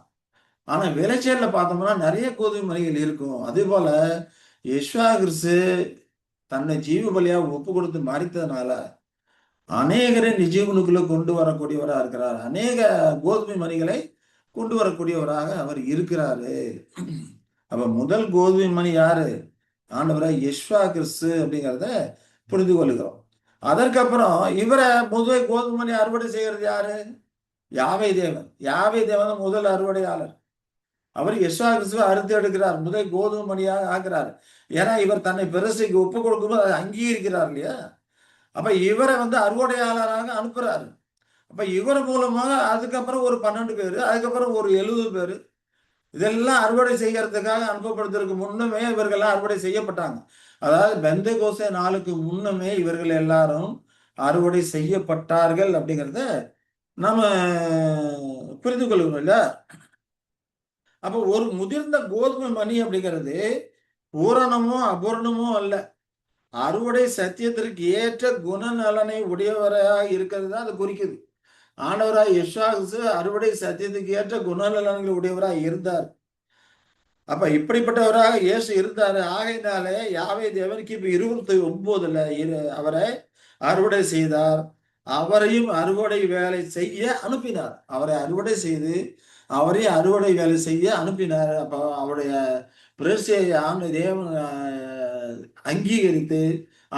ஆனா விளைச்சல்ல பார்த்தோம்னா நிறைய கோதுமை மணிகள் இருக்கும். அதே போல யெஷுவா கிறிஸ்து தன்னை ஜீவ பலியா ஒப்பு கொடுத்து மரித்ததுனால அநேகரை நிஜீவனுக்குள்ள கொண்டு வரக்கூடியவராக இருக்கிறார். அநேக கோதுமை மணிகளை கொண்டு வரக்கூடியவராக அவர் இருக்கிறாரு. அப்ப முதல் கோதுமை மணி யாரு? ஆண்டவராய் யெஷுவா கிறிஸ்து அப்படிங்கிறத புரிந்து கொள்கிறோம். அதற்கப்புறம் இவரை முதல் கோதுமை மணி அறுவடை செய்யறது யாரு? யாவே தேவன். யாவே தேவன் தான் முதல் அறுவடையாளர். அவர் யெஷுவா கிறிஸ்துவை அறுத்து எடுக்கிறார். முதல் கோதுமை மணியாக ஆக்குறார். ஏன்னா இவர் தன்னை பெருசைக்கு ஒப்பு கொடுக்கும்போது அதை அங்கீகரிக்கிறார் இல்லையா? அப்ப இவரை அறுவடையாளராக அனுப்புறாரு. அப்ப இவர் மூலமாக அதுக்கப்புறம் ஒரு 12 பேரு, அதுக்கப்புறம் ஒரு 70 பேரு, இதெல்லாம் அறுவடை செய்யறதுக்காக அனுப்பப்படுவதற்கு முன்னமே இவர்கள்லாம் அறுவடை செய்யப்பட்டாங்க. அதாவது பெந்தெகோஸ்தே நாளுக்கு முன்னமே இவர்கள் எல்லாரும் அறுவடை செய்யப்பட்டார்கள் அப்படிங்கிறத நாம புரிந்து கொள்ளணும் இல்ல? அப்ப ஒரு முதிர்ந்த கோதுமை மணி அப்படிங்கிறது பூரணமோ அபூரணமோ அல்ல. அறுவடை சத்தியத்திற்கு ஏற்ற குணநலனை உடையவராக இருக்கிறது தான் அது குறிக்குது. ஆண்டவராய் யெஷுவா கிறிஸ்து அறுவடை சத்தியத்துக்கு ஏற்ற குணநலன்கள் உடையவராக இருந்தார். அப்ப இப்படிப்பட்டவராக இயேசு இருந்தாரு. ஆகையினாலே யாவே தேவன் கிபி 29 அவரை அறுவடை செய்தார். அவரையும் அறுவடை வேலை செய்ய அனுப்பினார். அவரை அறுவடை செய்து அவரையும் அறுவடை வேலை செய்ய அனுப்பினார். அப்ப அவருடைய பிரேசியை ஆண்டு தேவன் அங்கீகரித்து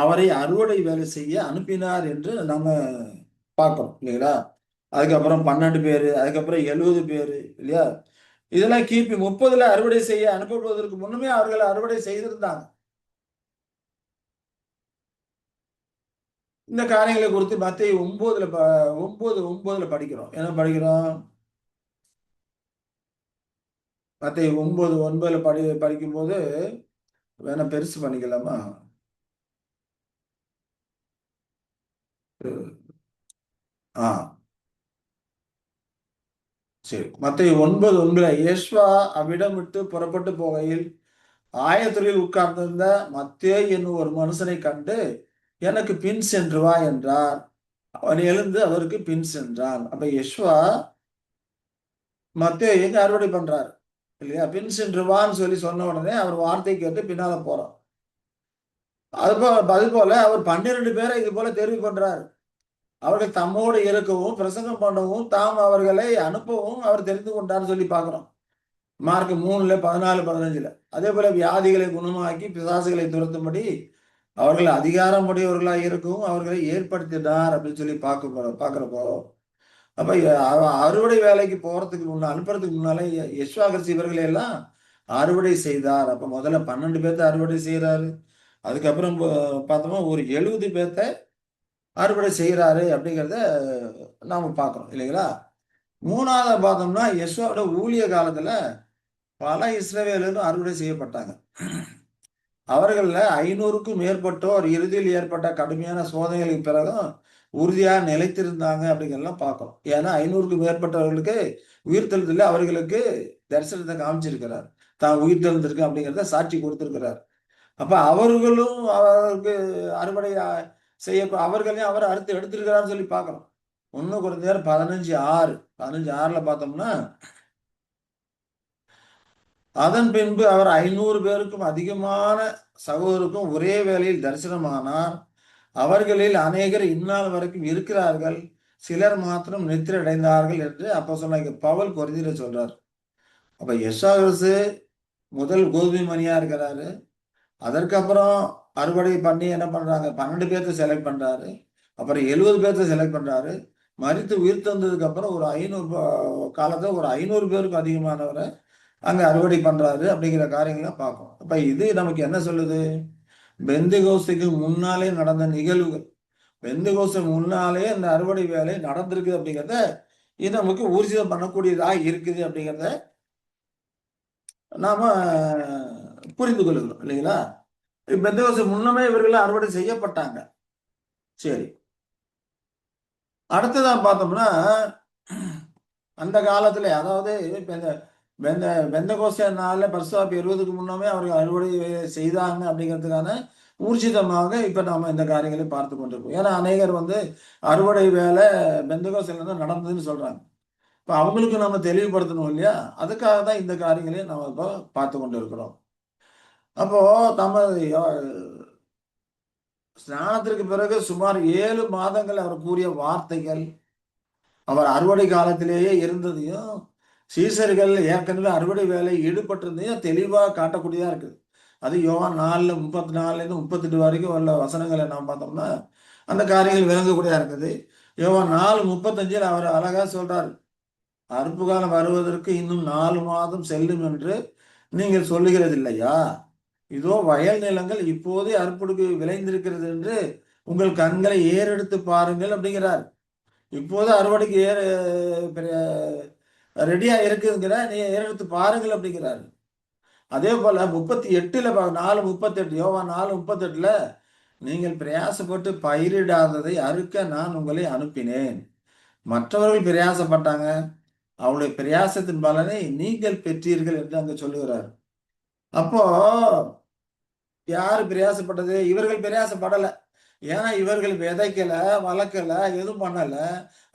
அவரை அறுவடை வேலை செய்ய அனுப்பினார் என்று நம்ம பார்க்கிறோம் இல்லைங்களா? அதுக்கப்புறம் 12 பேரு, அதுக்கப்புறம் 70 பேரு இல்லையா? இதெல்லாம் கிபி 30 அறுவடை செய்ய அனுப்பப்படுவதற்கு முன்னமே அவர்கள் அறுவடை செய்திருந்தாங்க. இந்த காரியங்களை குறித்து மத்தேயு 9:9 படிக்கிறோம். என்ன படிக்கிறோம்? மத்தேயு 9:9 படிக்கும்போது வேணா பெருசு பண்ணிக்கலாமா? ஆ சரி. மத்தேயு 9:9 யெஷுவா அவ்விடம் விட்டு புறப்பட்டு போகையில் ஆயத்தொலையில் உட்கார்ந்திருந்த மத்தேயு என்னும் ஒரு மனுஷனை கண்டு எனக்கு பின் சென்று வா என்றார். அவன் எழுந்து அவருக்கு பின் சென்றான். அப்ப யெஷுவா மத்தேயு எங்க அறுவடை பண்றாரு இல்லையா? பின் சென்று வான்னு சொல்லி சொன்ன உடனே அவர் வார்த்தை கேட்டு பின்னால போறோம். அதுபோல அவர் 12 பேரை இது போல தெரிவு பண்றாரு. அவர்கள் தம்மோடு இருக்கவும் பிரசங்கம் பண்ணவும் தாம் அவர்களை அனுப்பவும் அவர் தெரிந்து கொண்டார்னு சொல்லி பார்க்கிறோம். மார்க் 3ல 14, 15ல. அதே போல வியாதிகளை குணமாக்கி பிசாசுகளை துரத்தும்படி அவர்கள் அதிகாரமுடையவர்களாக இருக்கவும் அவர்களை ஏற்படுத்தினார் அப்படின்னு சொல்லி பார்க்கிறப்போ அப்ப அறுவடை வேலைக்கு போறதுக்கு முன்ன அனுப்புறதுக்கு முன்னாலே யெஸ்வாகிறிஸ்து இவர்களை எல்லாம் அறுவடை செய்தார். அப்ப முதல்ல 12 பேர்த்த அறுவடை செய்யறாரு. அதுக்கப்புறம் பார்த்தோம்னா ஒரு 70 பேர்த்த அறுவடை செய்யறாரு அப்படிங்கிறத நாம பார்க்கிறோம் இல்லைங்களா? 3வது பார்த்தோம்னா யெசுவாவோட ஊழிய காலத்துல பல இஸ்ரவேலரும் அறுவடை செய்யப்பட்டாங்க. அவர்கள 500க்கும் மேற்பட்டோர் இறுதியில் ஏற்பட்ட கடுமையான சோதனைகளுக்கு பிறகும் உறுதியா நிலைத்திருந்தாங்க அப்படிங்கிறதெல்லாம் பார்க்கிறோம். ஏன்னா 500க்கும் மேற்பட்டவர்களுக்கு உயிர்த்தெழுதல அவர்களுக்கு தரிசனத்தை காமிச்சிருக்கிறார். தான் உயிர்த்தெழுந்திருக்கு அப்படிங்கிறத சாட்சி கொடுத்திருக்கிறார். அப்ப அவர்களும் அவருக்கு அறுவடை செய்ய அவர்களையும் அவர் அறுத்து எடுத்திருக்கிறார்னு சொல்லி பார்க்கிறோம். 1 கொரிந்தியர் 15:6 15:6ல பார்த்தோம்னா அதன் பின்பு அவர் 500 பேருக்கும் அதிகமான சகோதரருக்கும் ஒரே வேளையில் தரிசனமானார். அவர்களில் அநேகர் இந்நாள் வரைக்கும் இருக்கிறார்கள், சிலர் மாத்திரம் நித்திரை அடைந்தார்கள் என்று அப்போஸ்தலனாகிய பவுல் கொரிந்தியர்ல சொல்றார். அப்ப யெசுவாகிறிஸ்து முதல் கோதுமை மணியா இருக்கிறாரு. அதற்கப்புறம் அறுவடை பண்ணி என்ன பண்றாங்க, 12 பேர்த்த செலக்ட் பண்றாரு. அப்புறம் 70 பேர்த்த செலக்ட் பண்றாரு. மரித்து உயிர் தந்ததுக்கு அப்புறம் ஒரு 500 காலத்துல ஒரு 500 பேருக்கு அதிகமானவரை அங்க அறுவடை பண்றாரு அப்படிங்கிற காரியங்கள்லாம் பார்க்கும். அப்ப இது நமக்கு என்ன சொல்லுது? பெந்தெகோஸ்துக்கு முன்னாலே நடந்த நிகழ்வுகள், பெந்தெகோஸ்துக்கு முன்னாலே அந்த அறுவடை வேலை நடந்திருக்கு அப்படிங்கிறத இது நமக்கு ஊர்ஜிதம் பண்ணக்கூடியதா இருக்குது அப்படிங்கிறத நாம புரிந்து கொள்ளுகிறோம் இல்லைங்களா? பெந்தெகோஸ்து முன்னமே இவர்கள் அறுவடை செய்யப்பட்டாங்க. சரி, அடுத்ததா பார்த்தோம்னா அந்த காலத்துல அதாவது பெந்தகோஸ்தே நாள்ல பரிசுத்த 20க்கு முன்னமே அவர்கள் அறுவடை செய்தாங்க அப்படிங்கிறதுக்கான ஊர்ஜிதமாக இப்ப நாம இந்த காரியங்களை பார்த்து கொண்டிருக்கோம். ஏன்னா அநேகர் அறுவடை வேலை பெந்தகோஸ்தேல தான் நடந்ததுன்னு சொல்றாங்க. இப்ப அவங்களுக்கு நம்ம தெளிவுபடுத்தணும் இல்லையா? அதுக்காக தான் இந்த காரியங்களை நம்ம இப்போ பார்த்து கொண்டு இருக்கிறோம். அப்போ நம்ம ஸ்நானத்திற்கு பிறகு சுமார் 7 மாதங்கள் அவர் கூறிய வார்த்தைகள், அவர் அறுவடை காலத்திலேயே இருந்ததையும் சீசர்கள் ஏற்கனவே அறுவடை வேலை ஈடுபட்டிருந்தையும் தெளிவா காட்டக்கூடியதா இருக்குது. அது யோவான் 4ல 34லேருந்து 38 வரைக்கும் உள்ள வசனங்களை நாம் பார்த்தோம்னா அந்த காரியங்கள் விளங்கக்கூடியதா இருக்குது. யோவான் 4:35 அவர் அழகா சொல்றாரு, அறுப்பு காலம் வருவதற்கு இன்னும் 4 மாதம் செல்லும் என்று நீங்கள் சொல்லுகிறது இல்லையா? இதோ வயல் நிலங்கள் இப்போதே அறுப்புடுக்கு விளைந்திருக்கிறது என்று உங்கள் கண்களை ஏறெடுத்து பாருங்கள் அப்படிங்கிறார். இப்போது அறுவடைக்கு ரெடியா இருக்குங்கிற நீ ஏறெடுத்து பாருங்கள் அப்படிங்கிறாரு. அதே போல 38ல 4:38 யோவான் 4:38ல நீங்கள் பிரயாசப்பட்டு பயிரிடாததை அறுக்க நான் உங்களை அனுப்பினேன். மற்றவர்கள் பிரயாசப்பட்டாங்க, அவருடைய பிரயாசத்தின் பலனை நீங்கள் பெற்றீர்கள் என்று அங்க சொல்லுகிறார். அப்போ யாரு பிரயாசப்பட்டது? இவர்கள் பிரயாசப்படல. ஏன்னா இவர்கள் விதைக்கல, வளர்க்கல, எதுவும் பண்ணல.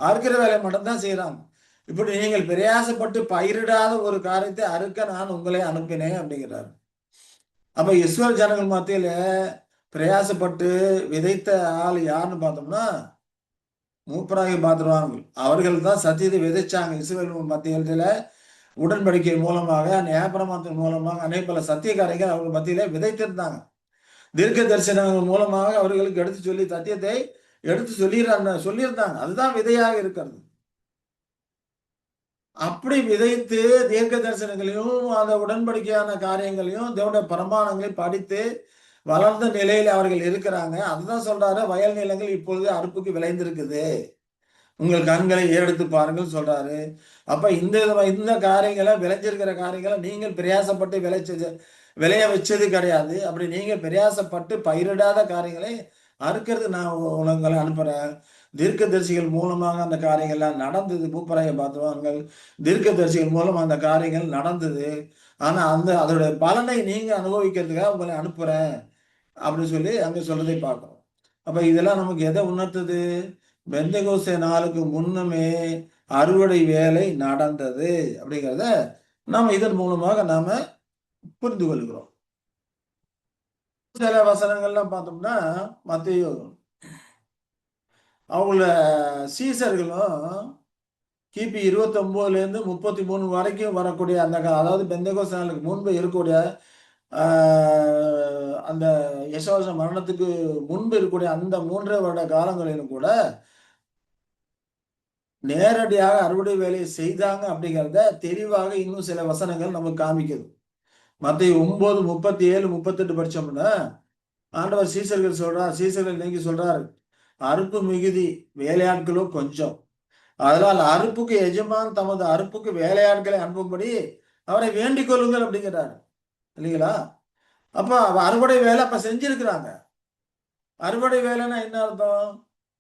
அறுக்கிற வேலை மட்டும்தான் செய்யறாங்க. இப்படி நீங்கள் பிரயாசப்பட்டு பயிரிடாத ஒரு காரியத்தை அறுக்க நான் உங்களை அனுப்பினேன் அப்படிங்கிறார். அப்ப இஸ்ரவேல் ஜனங்கள் மத்தியில பிரயாசப்பட்டு விதைத்த ஆள் யாருன்னு பார்த்தோம்னா மூப்பராகி பார்த்துருவாங்க. அவர்கள் தான் சத்தியத்தை விதைச்சாங்க. இஸ்ரவேல் மத்தியில உடன்படிக்கை மூலமாக, நியாயப்பிரமாணத்தின் மூலமாக அநேக பல சத்திய காரியங்கள் அவர்கள் மத்தியில விதைத்திருந்தாங்க. தீர்க்க தரிசனங்கள் மூலமாக அவர்களுக்கு எடுத்து சொல்லி சத்தியத்தை எடுத்து சொல்லியிருந்தாங்க. அதுதான் விதையாக இருக்கிறது. அப்படி விதைத்து தீர்க்க தரிசனங்களையும் அந்த உடன்படிக்கையான காரியங்களையும் தேவனுடைய பிரமாணங்களையும் படித்து வளர்ந்த நிலையில அவர்கள் இருக்கிறாங்க. அதுதான் சொல்றாரு, வயல் நிலங்கள் இப்பொழுது அறுப்புக்கு விளைந்திருக்குது, உங்கள் கண்களை ஏறெடுத்து பாருங்கள் சொல்றாரு. அப்ப இந்த காரியங்களை விளைஞ்சிருக்கிற காரியங்களை நீங்கள் பிரயாசப்பட்டு விளைய வச்சது கிடையாது. அப்படி நீங்க பிரயாசப்பட்டு பயிரிடாத காரியங்களை அறுக்கிறது நான் உங்களை அனுப்புறேன். தீர்க்கதரிசிகள் மூலமாக அந்த காரியங்கள்லாம் நடந்தது. பூப்பராயை பார்த்துவார்கள், தீர்க்கதரிசிகள் மூலம் அந்த காரியங்கள் நடந்தது. ஆனா அதோட பலனை நீங்க அனுபவிக்கிறதுக்காக உங்களை அனுப்புறேன் அப்படின்னு சொல்லி அங்க சொல்றதை பார்க்கிறோம். அப்ப இதெல்லாம் நமக்கு எதை உணர்த்துது? பெந்தெகோஸ்தே நாளுக்கு முன்னமே அறுவடை வேலை நடந்தது அப்படிங்கிறத நாம இதன் மூலமாக நாம புரிந்து கொள்கிறோம். சில வசனங்கள்லாம் பார்த்தோம்னா மத்தேயு அவங்கள சீசர்களும் கிபி 29லேருந்து 33 வரைக்கும் வரக்கூடிய அந்த அதாவது பெந்தகோஸ்தே நாளுக்கு முன்பு இருக்கக்கூடிய அந்த யெஷோவா மரணத்துக்கு முன்பு இருக்கக்கூடிய அந்த 3 வருட காலங்களிலும் கூட நேரடியாக அறுவடை வேலையை செய்தாங்க அப்படிங்கிறத தெளிவாக இன்னும் சில வசனங்கள் நமக்கு காமிக்குது. மத்தேயு 9:37, 38 படிச்சோம்னா ஆண்டவர் சீசர்கள் நீங்கி சொல்றாரு, அறுப்பு மிகுதி, வேலையாட்களோ கொஞ்சம். அதனால் அறுப்புக்கு எஜமான் தமது அறுப்புக்கு வேலையாட்களை அனுப்பும்படி அவரை வேண்டிக் கொள்ளுங்கள் அப்படிங்கிறாரு இல்லைங்களா? அப்ப அறுவடை வேலை அப்ப செஞ்சிருக்கிறாங்க. அறுவடை வேலைன்னா என்ன அர்த்தம்?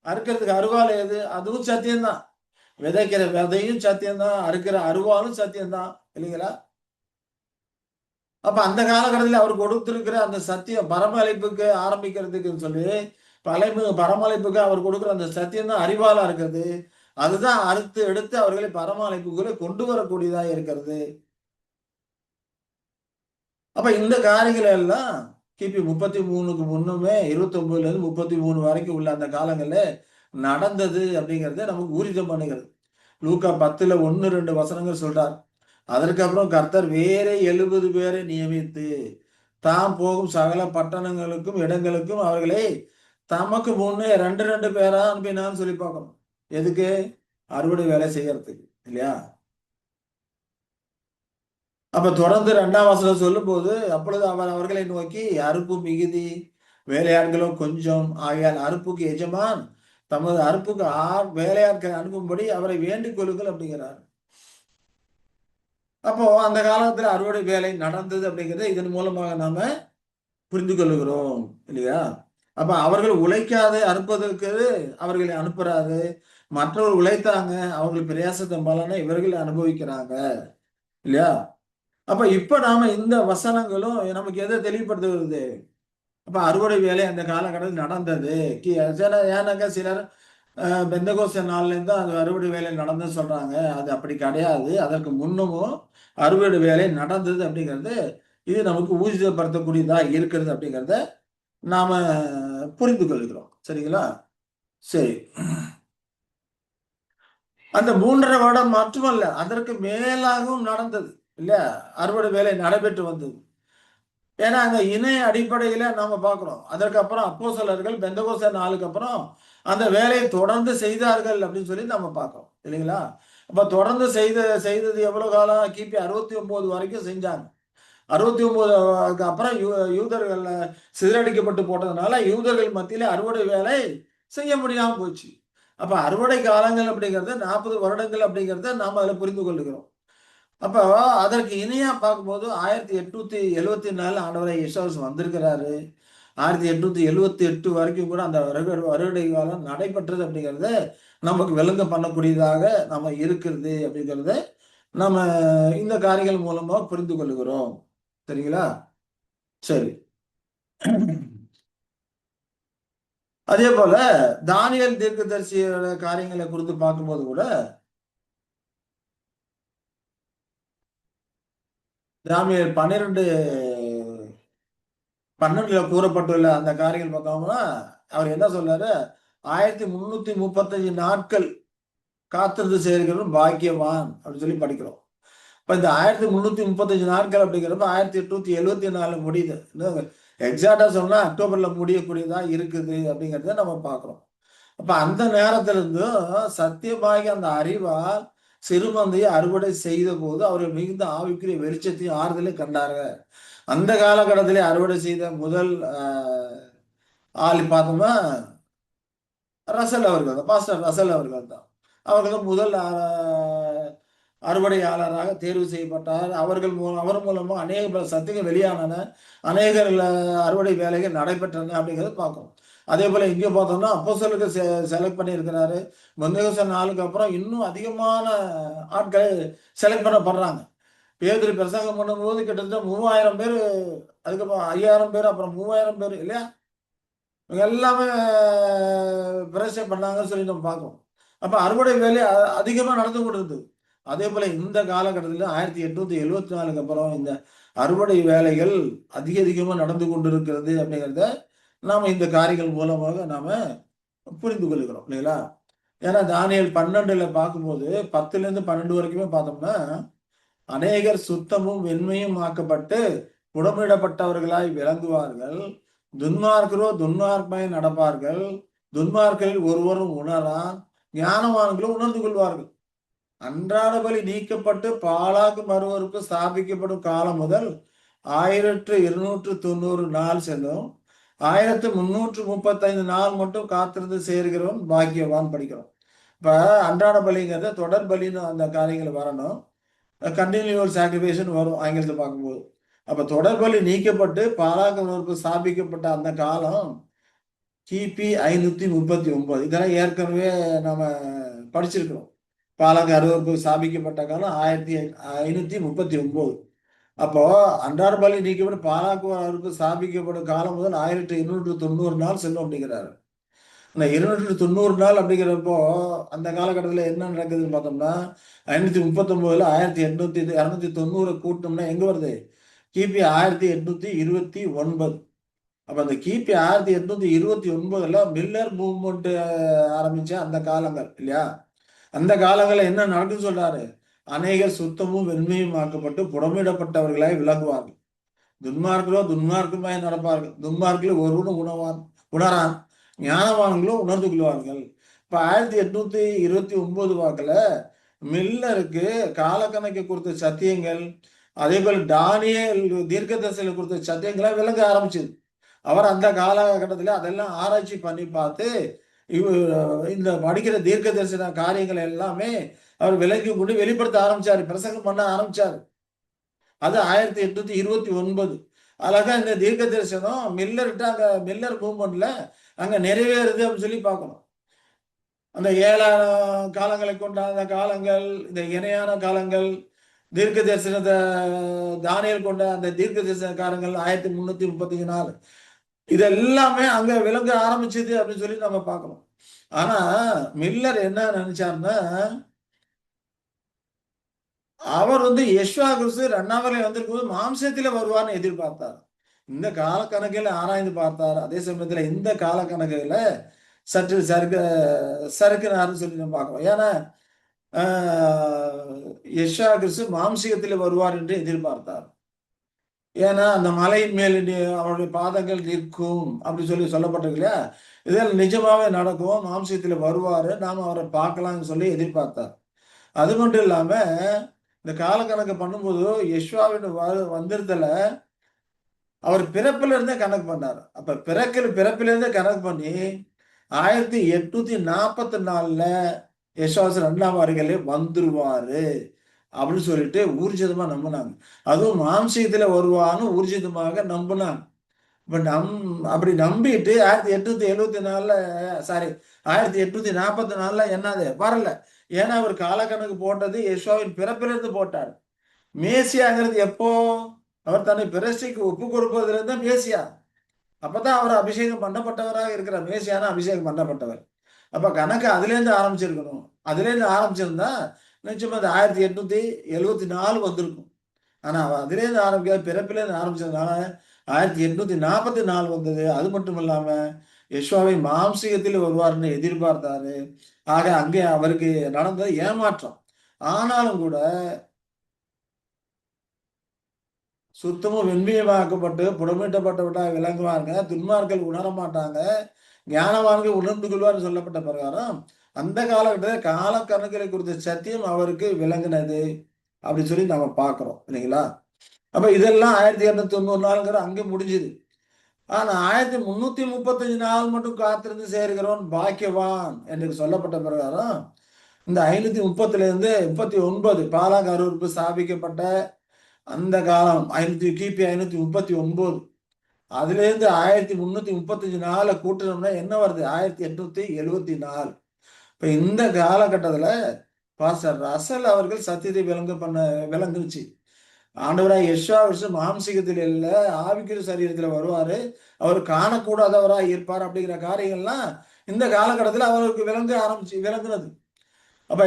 அறுக்கிறதுக்கு அருவாள் எது? அதுவும் சத்தியம்தான். விதைக்கிற விதையும் சத்தியம்தான், அறுக்கிற அருவாலும் சத்தியம்தான் இல்லைங்களா? அப்ப அந்த காலகட்டத்தில் அவர் கொடுத்திருக்கிற அந்த சத்தியம் பரமழைப்புக்கு ஆரம்பிக்கிறதுக்குன்னு சொல்லி பரமழைப்புக்கு அவர் கொடுக்கிற அந்த சத்தியம் தான் அறிவாளா இருக்கிறது. அதுதான் அறுத்து எடுத்து அவர்களை பரமழைப்புக்குள்ள கொண்டு வரக்கூடியதா இருக்கிறது. அப்ப இந்த காரியங்கள் எல்லாம் கிபி 33க்கு முன்னுமே 29ல இருந்து 33 வரைக்கும் உள்ள அந்த காலங்கள்ல நடந்தது அப்படிங்கறத நமக்கு ஊர்ஜிதம் பண்ணுகிறது. லூக்கா 10ல 1, 2 வசனங்கள் சொல்றார். அதற்கப்புறம் கர்த்தர் வேற 70 பேரை நியமித்து தாம் போகும் சகல பட்டணங்களுக்கும் இடங்களுக்கும் அவர்களை தமக்கு முன்னே 2 பேரா அனுப்பினான்னு சொல்லி பார்க்கணும். எதுக்கு? அறுவடை வேலை செய்யறதுக்கு இல்லையா? அப்ப தொடர்ந்து 2ஆம் வசனம் சொல்லும்போது அப்பொழுது அவர் அவர்களை நோக்கி அறுப்பு மிகுதி, வேலையாட்களும் கொஞ்சம் ஆகையால் அறுப்புக்கு எஜமான் தமது அறுப்புக்கு வேலையாட்களை அனுப்பும்படி அவரை வேண்டிக் கொள்ளுங்கள் அப்படிங்கிறார். அப்போ அந்த காலத்துல அறுவடை வேலை நடந்தது அப்படிங்கிறத இதன் மூலமாக நாம புரிந்து கொள்ளுகிறோம் இல்லையா? அப்ப அவர்கள் உழைக்காது அறுப்பதற்கு அவர்களை அனுப்புறாரு. மற்றவர்கள் உழைத்தாங்க, அவர்கள் பிரயாசத்தின் பலனை இவர்கள் அனுபவிக்கிறாங்க இல்லையா? அப்ப இப்ப நாம இந்த வசனங்களும் நமக்கு எதை தெளிவுபடுத்துகிறது? அப்ப அறுவடை வேலை அந்த காலகட்டத்தில் நடந்தது. ஏன்னாக்கா சிலர் பெந்தகோஸ்தே நாள்ல இருந்து அந்த அறுவடை வேலை நடந்ததுன்னு சொல்றாங்க. அது அப்படி கிடையாது. அதற்கு முன்னமும் அறுவடை வேலை நடந்தது அப்படிங்கிறது இது நமக்கு ஊர்ஜிதப்படுத்தக்கூடியதா இருக்கிறது அப்படிங்கிறத நாம புரிந்து கொள்கிறோம். சரிங்களா? சரி. அந்த 3½ வருடம் மட்டுமல்ல, அதற்கு மேலாகவும் நடந்தது இல்லையா? அறுவடை வேலை நடைபெற்று வந்தது. ஏன்னா அந்த இணைய அடிப்படையில நாம பார்க்கிறோம். அதற்கப்புறம் அப்போஸ்தலர்கள் பெந்தகோஸ்தே நாளுக்கு அப்புறம் அந்த வேலையை தொடர்ந்து செய்தார்கள் அப்படின்னு சொல்லி நம்ம பார்க்கிறோம் இல்லைங்களா? அப்ப தொடர்ந்து செய்தது எவ்வளவு காலம்? கிபி 69 வரைக்கும் செஞ்சாங்க. 69க்கு அப்புறம் யூதர்கள் சிதறடிக்கப்பட்டு போட்டதுனால யூதர்கள் மத்தியில அறுவடை வேலை செய்ய முடியாம போச்சு. அப்ப அறுவடை காலங்கள் அப்படிங்கிறது 40 வருடங்கள் அப்படிங்கிறத நாம அதுல புரிந்து கொள்ளுகிறோம். அப்ப அதற்கு இணையா பார்க்கும்போது 1874 ஆண்டவராகிய இயேசு வந்திருக்கிறாரு. 1878 வரைக்கும் கூட அந்த வருடை காலம் நடைபெற்றது அப்படிங்கிறத நமக்கு விளங்க பண்ணக்கூடியதாக நம்ம இருக்கிறது அப்படிங்கிறத நம்ம இந்த காரியங்கள் மூலமா புரிந்து கொள்ளுகிறோம். சரிங்களா? சரி. அதே போல தானியேல் தீர்க்கதரிசியோட காரியங்களை குறித்து பார்க்கும்போது கூட தானியேல் 12:12ல கூறப்பட்டுள்ள அந்த காரியங்கள் பார்த்தோம்னா அவர் என்ன சொல்றாரு? 1335 நாட்கள் காத்திருந்து சேர்க்கிறவன் பாக்கியவான் அப்படின்னு சொல்லி படிக்கிறோம். இப்ப இந்த 1335 நாட்கள் அப்படிங்கிறப்ப 1874 முடியுது. எக்ஸாக்டா சொன்னா அக்டோபர்ல முடியக்கூடியதா இருக்குது அப்படிங்கிறத நம்ம பார்க்கிறோம். அப்ப அந்த நேரத்துல இருந்தும் சத்தியமாகி அந்த அறிவால் சிறுமந்தையை அறுவடை செய்த போது அவர்கள் மிகுந்த ஆவிக்குரிய வெளிச்சத்தையும் ஆறுதலையும் கண்டாங்க. அந்த காலகட்டத்திலே அறுவடை செய்த முதல் ஆள் பார்த்தோம்னா ரசல் அவர்கள் தான், பாஸ்டர் ரசல் அவர்கள் தான். அவர்கள் முதல் அறுவடையாளராக தேர்வு செய்யப்பட்டார். அவர் மூலமா அநேக சத்தியங்கள் வெளியானன, அநேக அறுவடை வேலைகள் நடைபெற்றன அப்படிங்கிறத பார்க்கணும். அதே போல இங்கே பார்த்தோம்னா அப்போஸ்தலருக்கு செலக்ட் பண்ணியிருக்கிறாரு. பெந்தெகோஸ்தே நாளுக்கு அப்புறம் இன்னும் அதிகமான ஆட்களை செலக்ட் பண்ணப்படுறாங்க. பேதுரு பிரசங்கம் பண்ணும்போது கிட்டத்தட்ட 3000 பேர், அதுக்கப்புறம் 5000 பேர், அப்புறம் 3000 பேர் இல்லையா? எல்லாமே பிரேசை பண்ணாங்கன்னு சொல்லி நம்ம பார்க்கணும். அப்ப அறுவடை வேலை அதிகமா நடந்து கொண்டு இருந்தது. அதே போல இந்த காலகட்டத்தில் 1874க்கு அப்புறம் இந்த அறுவடை வேலைகள் அதிகமா நடந்து கொண்டிருக்கிறது அப்படிங்கிறத நாம இந்த காரியங்கள் மூலமாக நாம புரிந்து கொள்கிறோம் இல்லைங்களா? ஏன்னா தானியேல் 12ல பார்க்கும்போது 10லேருந்து 12 வரைக்குமே பார்த்தோம்னா அநேகர் சுத்தமும் வெண்மையும் ஆக்கப்பட்டு புடமிடப்பட்டவர்களாய் விளங்குவார்கள். துன்மார்க்கரோ துன்மார்க்கமாய் நடப்பார்கள். துன்மார்க்கரில் ஒருவரும் உணரான். ஞானவான்களும் உணர்ந்து கொள்வார்கள். அன்றாட பலி நீக்கப்பட்டு பாலாக்கு மறுவறுப்பு ஸ்தாபிக்கப்படும் காலம் முதல் 1290 நாள் செல்லும். 1335 நாள் மட்டும் காத்திருந்து சேர்கிறவன் பாக்கியவான் படிக்கிறோம். இப்ப அன்றாட பலிங்கிறத தொடர் பலின்னு அந்த காரியங்கள் வரணும். கண்டினியூவல் சாக்ரிஃபைஸ்ன்னு வரும் ஆங்கிலத்தில் பார்க்கும்போது. அப்ப தொடர் பலி நீக்கப்பட்டு பாலாக்கு மறுவறுப்பு ஸ்தாபிக்கப்பட்ட அந்த காலம் கிபி 539. இதெல்லாம் ஏற்கனவே நம்ம படிச்சிருக்கிறோம். பாலாக்கு அறுவறுப்பு ஸ்தாபிக்கப்பட்ட காலம் 1539. அப்போ அன்றாட பலி நீக்கப்பட்டு பாலாக்கு அறுவறுப்பு ஸ்தாபிக்கப்படும் காலம் முதல் 1290 நாள் செல்லும் அப்படிங்கிறாரு. இந்த 290 நாள் அப்படிங்கிறப்போ அந்த காலகட்டத்தில் என்ன நடக்குதுன்னு பார்த்தோம்னா 539ல 290 கூட்டம்னா எங்க வருது? கிபி 1829. அப்ப அந்த கிபி 1829ல மில்லர் மூவ்மெண்ட் ஆரம்பிச்ச அந்த காலங்கள் இல்லையா? அந்த காலங்களில் என்ன நடக்குன்னு சொல்றாரு? அநேகர் சுத்தமும் வெண்மையும் ஆக்கப்பட்டு புடமிடப்பட்டவர்களாய் விளங்குவார்கள். துன்மார்க்கரோ துன்மார்க்கமாய் நடப்பார்கள். துன்மார்க்கில் ஒருவனும் உணரான். ஞானவான்களும் உணர்ந்து கொள்வார்கள். இப்ப 1829 வாக்குல மில்லருக்கு காலக்கணக்கு கொடுத்த சத்தியங்கள், அதே போல் தானியேல் தீர்க்கதரிசிகளுக்கு கொடுத்த சத்தியங்களா விளங்க ஆரம்பிச்சது. அவர் அந்த காலகட்டத்தில் அதெல்லாம் ஆராய்ச்சி பண்ணி பார்த்து இந்த படிக்கிற தீர்க்க தரிசன காரியங்கள் எல்லாமே அவர் விலக்கி கொண்டு வெளிப்படுத்த ஆரம்பிச்சாரு, பிரசங்கம் பண்ண ஆரம்பிச்சாரு. அது 1829. அழகா இந்த தீர்க்க தரிசனம் மில்லர்கிட்ட அங்க மில்லர் மூவ்மெண்ட்ல அங்க நிறைவேறுது அப்படின்னு சொல்லி பார்க்கணும். அந்த 7 காலங்களை கொண்ட அந்த காலங்கள், இந்த இணையான காலங்கள், தீர்க்க தரிசனத்தை தானியேல் கொண்ட அந்த தீர்க்க தரிசன காலங்கள் 1335 நாள், இது எல்லாமே அங்க விளங்க ஆரம்பிச்சது அப்படின்னு சொல்லி நம்ம பார்க்கணும். ஆனா மில்லர் என்ன நினைச்சாருன்னா, அவர் யெஷுவா கிறிஸ்து 2ஆம் வருகை வந்திருக்கும்போது மாம்சத்தில வருவார்னு எதிர்பார்த்தார். இந்த காலக்கணக்கில் ஆராய்ந்து பார்த்தார். அதே சமயத்துல இந்த காலக்கணக்குல சற்று சறுக்குனாருன்னு சொல்லி நம்ம பார்க்கிறோம். ஏன்னா யெஷுவா கிறிஸ்து மாம்சீகத்தில் வருவார் என்று எதிர்பார்த்தார். ஏன்னா அந்த மலையின் மேல் அவருடைய பாதங்கள் நிற்கும் அப்படி சொல்லி சொல்லப்பட்டிருக்கு இல்லையா? இதெல்லாம் நிஜமாவே நடக்கும், மாம்சத்தில் வருவாரு, நாம் அவரை பார்க்கலாம்னு சொல்லி எதிர்பார்த்தார். அது மட்டும் இல்லாம இந்த காலக்கணக்கு பண்ணும்போது யெஷுவாவின் வந்திருந்தல அவர் பிறப்பில இருந்தே கணக்கு பண்ணார். அப்ப பிறப்பிலிருந்தே கணக்கு பண்ணி 1844ல யெஷுவா 2ஆம் வருகையிலே வந்துருவாரு அப்படின்னு சொல்லிட்டு ஊர்ஜிதமா நம்பினாங்க. அதுவும் மாம்சீகத்துல வருவான்னு ஊர்ஜிதமாக நம்பினாங்க. இப்ப அப்படி நம்பிட்டு 1874ல சாரி 1844ல என்னது வரல. ஏன்னா அவர் காலக்கணக்கு போட்டது யெஷுவாவின் பிறப்பிலிருந்து போட்டார். மேசியாங்கிறது எப்போ? அவர் தன்னை பிரஷ்டைக்கு ஒப்பு கொடுப்பதுல இருந்தா மேசியா. அப்பதான் அவர் அபிஷேகம் பண்ணப்பட்டவராக இருக்கிறார். மேசியான அபிஷேகம் பண்ணப்பட்டவர். அப்ப கணக்கு அதுல இருந்து ஆரம்பிச்சிருக்கணும். அதுல இருந்து ஆரம்பிச்சிருந்தா நிச்சயமா அது 1874 வந்திருக்கும். ஆனா அதுல இருந்து ஆரம்பிக்காத பிறப்பில இருந்து ஆரம்பிச்சதுனால 1844 வந்தது. அது மட்டும் இல்லாம யெஷுவாவை மாம்சீகத்தில் வருவார்னு எதிர்பார்த்தாரு. ஆக அங்கே அவருக்கு நடந்தது ஏமாற்றம். ஆனாலும் கூட சுத்தமும் வெண்மையமாக்கப்பட்டு புடமிட்டப்பட்டவர்களாக விளங்குவாங்க. துன்மார்கள் உணர மாட்டாங்க. ஞானவான்கள் உணர்ந்து கொள்வார் சொல்லப்பட்ட பிரகாரம் அந்த காலகட்டத்தில் காலக்கணக்கில் குறித்த சத்தியம் அவருக்கு விளங்கினது அப்படின்னு சொல்லி நம்ம பார்க்கிறோம் இல்லைங்களா? அப்ப இதெல்லாம் 1290 நாளுங்கிற அங்கே முடிஞ்சுது. ஆனா 1335 நாள் மட்டும் காத்திருந்து சேர்கிறவன் பாக்கியவான் என்று சொல்லப்பட்ட பிரகாரம் இந்த 530ல இருந்து 39 பாலாக் அருவருப்பு ஸ்தாபிக்கப்பட்ட அந்த காலம் கிபி 539, அதுல இருந்து 1335 நாளை கூட்டணும்னா என்ன வருது? 1874. இப்ப இந்த காலகட்டத்துல பாஸ்டர் ரசல் அவர்கள் சத்தியத்தை விளங்குச்சு. ஆண்டவராய் யெஷுவா மாம்சீகத்தில் இல்ல ஆவிக்குரிய சரீரத்துல வருவாரு, அவர் காணக்கூடாதவராய் இருப்பார் அப்படிங்கிற காரியங்கள்லாம் இந்த காலகட்டத்தில் அவருக்கு விளங்குனது. அப்ப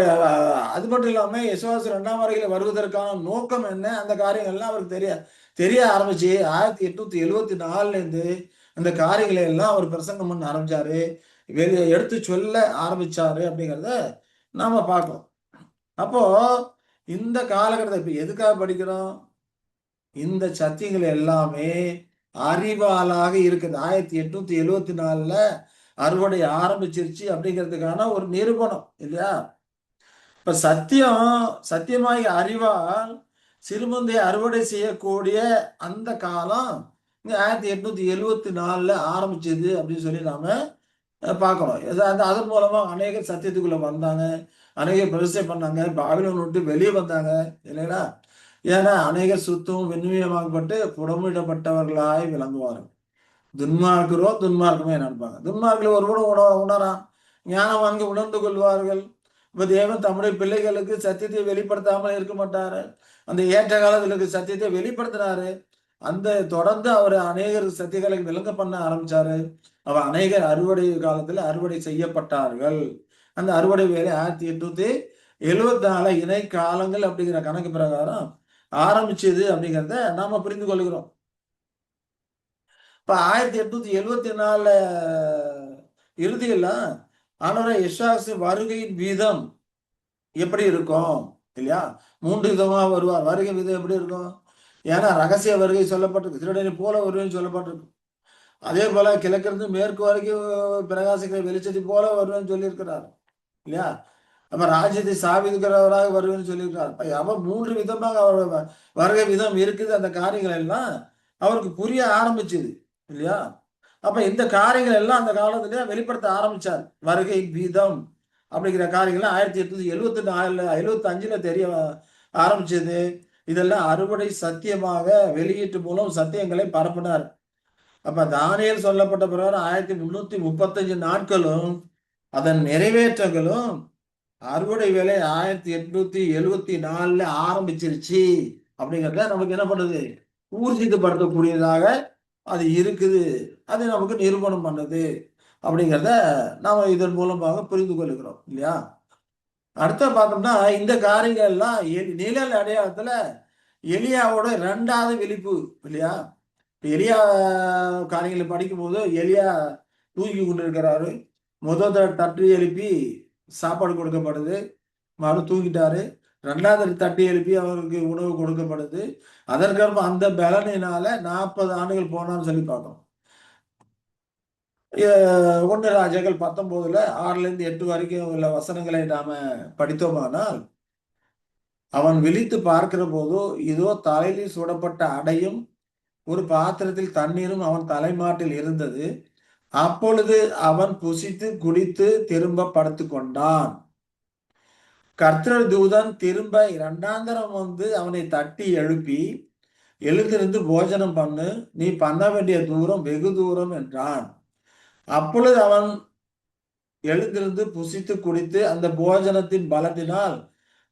அது மட்டும் இல்லாம யெஷுவா 2ஆம் வருகையில வருவதற்கான நோக்கம் என்ன, அந்த காரியங்கள்லாம் அவருக்கு தெரிய ஆரம்பிச்சு 1874ல இருந்து அந்த காரியங்களை எல்லாம் அவர் பிரசங்கம் பண்ண ஆரம்பிச்சாரு. வெளியே எடுத்து சொல்ல ஆரம்பிச்சாரு அப்படிங்கிறத நாம பார்க்கணும். அப்போ இந்த காலகட்டத்தை இப்ப எதுக்காக படிக்கிறோம்? இந்த சத்தியங்கள் எல்லாமே அறிவாளாக இருக்குது. 1874ல அறுவடை ஆரம்பிச்சிருச்சு அப்படிங்கிறதுக்கான ஒரு நிரூபணம் இல்லையா? இப்ப சத்தியமாகிய அறிவால் சிறுமந்தை அறுவடை செய்யக்கூடிய அந்த காலம் 1874ல ஆரம்பிச்சது அப்படின்னு சொல்லி நாம பார்க்கணும். அதன் மூலமா அநேகர் சத்தியத்துக்குள்ள வந்தாங்க, அநேகர் பிரதிஷ்டை பண்ணாங்க, பாபிலோன் விட்டு வெளியே வந்தாங்க இல்லைங்களா? ஏன்னா அநேகர் சுத்தம் வெண்மையமாகப்பட்டு புடமிடப்பட்டவர்களாய் விளங்குவார்கள். துன்மார்க்கரோ துன்மார்க்கமே நினைப்பாங்க. துன்மார்க்கில் ஒருவரும் உணரான், ஞானவான்க உணர்ந்து கொள்வார்கள். இப்ப தேவன் தம்முடைய பிள்ளைகளுக்கு சத்தியத்தை வெளிப்படுத்தாமல் இருக்க மாட்டாரு. அந்த ஏற்ற காலத்துல சத்தியத்தை வெளிப்படுத்தினாரு. அந்த தொடர்ந்து அவர் அநேகர் சத்தியங்களை விளங்க பண்ண ஆரம்பிச்சாரு. அவர் அநேகர் அறுவடை காலத்துல அறுவடை செய்யப்பட்டார்கள். அந்த அறுவடை வேலை 1874 இணை காலங்கள் அப்படிங்கிற கணக்கு பிரகாரம் ஆரம்பிச்சது அப்படிங்கிறத நாம புரிந்து கொள்கிறோம். இப்ப 1874 இறுதியில ஆண்டவராகிய இயேசு வருகையின் வீதம் எப்படி இருக்கும் இல்லையா? 3 விதமா வருவார். வருகை விதம் எப்படி இருக்கும்? ஏன்னா ரகசிய வருகை சொல்லப்பட்டிருக்கு, திருடனை போல வருவேன்னு சொல்லப்பட்டிருக்கு. அதே போல கிழக்கிருந்து மேற்கு வரைக்கும் பிரகாசிக்கிற வெளிச்சத்தை போல வருவேன்னு சொல்லியிருக்கிறார் இல்லையா? அப்ப ராஜ்யத்தை சாவிக்கிறவராக வருவேன்னு சொல்லியிருக்கிறார். அவன் 3 விதமாக அவரோட வருகை விதம் இருக்குது. அந்த காரியங்கள் எல்லாம் அவருக்கு புரிய ஆரம்பிச்சுது இல்லையா? அப்ப இந்த காரியங்கள் எல்லாம் அந்த காலத்துல வெளிப்படுத்த ஆரம்பிச்சார். வருகை வீதம் அப்படிங்கிற காரியங்கள் 1874-75ல தெரிய ஆரம்பிச்சது. இதெல்லாம் அறுவடை சத்தியமாக வெளியீட்டு மூலம் சத்தியங்களை பரப்பினார். அப்ப தானியேல் சொல்லப்பட்ட பிரகாரம் 1335 நாட்களும் அதன் நிறைவேற்றங்களும் அறுவடை வேலை 1874ல ஆரம்பிச்சிருச்சு அப்படிங்கிறத நமக்கு என்ன பண்ணுது? ஊர்ஜிதப்படுத்தக்கூடியதாக அது இருக்குது. அது நமக்கு நிரூபணம் பண்ணுது அப்படிங்கிறத நாம இதன் மூலமாக புரிந்து கொள்கிறோம் இல்லையா? அடுத்த பார்த்தோம்னா இந்த காரியங்கள் எல்லாம் நிழல் அடையாளத்துல எலியாவோட 2வது விழிப்பு இல்லையா? எலியா காரியங்களை படிக்கும் போது எலியா தூங்கி கொண்டு இருக்கிறாரு. முதல் தட்டி எழுப்பி சாப்பாடு கொடுக்கப்படுது, மறு தூங்கிட்டாரு. 2வது தட்டி எழுப்பி அவருக்கு உணவு கொடுக்கப்படுது. அதற்கப்புறம் அந்த பலனினால 40 ஆண்டுகள் போனான்னு சொல்லி பார்க்கணும். 1 ராஜாக்கள் 19ல 6-8 வரைக்கும் உள்ள வசனங்களை நாம படித்தோமானால், அவன் விழித்து பார்க்கிற போதோ இதோ தலையில் சூடப்பட்ட அடையும் ஒரு பாத்திரத்தில் தண்ணீரும் அவன் தலைமாட்டில் இருந்தது. அப்பொழுது அவன் புசித்து குடித்து திரும்ப படுத்து கொண்டான். கர்த்தர் தூதன் திரும்ப 2ஆம் தரம் வந்து அவனை தட்டி எழுப்பி, எழுந்திருந்து போஜனம் பண்ணு, நீ பண்ண வேண்டிய தூரம் வெகு தூரம் என்றான். அப்பொழுது அவன் எழுந்திருந்து புசித்து குடித்து அந்த போஜனத்தின் பலத்தினால்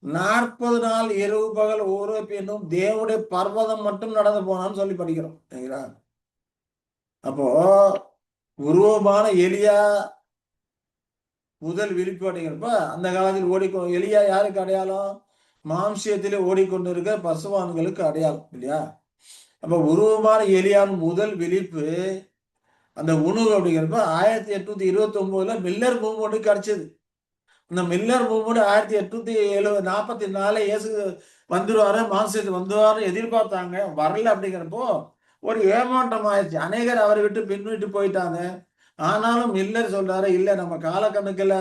40 நாள் இரவு பகல் ஒரு பெண்ணும் தேவனுடைய பர்வதம் மட்டும் நடந்து போனான்னு சொல்லி படிக்கிறோம். அப்போ உருவமான எலியா முதல் விழிப்பு அப்படிங்கிறப்ப அந்த காலத்தில் எலியா யாருக்கு அடையாளம்? மாம்சியத்திலே ஓடிக்கொண்டிருக்க பசுவான்களுக்கு அடையாளம் இல்லையா? அப்ப உருவமான எலியான் முதல் விழிப்பு அந்த உணவு அப்படிங்கிறப்ப 1829ல மில்லர் மூவ்மெண்ட் கிடைச்சது. இந்த மில்லர் மூவ்மெண்ட் 1844 இயேசு வந்துருவாரு, மாம்சத்து வந்துருவாரு எதிர்பார்த்தாங்க, வரல. அப்படிங்கிறப்போ ஒரு ஏமாற்றம் ஆயிடுச்சு. அநேகர் அவரை விட்டு பின்விட்டு போயிட்டாங்க. ஆனாலும் மில்லர் சொல்றாரு, இல்ல நம்ம காலக்கணக்கில்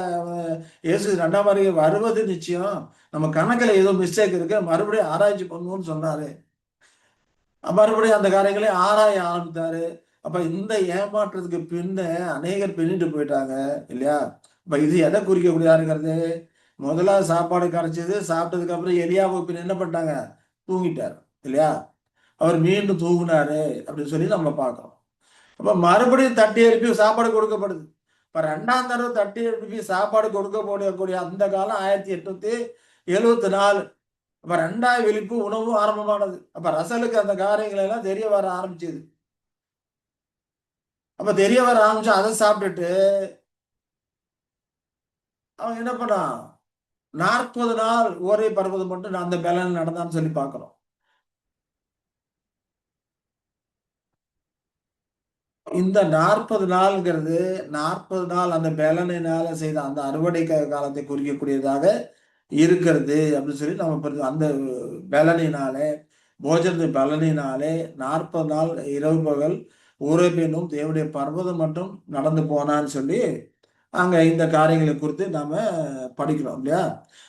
இயேசு 2ஆம் வருகை வருவது நிச்சயம், நம்ம கணக்கில் ஏதோ மிஸ்டேக் இருக்கு, மறுபடியும் ஆராய்ச்சி பண்ணுவோம்னு சொன்னாரு. மறுபடியும் அந்த காரியங்களை ஆராய ஆரம்பித்தாரு. அப்ப இந்த ஏமாற்றத்துக்கு பின்ன அநேகர் பின்னிட்டு போயிட்டாங்க இல்லையா? இப்ப இது எதை குறிக்கக்கூடியாருங்கிறது? முதல்ல சாப்பாடு கிடைச்சது, சாப்பிட்டதுக்கு அப்புறம் எலியாவுக்கு பின் என்ன பண்ணிட்டாங்க? தூங்கிட்டார் இல்லையா? அவர் மீண்டும் தூங்கினாரு அப்படின்னு சொல்லி நம்ம பார்க்கிறோம். அப்ப மறுபடியும் தட்டி எழுப்பி சாப்பாடு கொடுக்கப்படுது. இப்ப 2ஆம் தடவை தட்டி எழுப்பி சாப்பாடு கொடுக்கக்கூடிய அந்த காலம் 1874. அப்ப 2வது விழிப்பு உணவும் ஆரம்பமானது. அப்ப ரசலுக்கு அந்த காரியங்கள் எல்லாம் தெரிய வர ஆரம்பிச்சது. அப்ப தெரிய வர ஆரம்பிச்சு அதை சாப்பிட்டுட்டு அவன் என்ன பண்ணான்? 40 நாள் ஒரே பர்வதம் மட்டும் அந்த பலன் நடந்தான்னு சொல்லி பார்க்கிறோம். இந்த 40 நாள்ங்கிறது 40 நாள் அந்த பலனினால செய்த அந்த அறுவடை காலத்தை குறிக்கக்கூடியதாக இருக்கிறது அப்படின்னு சொல்லி நம்ம அந்த பலனினாலே போஜனத்தின் பலனினாலே 40 நாள் இரவு பகல் ஊரேபினும் தேவனுடைய பர்வதம் மட்டும் நடந்து போனான்னு சொல்லி அங்க இந்த காரியங்களை குறித்து நாம படிக்கிறோம் இல்லையா.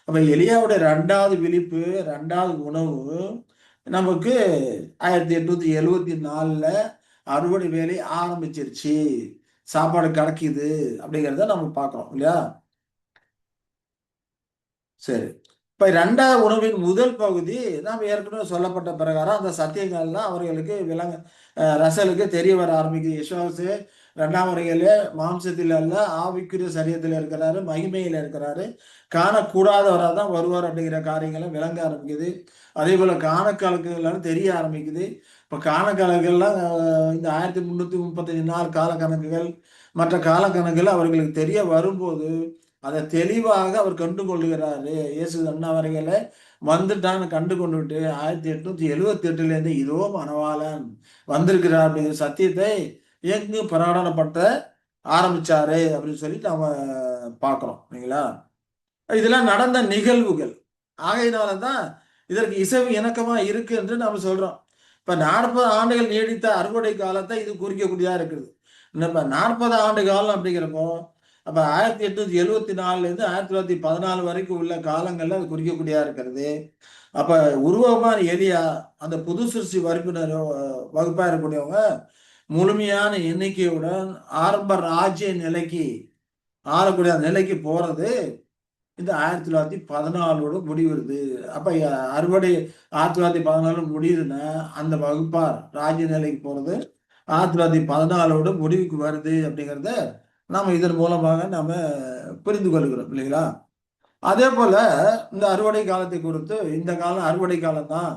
அப்ப எலியாவுடைய 2வது விழிப்பு 2வது உணவு நமக்கு 1874 அறுவடை வேலை ஆரம்பிச்சிருச்சு, சாப்பாடு கிடைக்குது அப்படிங்கிறத நம்ம பார்க்கிறோம் இல்லையா. சரி, இப்ப 2வது உணவின் முதல் பகுதி நாம் ஏற்கனவே சொல்லப்பட்ட பிரகாரம் அந்த சத்தியங்கள்லாம் அவர்களுக்கு ரசலுக்கு தெரிய வர ஆரம்பிக்குது. யெஷுவாசு 2ஆம் வருகையில மாம்சத்தில் அல்ல ஆவிக்குரிய சரீரத்தில் இருக்கிறாரு, மகிமையில் இருக்கிறாரு, காணக்கூடாதவராக தான் வருவார் அப்படிங்கிற காரியங்கள்லாம் விளங்க ஆரம்பிக்குது. அதே போல காணக்கணக்குகள்லாம் தெரிய ஆரம்பிக்குது. இப்ப காணக்கணக்குகள்லாம் இந்த 1335 நாள் காலக்கணக்குகள் மற்ற காலக்கணக்குகள் அவர்களுக்கு தெரிய வரும்போது அதை தெளிவாக அவர் கண்டு கொள்ளுகிறாரு. இயேசு அண்ணாவரையில வந்துட்டான்னு கண்டு கொண்டுட்டு 1878 இதோ மணவாளன் வந்திருக்கிறார் அப்படிங்கிற சத்தியத்தை எங்கு பிரகடனப்பட்ட ஆரம்பிச்சாரு அப்படின்னு சொல்லி நாம பார்க்கிறோம் இல்லைங்களா. இதெல்லாம் நடந்த நிகழ்வுகள் ஆகையினாலதான் இதற்கு இசைவு இணக்கமா இருக்கு என்று நாம சொல்றோம். இப்ப 40 ஆண்டுகள் நீடித்த அறுவடை காலத்தை இது குறிக்கக்கூடியதா இருக்குது. நம்ம 40 ஆண்டு காலம் அப்படிங்கிறப்போ அப்ப 1874 1914 வரைக்கும் உள்ள காலங்கள்ல அது குறிக்கக்கூடியதா இருக்கிறது. அப்ப உருவமான எலியா அந்த புது சிருஷ்டி வகுப்பா இருக்கக்கூடியவங்க முழுமையான எண்ணிக்கையுடன் ஆரம்ப ராஜ்ய நிலைக்கு ஆளக்கூடிய நிலைக்கு போறது இந்த 1914 முடிவுறுது. அப்ப அறுவடை 1914 முடியுதுன்னா அந்த வகுப்பார் ராஜ்ய நிலைக்கு போறது 1914 முடிவுக்கு வருது அப்படிங்கிறத நாம இதன் மூலமாக நாம புரிந்து கொள்கிறோம் இல்லைங்களா. அதே போல இந்த அறுவடை காலத்தை குறித்து இந்த காலம் அறுவடை காலம் தான்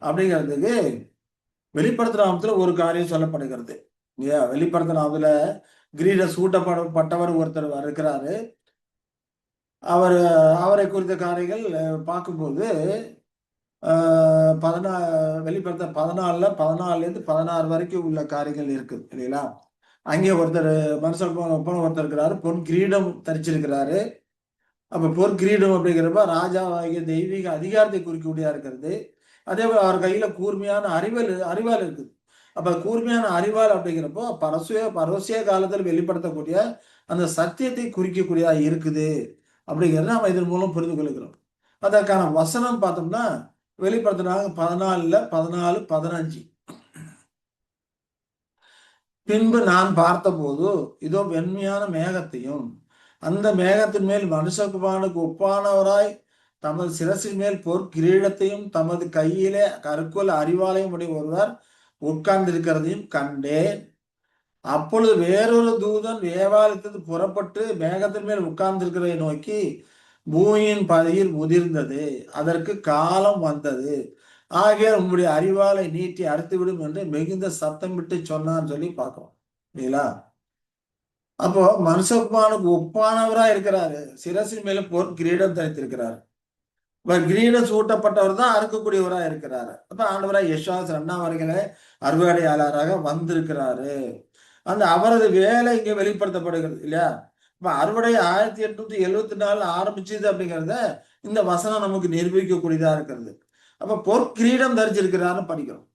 அப்படிங்கிறதுக்கு வெளிப்படுத்தினாமத்துல ஒரு காரியம் சொல்லப்படுகிறது இல்லையா. வெளிப்படுத்தினாமத்துல கிரீட சூட்டப்பட்டவர் ஒருத்தர் இருக்கிறாரு. அவரை குறித்த காரியங்கள் பார்க்கும்போது வெளிப்படுத்த 14 16 வரைக்கும் உள்ள காரியங்கள் இருக்கு இல்லைங்களா. அங்கே ஒருத்தர் மனுஷன் ஒருத்தர் இருக்கிறாரு, பொன் கிரீடம் தரிச்சிருக்கிறாரு. அப்ப பொன் கிரீடம் அப்படிங்கிறப்ப ராஜாவாகிய தெய்வீக அதிகாரத்தை குறிக்கக்கூடியதா இருக்கிறது. அதே போல அவர் கையில கூர்மையான அறிவால் இருக்குது. அப்ப கூர்மையான அறிவால் அப்படிங்கிறப்போ பரவசிய காலத்தில் வெளிப்படுத்தக்கூடிய அந்த சத்தியத்தை குறிக்கக்கூடியதா இருக்குது அப்படிங்கிறத நம்ம இதன் மூலம் புரிந்து கொள்கிறோம். அதற்கான வசனம் பார்த்தோம்னா வெளிப்படுத்தினாங்க 14 15. பின்பு நான் பார்த்தபோது இதோ வெண்மையான மேகத்தையும் அந்த மேகத்தின் மேல் மனுஷகுமாரனுக்கு ஒப்பானவராய் தமது சிரசின் மேல் கிரீடத்தையும் தமது கையிலே கருக்குள் அறிவாலயம் உடைய ஒருவர் உட்கார்ந்திருக்கிறதையும் கண்டேன். அப்பொழுது வேறொரு தூதன் தேவாலயத்திற்கு புறப்பட்டு மேகத்தின் மேல் உட்கார்ந்திருக்கிறதை நோக்கி பூமியின் பதியில் முதிர்ந்தது, அதற்கு காலம் வந்தது, ஆகிய உங்களுடைய அறிவாலை நீட்டி அறுத்துவிடும் என்று மிகுந்த சத்தம் விட்டு சொன்னான்னு சொல்லி பார்க்கிறோம் இல்லைங்களா. அப்போ மனுஷகுமாரனுக்கு ஒப்பானவரா இருக்கிறாரு, சிரசின் மேல கிரீடம் தரித்திருக்கிறாரு. கிரீடம் சூட்டப்பட்டவர் தான் அறுக்கக்கூடியவரா இருக்கிறாரு. அப்ப ஆண்டவராய் யெஷுவா 2ஆம் வருகையில அறுவடையாளராக வந்திருக்கிறாரு. அந்த அவரது வேலை இங்க வெளிப்படுத்தப்படுகிறது இல்லையா. இப்ப அறுவடை 1874 ஆரம்பிச்சது அப்படிங்கிறத இந்த வசனம் நமக்கு நிரூபிக்கக்கூடியதா இருக்கிறது. அப்ப பொற்கிரீடம் தரிச்சிருக்கிறாருன்னு படிக்கிறோம்.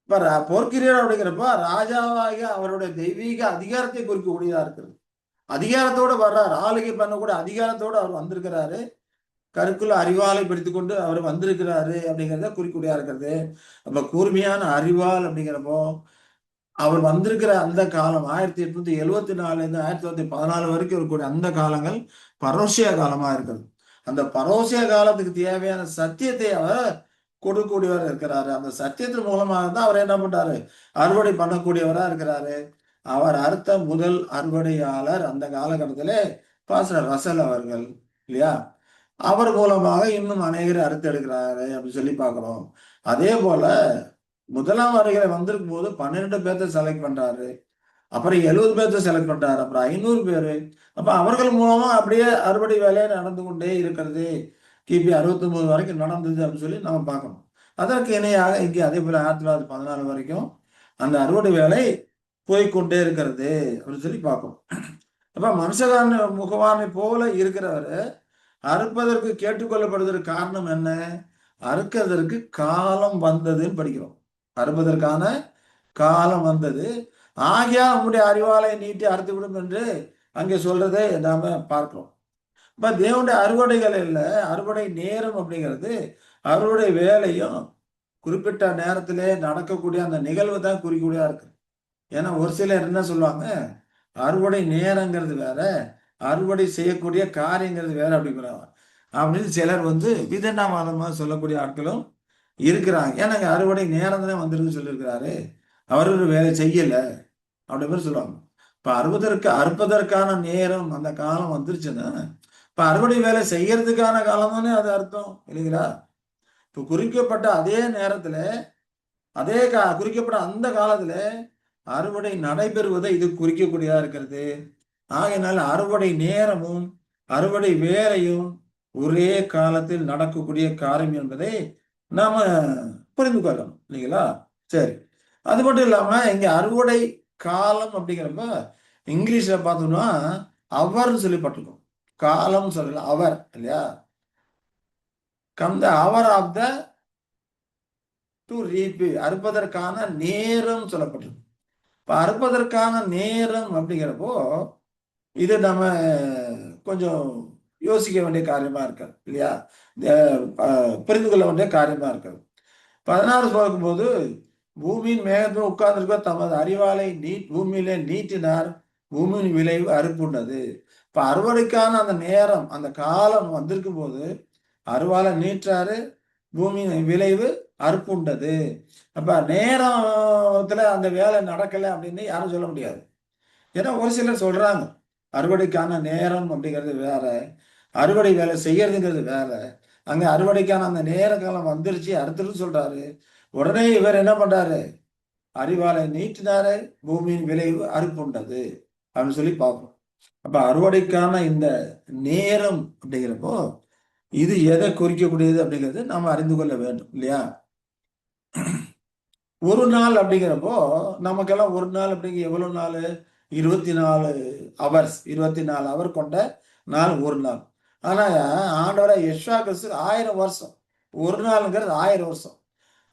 இப்ப பொற்கிரீடம் அப்படிங்கிறப்ப ராஜாவாகிய அவருடைய தெய்வீக அதிகாரத்தை குறிக்கக்கூடியதா இருக்கிறது. அதிகாரத்தோட வர்றாரு, ஆளுகை பண்ணக்கூடிய அதிகாரத்தோடு அவர் வந்திருக்கிறாரு. கருக்குள்ள அறிவாலை பிடித்துக் கொண்டு அவர் வந்திருக்கிறாரு அப்படிங்கிறத குறிக்கூடியதா இருக்கிறது. அப்ப கூர்மையான அறிவால் அப்படிங்கிறப்போ அவர் வந்திருக்கிற அந்த காலம் 1874 1914 வரைக்கும் இருக்கக்கூடிய அந்த காலங்கள் பரோசிய காலமா இருக்கிறது. அந்த பரோசிய காலத்துக்கு தேவையான சத்தியத்தை அவர் கொடுக்கக்கூடியவர் இருக்கிறாரு. அந்த சத்தியத்தின் மூலமாக தான் அவர் என்ன பண்றாரு, அறுவடை பண்ணக்கூடியவரா இருக்கிறாரு. அவர் அறுத்த முதல் அறுவடையாளர் அந்த காலகட்டத்திலே பாஸ்டர் ரசல் அவர்கள் இல்லையா. அவர் மூலமாக இன்னும் அநேகரை அறுத்தெடுக்கிறாரு அப்படின்னு சொல்லி பார்க்கிறோம். அதே போல முதலாம் வருகையில வந்திருக்கும் போது 12 பேர்த்த செலக்ட் பண்றாரு, அப்புறம் 70 பேர்த்த செலக்ட் பண்றாரு, அப்புறம் 500 பேரு. அப்ப அவர்கள் மூலமா அப்படியே அறுவடை வேலையை நடந்து கொண்டே இருக்கிறது. கிபி 69 வரைக்கும் நடந்தது அப்படின்னு சொல்லி நம்ம பார்க்கணும். அதற்கு இணையாக இங்கே அதே போல 1914 வரைக்கும் அந்த அறுவடை வேலை போய்க்கொண்டே இருக்கிறது அப்படின்னு சொல்லி பார்க்கணும். அப்ப மனுஷகான முகவானை போல இருக்கிறவர் அறுப்பதற்கு கேட்டுக்கொள்ளப்படுவதற்கு காரணம் என்ன? அறுக்கிறதற்கு காலம் வந்ததுன்னு படிக்கிறோம். அறுப்பதற்கான காலம் வந்தது, ஆகியா உங்களுடைய அறிவாலை நீட்டி அறுத்து விடும் என்று அங்கே சொல்றதை நாம பார்க்கிறோம். இப்ப தேவனுடைய அறுவடைகள் இல்லை, அறுவடை நேரம் அப்படிங்கிறது அறுவடை வேலையும் குறிப்பிட்ட நேரத்திலே நடக்கக்கூடிய அந்த நிகழ்வு தான் குறிக்கூடியதா இருக்கு. ஏன்னா ஒரு சிலர் என்ன சொல்லுவாங்க, அறுவடை நேரங்கிறது வேற, அறுவடை செய்யக்கூடிய காரியங்கிறது வேற அப்படிங்கிறாங்க. அப்படின்னு சிலர் விதண்டாவாதமாக சொல்லக்கூடிய ஆட்களும் இருக்கிறாங்க. ஏன்னாங்க அறுவடை நேரம் தானே வந்துருக்கு சொல்லியிருக்கிறாரு, அவர் ஒரு வேலை செய்யல அப்படி மாதிரி சொல்லுவாங்க. இப்ப அறுப்பதற்கான நேரம் அந்த காலம் வந்துருச்சுன்னா இப்ப அறுவடை வேலை செய்யறதுக்கான காலம் தானே அது அர்த்தம் இல்லைங்களா? இப்ப குறிக்கப்பட்ட அதே நேரத்துல குறிக்கப்பட்ட அந்த காலத்துல அறுவடை நடைபெறுவதை இது குறிக்கக்கூடியதா இருக்கிறது. ஆகையினால அறுவடை நேரமும் அறுவடை வேலையும் ஒரே காலத்தில் நடக்கக்கூடிய காரியம் என்பதை நாம புரிந்து கொள்ளணும் இல்லைங்களா? சரி, அது மட்டும் இல்லாம இங்க அறுவடை காலம் அப்படிங்கிறப்ப இங்கிலீஷ்ல பார்த்தோம்னா அவர்னு சொல்லப்பட்டிருக்கும். காலம் சொல்லல, அவர் இல்லையா? Come the hour of the to reap, அறுப்பதற்கான நேரம் சொல்லப்பட்டிருக்கு. இப்ப அறுப்பதற்கான நேரம் அப்படிங்கிறப்போ இது நம்ம கொஞ்சம் யோசிக்க வேண்டிய காரியமா இருக்காது இல்லையா? புரிந்து கொள்ள வேண்டிய காரியமா இருக்காது. 16 பார்க்கும்போது பூமியின் மேகத்தில் உட்கார்ந்திருக்க தமது அறிவாலை பூமியிலே நீட்டினார், பூமியின் விளைவு அறுப்புண்டது. இப்ப அறுவடைக்கான அந்த நேரம் அந்த காலம் வந்திருக்கும் போது அறுவாலை நீட்டாரு, பூமியின் விளைவு அறுப்புண்டது. அப்ப நேரத்துல அந்த வேலை நடக்கலை அப்படின்னு யாரும் சொல்ல முடியாது. ஏன்னா ஒரு சிலர் சொல்றாங்க அறுவடைக்கான நேரம் அப்படிங்கிறது வேற, அறுவடை வேலை செய்யறதுங்கிறது வேற. அங்க அறுவடைக்கான அந்த நேர காலம் வந்துருச்சு அறுத்துன்னு சொல்றாரு, உடனே இவர் என்ன பண்றாரு, அறிவாலை நீட்டினாரு, பூமியின் விளைவு அறுப்புண்டது அப்படின்னு சொல்லி பார்ப்போம். அப்ப அறுவடைக்கான இந்த நேரம் அப்படிங்கிறப்போ இது எதை குறிக்கக்கூடியது அப்படிங்கிறது நாம அறிந்து கொள்ள வேண்டும் இல்லையா? ஒரு நாள் அப்படிங்கிறப்போ நமக்கெல்லாம் ஒரு நாள் அப்படிங்கிற எவ்வளவு நாள்? 24 ஹவர்ஸ், 24 ஹவர் கொண்ட நாள் ஒரு நாள். ஆனா ஆண்டவரை யெஷுவா கிறிஸ்து 1000 வருஷம், ஒரு நாளுங்கிறது 1000 வருஷம்.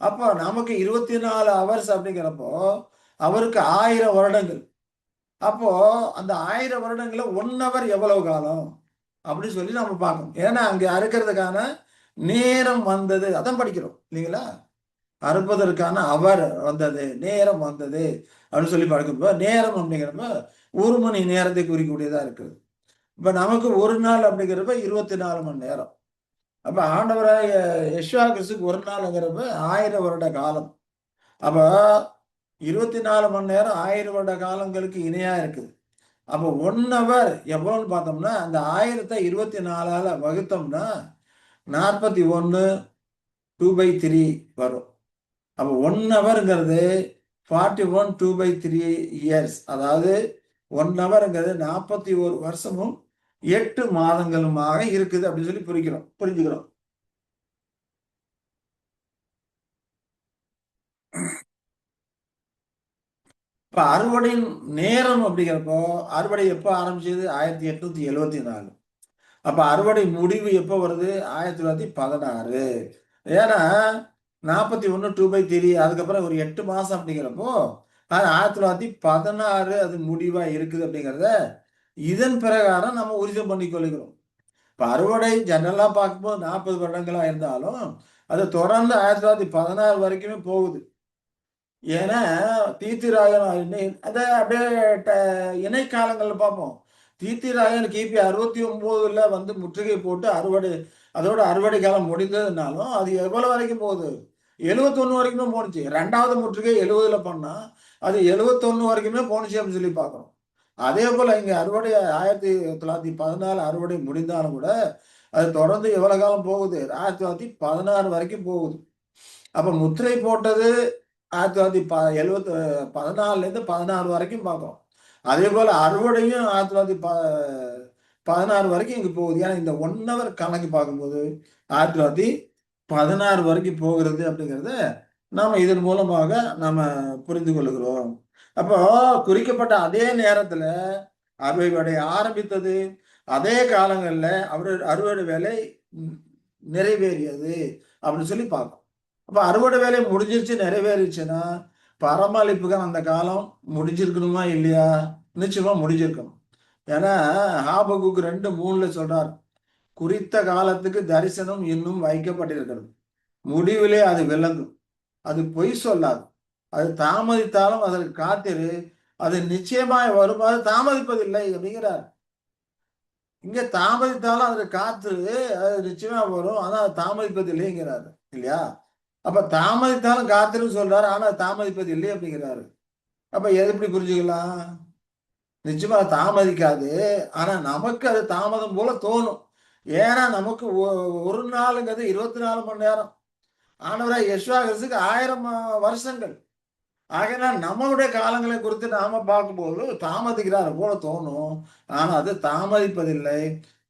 அப்போ நமக்கு 24 ஹவர்ஸ் அப்படிங்கிறப்போ அவருக்கு 1000 வருடங்கள். அப்போ அந்த 1000 வருடங்கள 1 ஹவர் எவ்வளவு காலம் அப்படின்னு சொல்லி நம்ம பார்க்கணும். ஏன்னா அங்க அறுக்கிறதுக்கான நேரம் வந்தது, அதான் படிக்கிறோம் இல்லைங்களா? அறுப்பதற்கான அவர் வந்தது, நேரம் வந்தது அப்படின்னு சொல்லி பார்க்கிறப்ப நேரம் அப்படிங்கிறப்ப 1 மணி நேரத்தை குறிக்கக்கூடியதா இருக்குது. இப்ப நமக்கு ஒரு நாள் அப்படிங்கிறப்ப 24 மணி நேரம். அப்ப ஆண்டவராய யெஷுவா கிறிஸ்துக்கு ஒரு நாள்ங்கிறப்ப 1000 வருட காலம். அப்ப 24 மணி நேரம் 1000 வருட காலங்களுக்கு இணையா இருக்குது. அப்போ 1 ஹவர் எவ்வளோன்னு பார்த்தோம்னா அந்த 1000 24ஆல வகுத்தோம்னா 41 2/3 வரும். அப்போ 1 ஹவர்ங்கிறது 41 2/3 இயர்ஸ். அதாவது 1 ஹவர்ங்கிறது 41 வருஷமும் 8 மாதங்களுமாக இருக்குது அப்படின்னு சொல்லி புரிஞ்சுக்கிறோம். இப்ப அறுவடையின் நேரம் அப்படிங்கிறப்போ அறுவடை எப்போ ஆரம்பிச்சது? 1874. அப்ப அறுவடை முடிவு எப்போ வருது? 1916. ஏன்னா 41 2/3 அதுக்கப்புறம் ஒரு 8 மாசம் அப்படிங்கிறப்போ 1916 அது முடிவா இருக்குது அப்படிங்கிறத இதன் பிரகாரம் நம்ம உறுதி பண்ணி கொள்கிறோம். இப்ப அறுவடை ஜெனரலா பார்க்கும்போது 40 வருடங்களா இருந்தாலும் அது தொடர்ந்து 1916 வரைக்குமே போகுது. ஏன்னா தீத்திராயன் அதை அப்படியே இணைக்காலங்கள்ல பார்ப்போம். தீத்திராயன் கிபி 69ல முற்றுகை போட்டு அதோட அறுவடை காலம் முடிந்ததுனாலும் அது எவ்வளவு வரைக்கும் போகுது? 71 வரைக்குமே போணுச்சு. 2வது முற்றுகை 70ல பண்ணா அது 71 வரைக்குமே போணுச்சு அப்படின்னு சொல்லி பார்க்கணும். அதே போல இங்க அறுவடை 1914 அறுவடை முடிந்தாலும் கூட அது தொடர்ந்து எவ்வளவு காலம் போகுது? 1916 வரைக்கும் போகுது. அப்ப முத்திரை போட்டது 14லேருந்து 16 வரைக்கும் பார்க்கிறோம். அதே போல அறுவடையும் 1916 வரைக்கும் இங்க போகுது. ஏன்னா இந்த 1 ஹவர் கணக்கு பார்க்கும்போது 1916 வரைக்கும் போகிறது அப்படிங்கிறத நாம இதன் மூலமாக நாம புரிந்து கொள்கிறோம். அப்போ குறிக்கப்பட்ட அதே நேரத்துல அறுவடை ஆரம்பித்தது, அதே காலங்கள்ல அறுவடை வேலை நிறைவேறியது அப்படின்னு சொல்லி பார்க்கும். அப்ப அறுவடை வேலை முடிஞ்சிருச்சு, நிறைவேறிச்சுன்னா பராமரிப்புக்கு அந்த காலம் முடிஞ்சிருக்கணுமா இல்லையா? நிச்சயமா முடிஞ்சிருக்கணும். ஏன்னா ஆபகுக்கு 2:3 சொல்றார், குறித்த காலத்துக்கு தரிசனம் இன்னும் வைக்கப்பட்டிருக்கிறது, முடிவிலே அது விளங்கும், அது பொய் சொல்லாது, அது தாமதித்தாலும் அதற்கு காத்திரு, அது நிச்சயமாய் வருமாறு தாமதிப்பதில்லை அப்படிங்கிறார். இங்க தாமதித்தாலும் அதற்கு காத்திரு, அது நிச்சயமா வரும், ஆனா அது தாமதிப்பது இல்லைங்கிறாரு இல்லையா? அப்ப தாமதித்தாலும் காத்திருன்னு சொல்றாரு, ஆனா தாமதிப்பது இல்லை அப்படிங்கிறாரு. அப்ப எது எப்படி புரிஞ்சுக்கலாம்? நிச்சயமா தாமதிக்காது, ஆனா நமக்கு அது தாமதம் போல தோணும். ஏன்னா நமக்கு ஒரு நாளுங்கிறது 24 மணி நேரம், ஆண்டவராய் யெஷுவா கிறிஸ்துவுக்கு 1000 வருஷங்கள். ஆகையினால் நம்மளுடைய காலங்களை குறித்து நாம பார்க்கும்போது தாமதிக்கிறார் போல தோணும், ஆனா அது தாமதிப்பதில்லை.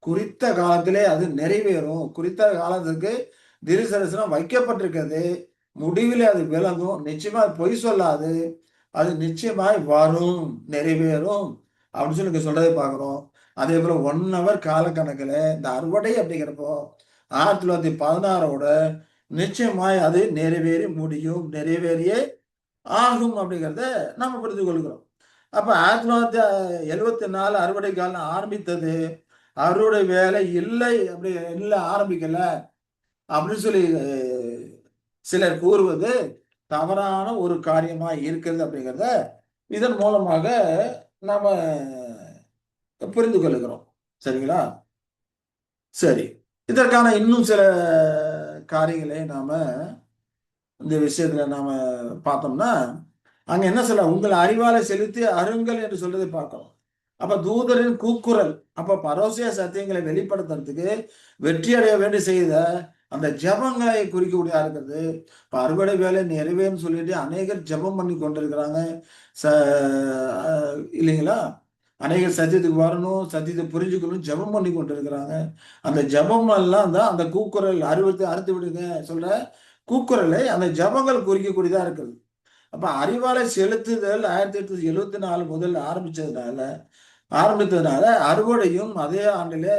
குறித்த காலத்திலே அது நிறைவேறும். குறித்த காலத்துக்கு தீர்க்கதரிசனம் வைக்கப்பட்டிருக்கிறது, முடிவிலே அது விளங்கும், நிச்சயமா பொய் சொல்லாது, அது நிச்சயமாய் வரும், நிறைவேறும் அப்படின்னு சொல்லி இங்க சொல்றதை பார்க்கிறோம். அதே போல 1 ஹவர் காலக்கணக்குல இந்த அறுவடை அப்படிங்கிறப்போ 1916ஓட நிச்சயமாய் அது நிறைவேறி முடியும், நிறைவேறியே ஆகும் அப்படிங்கிறத நம்ம புரிந்து கொள்கிறோம். அப்ப 1974 அறுவடை காலம் ஆரம்பித்தது, அறுவடை வேலை இல்லை, அப்படி இல்ல ஆரம்பிக்கல அப்படின்னு சொல்லி சிலர் கூறுவது தவறான ஒரு காரியமா இருக்கிறது அப்படிங்கிறத இதன் மூலமாக நாம புரிந்து கொள்ளுகிறோம். சரிங்களா? சரி. இதற்கான இன்னும் சில காரியங்களை நாம இந்த விஷயத்துல நாம பார்த்தோம்னா, அங்க என்ன சொல்ல, உங்கள் அறிவாலை செலுத்தி அருங்கள் என்று சொல்றதை பார்க்கிறோம். அப்ப தூதரின் கூக்குரல், அப்ப பரோசிய சத்தியங்களை வெளிப்படுத்துறதுக்கு வெற்றி அடைய வேண்டி செய்த அந்த ஜெபங்களை குறிக்கக்கூடியதா இருக்கிறது. இப்ப அறுவடை வேலை நிறைவேறும்னு சொல்லிட்டு அநேகர் ஜெபம் பண்ணி கொண்டிருக்கிறாங்க. ச இல்லைங்களா? அநேகர் சத்தியத்துக்கு வரணும், சத்தியத்தை புரிஞ்சுக்கணும், ஜெபம் பண்ணி கொண்டிருக்கிறாங்க. அந்த ஜெபம் எல்லாம் தான் அந்த கூக்குரல், அறுத்து விடுங்க சொல்ற கூக்குரலை அந்த ஜெபங்கள் குறிக்கக்கூடியதா இருக்குது. அப்ப அறிவாலை செலுத்துதல் 1874 முதல் ஆரம்பித்ததுனால அறுவடையும் அதே ஆண்டிலே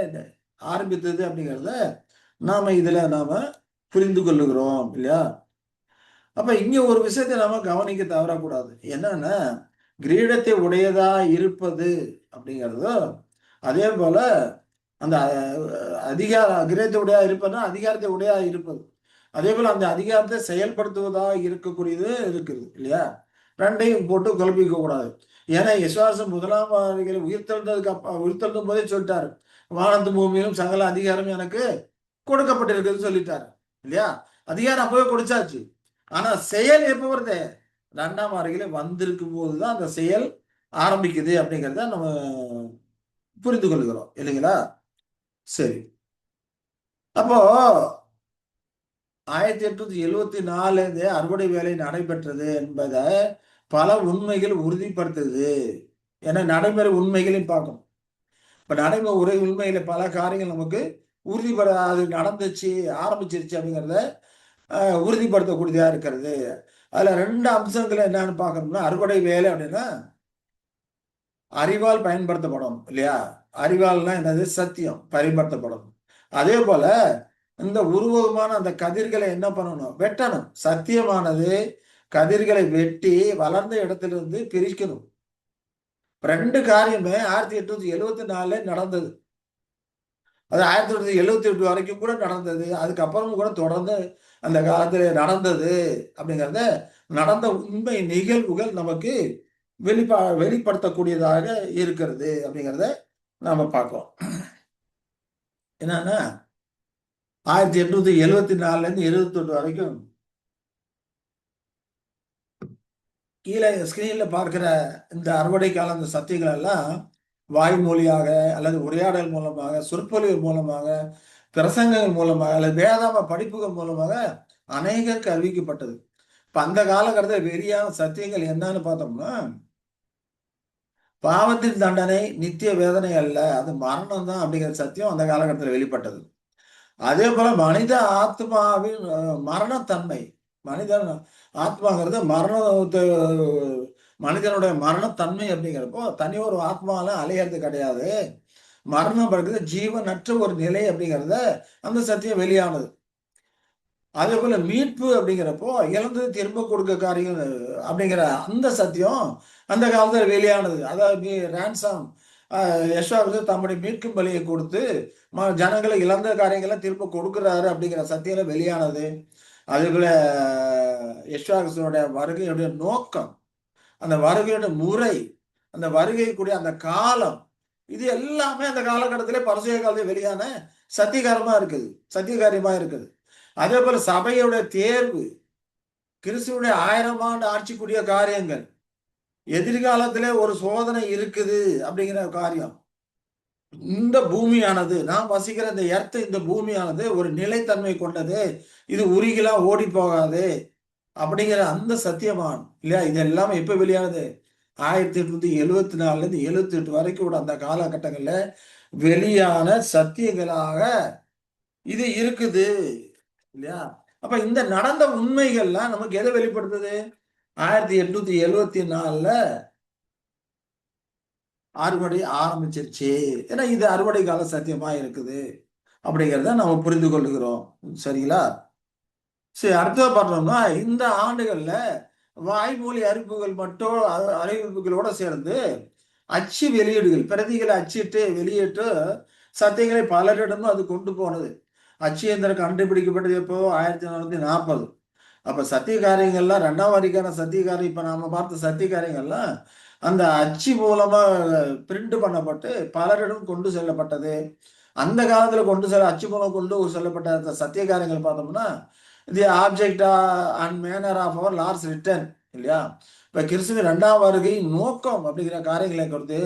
ஆரம்பித்தது அப்படிங்கிறத நாம புரிந்து கொள்ளுகிறோம் இல்லையா? அப்ப இங்க ஒரு விஷயத்தை நாம கவனிக்க தவறக்கூடாது. என்னன்னா, கிரீடத்தை உடையதா இருப்பது அப்படிங்கிறதோ, அதே போல அந்த கிரீடத்தை உடையா இருப்பதுன்னா அதிகாரத்தை உடையா இருப்பது, அதே போல அந்த அதிகாரத்தை செயல்படுத்துவதா இருக்கக்கூடியது இருக்குது இல்லையா? 2யும் போட்டு குழப்பிக்க கூடாது. ஏன்னா விசுவாசம் 1ஆம் வருகையில உயிர்த்தெழுந்தும் போதே சொல்லிட்டாரு, வானத்து பூமியிலும் சகல அதிகாரம் எனக்கு கொடுக்கப்பட்டிருக்குன்னு சொல்லிட்டாரு இல்லையா? அதிகாரம் அப்பவே கொடுத்தாச்சு. ஆனா செயல் எப்ப வருது? 2ஆம் வருகையில வந்திருக்கும் போதுதான் அந்த செயல் ஆரம்பிக்குது அப்படிங்கிறத நம்ம புரிந்து கொள்கிறோம் இல்லைங்களா? சரி. அப்போ 1874 அறுவடை வேலை நடைபெற்றது என்பதை பல உண்மைகள் உறுதிப்படுத்துது. ஏன்னா நடைமுறை உண்மைகளையும் பார்க்கணும். இப்ப நடைமுறை உண்மையில பல காரியங்கள் நமக்கு உறுதிப்பட அது நடந்துச்சு, ஆரம்பிச்சிருச்சு அப்படிங்கிறத உறுதிப்படுத்தக்கூடியதா இருக்கிறது. அதுல 2 அம்சங்கள் என்னன்னு பார்க்கணும்னா, அறுவடை வேலை அப்படின்னா அறிவால் பயன்படுத்தப்படும் இல்லையா? அறிவால்னா என்னது? சத்தியம் பயன்படுத்தப்படும். அதே போல இந்த உருவகமான அந்த கதிர்களை என்ன பண்ணணும்? வெட்டணும். சத்தியமானது கதிர்களை வெட்டி வளர்ந்த இடத்திலிருந்து பிரிக்கணும். 2 காரியமே 1874 நடந்தது. அது 1978 வரைக்கும் கூட நடந்தது. அதுக்கப்புறமும் கூட தொடர்ந்து அந்த காலத்துல நடந்தது அப்படிங்கிறத, நடந்த உண்மை நிகழ்வுகள் நமக்கு வெளிப்படுத்தக்கூடியதாக இருக்கிறது அப்படிங்கிறத நாம பார்க்கிறோம். என்னன்னா 1874 இருந்து 78 வரைக்கும் கீழே ஸ்கிரீன்ல பார்க்கிற இந்த அறுவடை கால அந்த சத்தியங்கள் எல்லாம் வாய்மொழியாக அல்லது உரையாடல் மூலமாக, சொற்பொழிவு மூலமாக, பிரசங்கங்கள் மூலமாக அல்லது வேதாம படிப்புகள் மூலமாக அநேகருக்கு அறிவிக்கப்பட்டது. இப்ப அந்த காலகட்டத்தில் வெறியான சத்தியங்கள் என்னன்னு பார்த்தோம்னா, பாவத்தின் தண்டனை நித்திய வேதனை அல்ல, அது மரணம் தான் அப்படிங்கிற சத்தியம் அந்த காலகட்டத்தில் வெளிப்பட்டது. அதே போல மனித ஆத்மாவின் மரணத்தன்மை, மனிதன் ஆத்மாங்கிறது மரணத்தை மனிதனுடைய மரணத்தன்மை அப்படிங்கிறப்போ தனி ஒரு ஆத்மால அலையிறது கிடையாது. மரணம் பிறகு ஜீவனற்ற ஒரு நிலை அப்படிங்கிறத அந்த சத்தியம் வெளியானது. அதே போல மீட்பு அப்படிங்கிறப்போ இழந்தது திரும்ப கொடுக்க காரியம் அப்படிங்கிற அந்த சத்தியம் அந்த காலத்துல வெளியானது. அதாவது ரேன்சம் யெஷுவா வந்து தம்முடைய மீட்கும் பலியை கொடுத்து ஜனங்களை இழந்த காரியங்களை திரும்ப கொடுக்குறாரு அப்படிங்கிற சத்தியம் வெளியானது. அதே போல யெஷுவா கிறிஸ்துவோட வருகையுடைய நோக்கம், அந்த வருகையோட முறை, அந்த வருகைக்குரிய அந்த காலம், இது எல்லாமே அந்த காலகட்டத்திலே பரிசுத்த காலத்தில் வெளியான சத்தியகாரமா இருக்குது, சத்தியகாரியமா இருக்குது. அதே போல சபையோட தேர்வு, கிறிஸ்துவனுடைய 1000 ஆண்டு ஆட்சிக்குரிய காரியங்கள், எதிர்காலத்திலே ஒரு சோதனை இருக்குது அப்படிங்கிற காரியம். இந்த பூமியானது நாம் வசிக்கிற இந்த எர்த், இந்த பூமியானது ஒரு நிலைத்தன்மை கொண்டது, இது உருகிலாம் ஓடி போகாது அப்படிங்கிற அந்த சத்தியமான் இல்லையா? இது எல்லாமே எப்ப வெளியானது? 1874ல இருந்து 78 வரைக்கும் கூட அந்த காலகட்டங்கள்ல வெளியான சத்தியங்களாக இது இருக்குது இல்லையா? அப்ப இந்த நடந்த உண்மைகள்லாம் நமக்கு எதை வெளிப்படுத்துது? 1874ல அறுவடை ஆரம்பிச்சிருச்சு. ஏன்னா இது அறுவடை கால சத்தியமா இருக்குது அப்படிங்கிறத நம்ம புரிந்து கொள்ளுகிறோம். சரிங்களா? சரி, அடுத்தது பார்த்தோம்னா இந்த ஆண்டுகள்ல வாய்மொழி அறிவிப்புகள் மட்டும் அறிவிப்புகளோட சேர்ந்து அச்சு வெளியீடுகள், பிரதிகளை அச்சிட்டு வெளியிட்டு சத்தியங்களை பலரிடமும் அது கொண்டு போனது. அச்சு இயந்திரம் கண்டுபிடிக்கப்பட்டது எப்போ? 1440. அப்ப சத்திய காரியங்கள்லாம் 2ஆம் வரிக்கான சத்திய காரியம், இப்ப நாம பார்த்த சத்திய காரியங்கள்லாம் அந்த அச்சு மூலமா பிரிண்ட் பண்ணப்பட்டு பலரிடம் கொண்டு செல்லப்பட்டது. அந்த காலத்துல கொண்டு செல்ல அச்சு மூலம் கொண்டு செல்லப்பட்ட அந்த சத்திய காரியங்கள் பார்த்தோம்னா the object and manner of our lord's return இல்லையா? இப்ப கிறிஸ்துவின் 2ஆம் வருகை நோக்கம் அப்படிங்கிற காரியங்களை குறித்து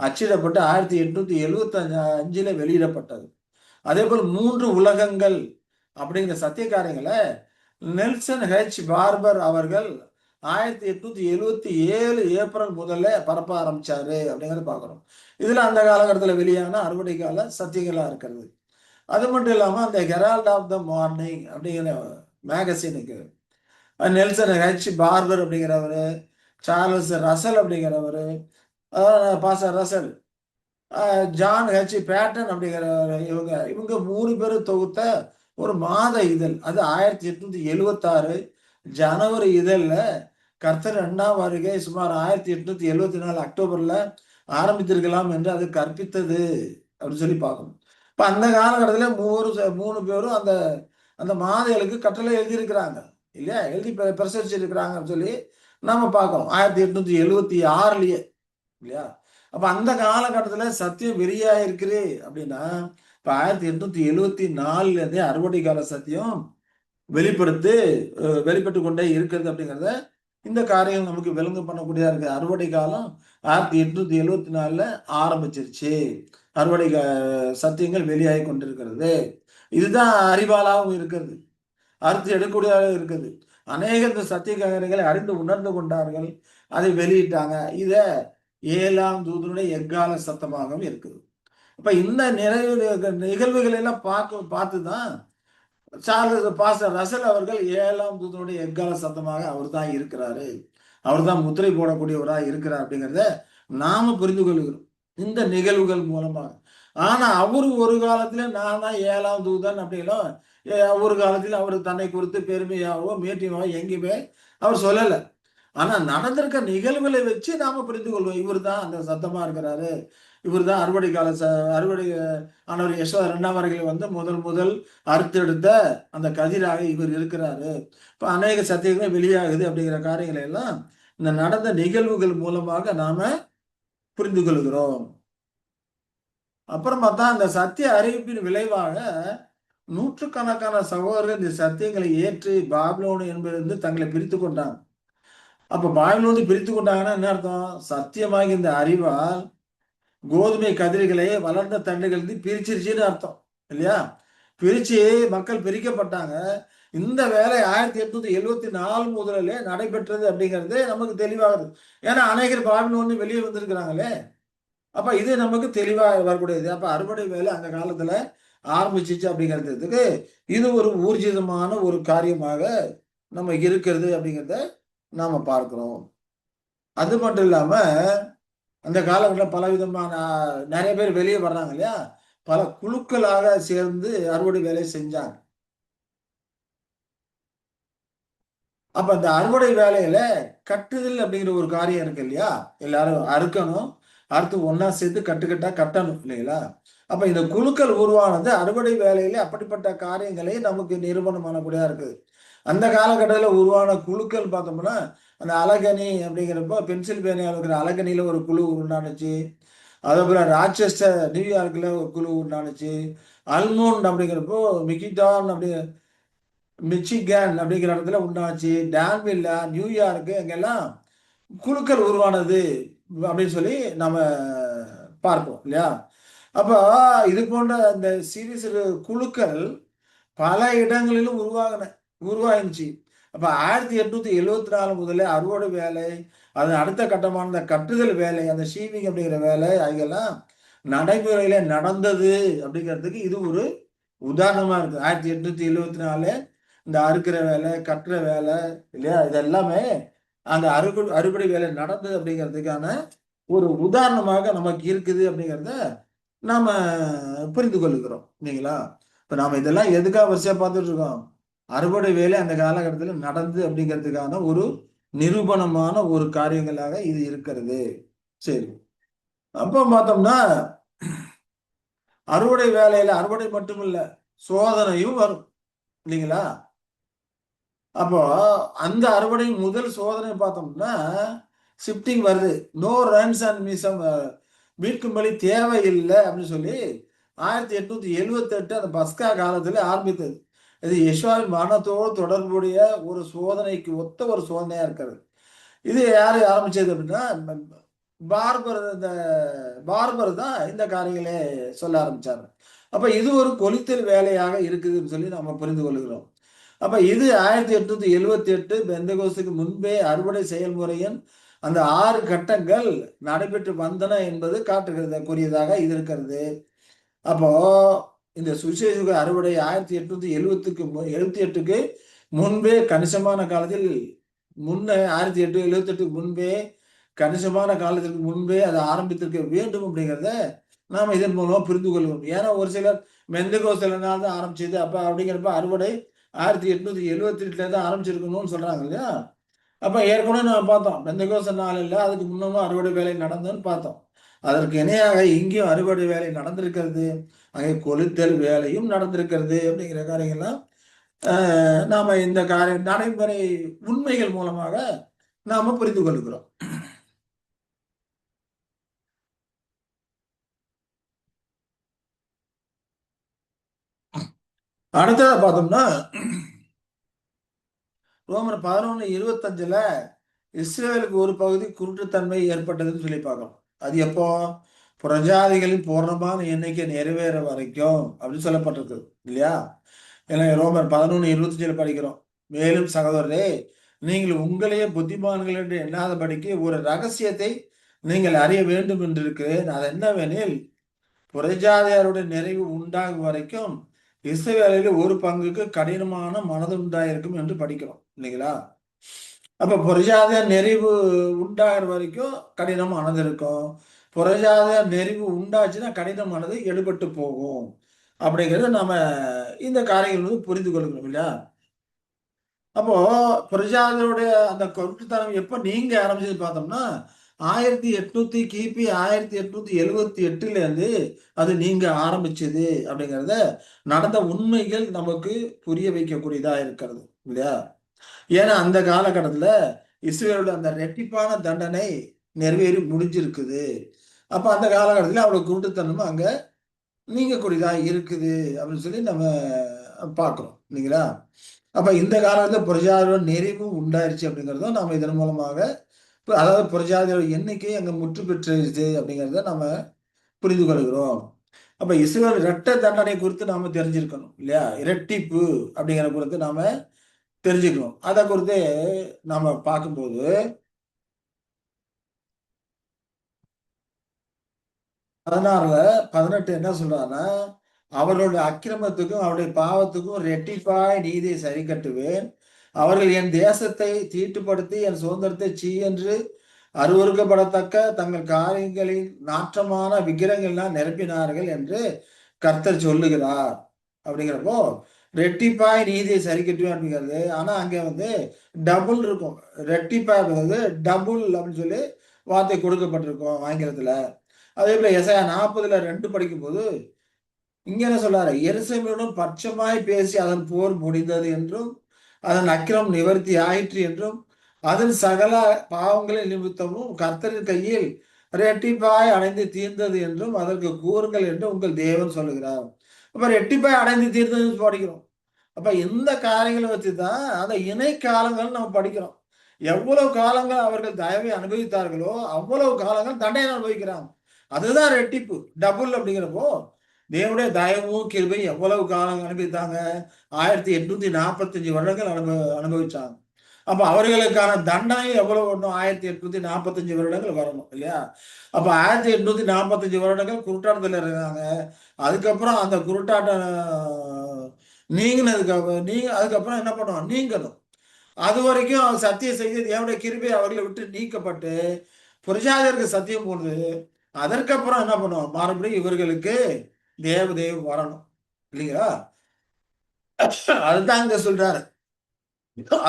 அச்சிடப்பட்டு 1875ல வெளியிடப்பட்டது. அதே போல் 3 உலகங்கள் அப்படிங்கிற சத்திய காரியங்களை நெல்சன் ஹெச் பார்பர் அவர்கள் 1877 ஏப்ரல் முதல்ல பரப்ப ஆரம்பிச்சாரு அப்படிங்கிறத பார்க்கிறோம். இதுல அந்த காலகட்டத்தில் வெளியான அறுவடை கால சத்தியங்களா இருக்கிறது. அது மட்டும் இல்லாம அந்த ஹெரால்ட் ஆஃப் த மார்னிங் அப்படிங்கிற மேகசினுக்கு நெல்சன் ஹெச் பார்பர் அப்படிங்கிறவரு, சார்லஸ் ரசல் அப்படிங்கிறவரு, pastor Russell, John H Paton அப்படிங்கிறவரு, இவங்க 3 பேரும் தொகுத்த ஒரு மாத இதழ். அது 1876 ஜனவரி இதழ்ல கர்த்தர் 2ஆம் வருகை சுமார் 1874 அக்டோபர்ல ஆரம்பித்திருக்கலாம் என்று அது கற்பித்தது அப்படின்னு சொல்லி பார்க்கணும். இப்ப அந்த காலகட்டத்தில் 3 பேரும் அந்த அந்த மாதைகளுக்கு கட்டளை எழுதியிருக்கிறாங்க இல்லையா? எழுதி பிரசுரிச்சிருக்கிறாங்கன்னு சொல்லி நாம பார்க்கணும் 1876லயே இல்லையா? அப்ப அந்த காலகட்டத்தில் சத்தியம் வெறியா இருக்குது அப்படின்னா இப்ப 1874ல இருந்தே அறுவடை கால சத்தியம் வெளிப்பட்டு கொண்டே இருக்கிறது அப்படிங்கிறத இந்த காரியம் நமக்கு விளங்கு பண்ணக்கூடியதா இருக்கு. அறுவடை காலம் 1874ல ஆரம்பிச்சிருச்சு. அறுவடை சத்தியங்கள் வெளியாகி கொண்டிருக்கிறது. இதுதான் அறிவாளாகவும் இருக்கிறது, அறுத்து எடுக்கக்கூடியதாக இருக்குது. அநேக இந்த சத்திய காரியங்களை அறிந்து உணர்ந்து கொண்டார்கள், அதை வெளியிட்டாங்க. இத 7ஆம் தூதனுடைய எக்கால சத்தமாகவும் இருக்குது. அப்ப இந்த நிகழ்வுகள் எல்லாம் பார்த்துதான் சார்லஸ் பாஸ்டர் ரசல் அவர்கள் 7ஆம் தூதனுடைய எக்கால சத்தமாக அவர் தான் இருக்கிறாரு, அவர் தான் முத்திரை போடக்கூடியவராக இருக்கிறார் அப்படிங்கிறத நாம புரிந்து கொள்கிறோம் இந்த நிகழ்வுகள் மூலமாக. ஆனா அவரு ஒரு காலத்துல நான் தான் 7ஆம் தூதன் அப்படின்னும் ஒரு காலத்தில் அவர் தன்னை குறித்து பெருமையாவோ மேட்டியாவோ எங்கேயுமே அவர் சொல்லலை. ஆனா நடந்திருக்க நிகழ்வுகளை வச்சு நாம புரிந்து கொள்வோம், இவர் தான் அந்த சத்தமா இருக்கிறாரு, இவர் தான் அறுவடை கால அறுவடை ஆனவர் யெஷுவா 2ஆம் வருகையில் வந்து முதல் அறுத்தெடுத்த அந்த கதிராக இவர் இருக்கிறாரு. இப்ப அநேக சத்தியங்கள் வெளியாகுது அப்படிங்கிற காரியங்களை எல்லாம் இந்த நடந்த நிகழ்வுகள் மூலமாக நாம புரிந்து கொள்கிறோம். அப்புறம் பார்த்தா அந்த சத்திய அறிவிப்பின் விளைவாக நூற்றுக்கணக்கான சகோதரர்கள் இந்த சத்தியங்களை ஏற்று பாபிலோன் என்பதிலிருந்து தங்களை பிரித்து கொண்டாங்க. அப்ப பாபிலோனை பிரித்து கொண்டாங்கன்னா என்ன அர்த்தம்? சத்தியமாகி இந்த அறிவால் கோதுமை கதிர்களை வளர்ந்த தண்டுகள் பிரிச்சிருச்சுன்னு அர்த்தம் இல்லையா? பிரிச்சு மக்கள் பிரிக்கப்பட்டாங்க. இந்த வேலை 1874 முதலே நடைபெற்றது அப்படிங்கிறது நமக்கு தெளிவாகுது. ஏன்னா அநேகர் பாபிலோன்னு வெளியே வந்திருக்கிறாங்களே. அப்ப இது நமக்கு தெளிவாக வரக்கூடியது. அப்ப அறுவடை வேலை அந்த காலத்துல ஆரம்பிச்சிச்சு அப்படிங்கிறதுக்கு இது ஒரு ஊர்ஜிதமான ஒரு காரியமாக நம்ம இருக்கிறது அப்படிங்கிறத நாம பார்க்கிறோம். அது மட்டும் இல்லாம அந்த காலகட்டத்தில் பல விதமான நிறைய பேர் வெளியே வர்றாங்க இல்லையா, பல குழுக்களாக சேர்ந்து அறுவடை வேலையை செஞ்சாங்க. அப்ப அந்த அறுவடை வேலையில கட்டுதல் அப்படிங்கிற ஒரு காரியம் இருக்கு இல்லையா, எல்லாரும் அறுக்கணும், அறுத்து ஒன்னா சேர்த்து கட்டுக்கட்டா கட்டணும் இல்லைங்களா. அப்ப இந்த குழுக்கள் உருவானது அறுவடை வேலையில அப்படிப்பட்ட காரியங்களை நமக்கு நிரூபணம் பண்ணக்கூடியதா இருக்குது. அந்த காலகட்டத்தில் உருவான குழுக்கள் பார்த்தோம்னா, அந்த அலகனி அப்படிங்கிறப்போ பென்சில்வேனியாவில் இருக்கிற அலகனியில ஒரு குழு உண்டானுச்சு. அதே போல ராச்செஸ்டர் நியூயார்க்ல ஒரு குழு உண்டானுச்சு. அல்மோண்ட் அப்படிங்கிறப்போ மிக்கிட்டான் அப்படி மிச்சிகன் அப்படிங்கிற இடத்துல உண்டாச்சு. டான்வில்லா, நியூயார்க் அங்கெல்லாம் குழுக்கள் உருவானது அப்படின்னு சொல்லி நம்ம பார்ப்போம் இல்லையா. அப்ப இது போன்ற இந்த சிறு சிறு குழுக்கள் பல இடங்களிலும் உருவாயிருச்சு. அப்ப 1874 முதல்ல அறுவடை வேலை, அது அடுத்த கட்டமான இந்த கட்டுதல் வேலை, அந்த ஷீவிங் அப்படிங்கிற வேலை அதெல்லாம் நடைமுறையில நடந்தது அப்படிங்கிறதுக்கு இது ஒரு உதாரணமா இருக்கு. 1874 இந்த அறுக்கிற வேலை, கட்டுற வேலை இல்லையா, இது எல்லாமே அந்த அறுவடை வேலை நடந்தது அப்படிங்கிறதுக்கான ஒரு உதாரணமாக நமக்கு இருக்குது அப்படிங்கிறத நாம புரிந்து கொள்ளுகிறோம் இல்லைங்களா. இப்ப நாம இதெல்லாம் எதுக்காக வரிசையா பார்த்துட்டு இருக்கோம், அறுவடை வேலை அந்த காலகட்டத்தில் நடந்து அப்படிங்கிறதுக்கான ஒரு நிரூபணமான ஒரு காரியங்களாக இது இருக்கிறது. சரி, அப்ப பார்த்தோம்னா அறுவடை வேலையில அறுவடை மட்டும் இல்ல, சோதனையும் வரும் இல்லைங்களா. அப்போ அந்த அறுவடை முதல் சோதனை பார்த்தோம்னா ஷிஃப்டிங் வருது. நோ ரன்ஸ் அண்ட் மிஷம், மீட்கும் தேவையில்லை அப்படின்னு சொல்லி 1878 அந்த பஸ்கா காலத்துல ஆரம்பித்தது. இது யெஷுவாவின் மரணத்தோடு தொடர்புடைய ஒரு சோதனைக்கு ஒத்த ஒரு சோதனையா இருக்கிறது. இது யாரு ஆரம்பிச்சது அப்படின்னா பார்பர். இந்த பார்பர் தான் இந்த காரியங்களே சொல்ல ஆரம்பிச்சாங்க. அப்ப இது ஒரு கொலித்தல் வேலையாக இருக்குதுன்னு சொல்லி நம்ம புரிந்து கொள்கிறோம். அப்ப இது 1878 பெந்தகோஸ்துக்கு முன்பே அறுவடை செயல்முறையின் அந்த 6 கட்டங்கள் நடைபெற்று வந்தன என்பது காட்டுகிறது கூறியதாக இது இருக்கிறது. அப்போ இந்த சுவிசேஷ அறுவடை 1878க்கு முன்பே கணிசமான காலத்தில் முன்ன 1878க்கு முன்பே கணிசமான காலத்திற்கு முன்பே அதை ஆரம்பித்திருக்க வேண்டும் அப்படிங்கிறத நாம இதன் மூலமா புரிந்து கொள்வோம். ஏன்னா ஒரு சிலர் மெந்தகோஸ்துல நாள் தான் ஆரம்பிச்சது அப்ப அப்படிங்கிறப்ப அறுவடை 1878 தான் ஆரம்பிச்சிருக்கணும்னு சொல்றாங்க இல்லையா. அப்ப ஏற்கனவே நம்ம பார்த்தோம் பெந்தகோஸ்து நாள் இல்லை, அதுக்கு முன்னமும் அறுவடை வேலை நடந்ததுன்னு பார்த்தோம். அதற்கு இணையாக இங்கேயும் அறுவடை வேலை நடந்திருக்கிறது, அங்கே கொளுத்தல் வேலையும் நடந்திருக்கிறது அப்படிங்கிற காரியங்கள்லாம் நாம இந்த காரிய நடைமுறை உண்மைகள் மூலமாக நாம புரிந்து கொள்கிறோம். அடுத்ததா பார்த்தோம்னா ரோமர் 11:25 இஸ்ரேலுக்கு ஒரு பகுதி குருட்டுத்தன்மை ஏற்பட்டதுன்னு சொல்லி பார்க்கணும். அது எப்போ, பிரஜாதிகளின் பூர்ணமான எண்ணிக்கை நிறைவேற வரைக்கும் அப்படின்னு சொல்லப்பட்டிருக்கு இல்லையா. ஏன்னா ரோமர் 11:25 படிக்கிறோம். மேலும் சகோதரரே, நீங்கள் உங்களையே புத்திமான்கள் என்று எண்ணாதபடிக்கு ஒரு ரகசியத்தை நீங்கள் அறிய வேண்டும் என்று இருக்கிறேன். அது என்னவெனில், புறஜாதியாருடைய நிறைவு உண்டாகும் வரைக்கும் இஸ்ரவேலில் ஒரு பங்குக்கு கடினமான மனது உண்டாயிருக்கும் என்று படிக்கிறோம் இல்லைங்களா. அப்ப புறஜாதியார் நிறைவு உண்டாகிற வரைக்கும் கடினமானது இருக்கும். புறஜாதியார் நிறைவு உண்டாச்சுன்னா கடினமானது எடுபட்டு போகும் அப்படிங்கிறத நாம இந்த காரியங்கள் வந்து புரிந்து கொள்கிறோம் இல்லையா. அப்போ பிரஜாதியுடைய அந்த கொருட்டுத்தனம் எப்ப நீங்க ஆரம்பிச்சது பார்த்தோம்னா 1800 கிபி 1878 இருந்து அது நீங்க ஆரம்பிச்சது அப்படிங்கிறத நடந்த உண்மைகள் நமக்கு புரிய வைக்கக்கூடியதா இருக்கிறது இல்லையா. ஏன்னா அந்த காலகட்டத்துல இஸ்ரேலோட அந்த ரெட்டிப்பான தண்டனை நிறைவேறி முடிஞ்சிருக்குது. அப்ப அந்த காலகட்டத்துல அவ்வளவு குருட்டுத்தனமும் அங்க நீங்கக்கூடியதா இருக்குது அப்படின்னு சொல்லி நம்ம பார்க்கிறோம் இல்லைங்களா. அப்ப இந்த காலத்துல பிரஜாதியோட நிறைவும் உண்டாயிருச்சு அப்படிங்கிறதும் நம்ம இதன் மூலமாக அதாவது பிரஜாதியோட எண்ணிக்கை அங்க முற்று பெற்றுச்சு அப்படிங்கிறத நம்ம புரிந்து கொள்கிறோம். அப்ப இஸ்ரேல் இரட்டை தண்டனை குறித்து நாம தெரிஞ்சிருக்கணும் இல்லையா. இரட்டிப்பு அப்படிங்கிற குறித்து நாம தெரிஞ்சுக்கணும். அதை குறித்து நாம பார்க்கும்போது 16:18 என்ன சொல்றாங்கன்னா, அவர்களுடைய அக்கிரமத்துக்கும் அவருடைய பாவத்துக்கும் ரெட்டிப்பாய் நீதியை சரி கட்டுவேன். அவர்கள் என் தேசத்தை தீட்டுப்படுத்தி என் சுதந்திரத்தை சீ என்று அருவருக்கப்படத்தக்க தங்கள் காரியங்களின் நாற்றமான விக்கிரங்கள்லாம் நிரப்பினார்கள் என்று கர்த்தர் சொல்லுகிறார். அப்படிங்கிறப்போ ரெட்டிப்பாய் நீதியை சரி கட்டுவேன் அப்படிங்கிறது. ஆனா அங்க வந்து டபுள் இருக்கும். ரெட்டிப்பாய் டபுள் அப்படின்னு சொல்லி வார்த்தை கொடுக்கப்பட்டிருக்கும் ஆங்கிலத்துல. அதே போல எசையா 40:2 படிக்கும்போது இங்க என்ன சொல்றாரு, எருசலேமுடன் பட்சமாய் பேசி அதன் போர் முடிந்தது என்றும் அதன் அக்கிரம் நிவர்த்தி ஆயிற்று என்றும் அதன் சகல பாவங்களின் நிமித்தமும் கர்த்தரின் கையில் ரெட்டிப்பாய் அடைந்து தீர்ந்தது என்றும் அதற்கு கூறுங்கள் என்று உங்கள் தேவன் சொல்லுகிறார். அப்ப ரெட்டிப்பாய் அடைந்து தீர்ந்ததுன்னு படிக்கிறோம். அப்ப இந்த காரியங்களை வச்சுதான் அந்த இணை காலங்கள் நம்ம படிக்கிறோம். எவ்வளவு காலங்கள் அவர்கள் தயவை அனுபவித்தார்களோ அவ்வளவு காலங்கள் தண்டனை அனுபவிக்கிறாங்க. அதுதான் ரெட்டிப்பு, டபுள். அப்படிங்கிறப்போ தேவனுடைய தயவும் கிருபை எவ்வளவு காலம் அனுபவித்தாங்க? 1845 வருடங்கள் அனுபவிச்சாங்க. அப்ப அவர்களுக்கான தண்டனை எவ்வளவு வரணும்? 1845 வருடங்கள் வரணும் இல்லையா? அப்ப 1845 வருடங்கள் குருட்டாட்டத்துல இருக்காங்க. அதுக்கப்புறம் அந்த குருட்டாட்டம் அதுக்கப்புறம் என்ன பண்ணுவோம்? நீங்கணும். அது வரைக்கும் சத்தியம் செய்து தேவனுடைய கிருபை அவர்களை விட்டு நீக்கப்பட்டு புரஜாதிற்கு சத்தியம் போடுது. அதற்கப்புறம் என்ன பண்ணுவோம்? மறுபடியும் இவர்களுக்கு தேவ வரணும் இல்லைங்களா? அதுதான் இங்க சொல்றாரு.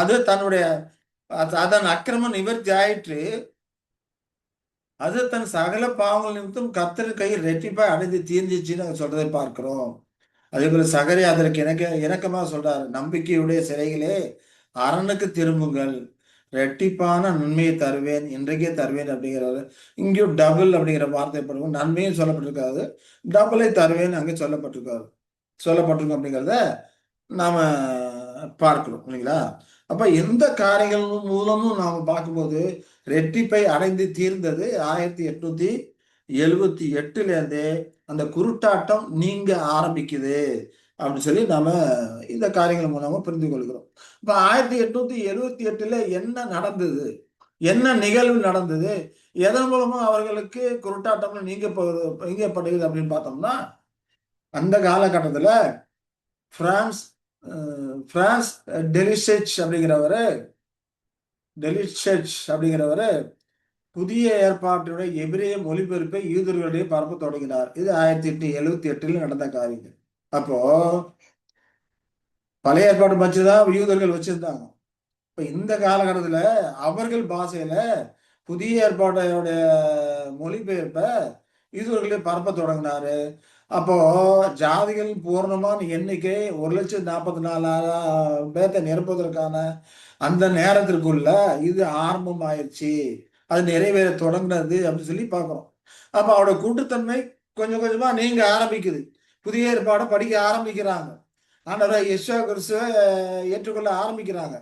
அது தன்னுடைய அதன் அக்கிரமம் நிவர்த்தி ஆயிற்று. அது தன் சகல பாவங்கள் நிமித்தம் கர்த்தர் கையில் ரெட்டிப்பாய் அடைந்து தீர்ந்துச்சுன்னு நாங்க சொல்றதை பார்க்கிறோம். அதே போல சகரி அதற்கு இணக்கமா சொல்றாரு, நம்பிக்கையுடைய சிறைகளே அரணுக்கு திரும்புங்கள், ரெட்டிப்பான நன்மையை தருவேன், இன்றைக்கே தருவேன் அப்படிங்கிறாரு. இங்கேயும் டபுள் அப்படிங்கிற வார்த்தை படுவோம். நன்மையும் சொல்லப்பட்டிருக்காது, டபுளை தருவேன் அங்கே சொல்லப்பட்டிருக்கும் அப்படிங்கிறத நாம பார்க்கிறோம் இல்லைங்களா? அப்ப எந்த காரியங்கள் மூலமும் நாம பார்க்கும்போது ரெட்டிப்பை அடைந்து தீர்ந்தது 1878 இருந்தே அந்த குருட்டாட்டம் நீங்க ஆரம்பிக்குது அப்படின்னு சொல்லி நாம இந்த காரியங்கள் மூலமா புரிந்து கொள்கிறோம். இப்ப 1878 என்ன நடந்தது? என்ன நிகழ்வு நடந்தது? எதன் மூலமா அவர்களுக்கு குருட்டாட்டம் நீங்கப்படுகிறது அப்படின்னு பார்த்தோம்னா, அந்த காலகட்டத்துல பிரான்ஸ் பிரான்ஸ் அப்படிங்கிறவரு புதிய ஏற்பாட்டினுடைய எபிரேய மொழிபெயர்ப்பை யூதர்களிடையே பரப்ப தொடங்கினார். இது 1878 நடந்த காரியம். அப்போ பழைய ஏற்பாடு பட்சதான் யூதர்கள் வச்சிருந்தாங்க. இப்ப இந்த காலகட்டத்துல அவர்கள் பாஷையில புதிய ஏற்பாட்டையுடைய மொழிபெயர்ப்ப யூதர்களே பரப்ப தொடங்கினாரு. அப்போ ஜாதிகள் பூர்ணமான எண்ணிக்கை 1,44,000 பேர்த்தை நிரப்புவதற்கான அந்த நேரத்திற்குள்ள இது ஆரம்பம் ஆயிடுச்சு, அது நிறைவேற தொடங்கினது அப்படின்னு சொல்லி பார்க்கிறோம். அப்ப அவரோட கூட்டுத்தன்மை கொஞ்சம் கொஞ்சமா நீங்க ஆரம்பிக்குது. புதிய ஏற்பாடை படிக்க ஆரம்பிக்கிறாங்க. ஆண்டவராகிய இயேசு கிறிஸ்துவை ஏற்றுக்கொள்ள ஆரம்பிக்கிறாங்க.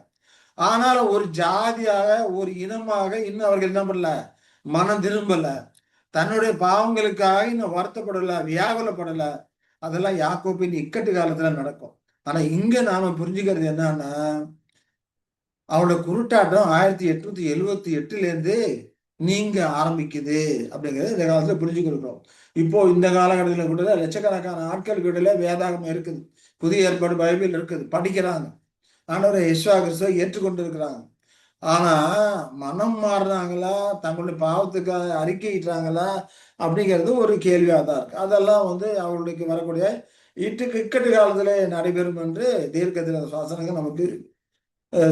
ஆனாலும் ஒரு ஜாதியாக ஒரு இனமாக இன்னும் அவர்கள் என்ன பண்ணல, மனம் திரும்பல, தன்னுடைய பாவங்களுக்காக இன்னும் வருத்தப்படல, வியாகுலப்படல. அதெல்லாம் யாக்கோபின் இக்கட்டு காலத்துல நடக்கும். ஆனா இங்க நாம புரிஞ்சுக்கிறது என்னன்னா, அவரோட குருட்டாட்டம் 1878 நீங்க ஆரம்பிக்குது அப்படிங்கிறது இந்த காலத்துல புரிஞ்சு கொடுக்கிறோம். இப்போ இந்த காலகட்டத்தில் கூட லட்சக்கணக்கான ஆட்கள் வீடுல வேதாகமம் இருக்குது, புதிய ஏற்பாடு பைபிள் இருக்குது, படிக்கிறாங்க, ஆண்டவரை இயேசு கிறிஸ்துவை ஏற்றுக்கொண்டு இருக்கிறாங்க. ஆனா மனம் மாறுறாங்களா, தங்களுடைய பாவத்துக்காக அறிக்கையிட்டாங்களா அப்படிங்கிறது ஒரு கேள்வியா தான் இருக்கு. அதெல்லாம் வந்து அவர்களுக்கு வரக்கூடிய இக்கட்டு காலத்துல நடைபெறும் என்று தீர்க்கதரிசன சாசனங்கள் நமக்கு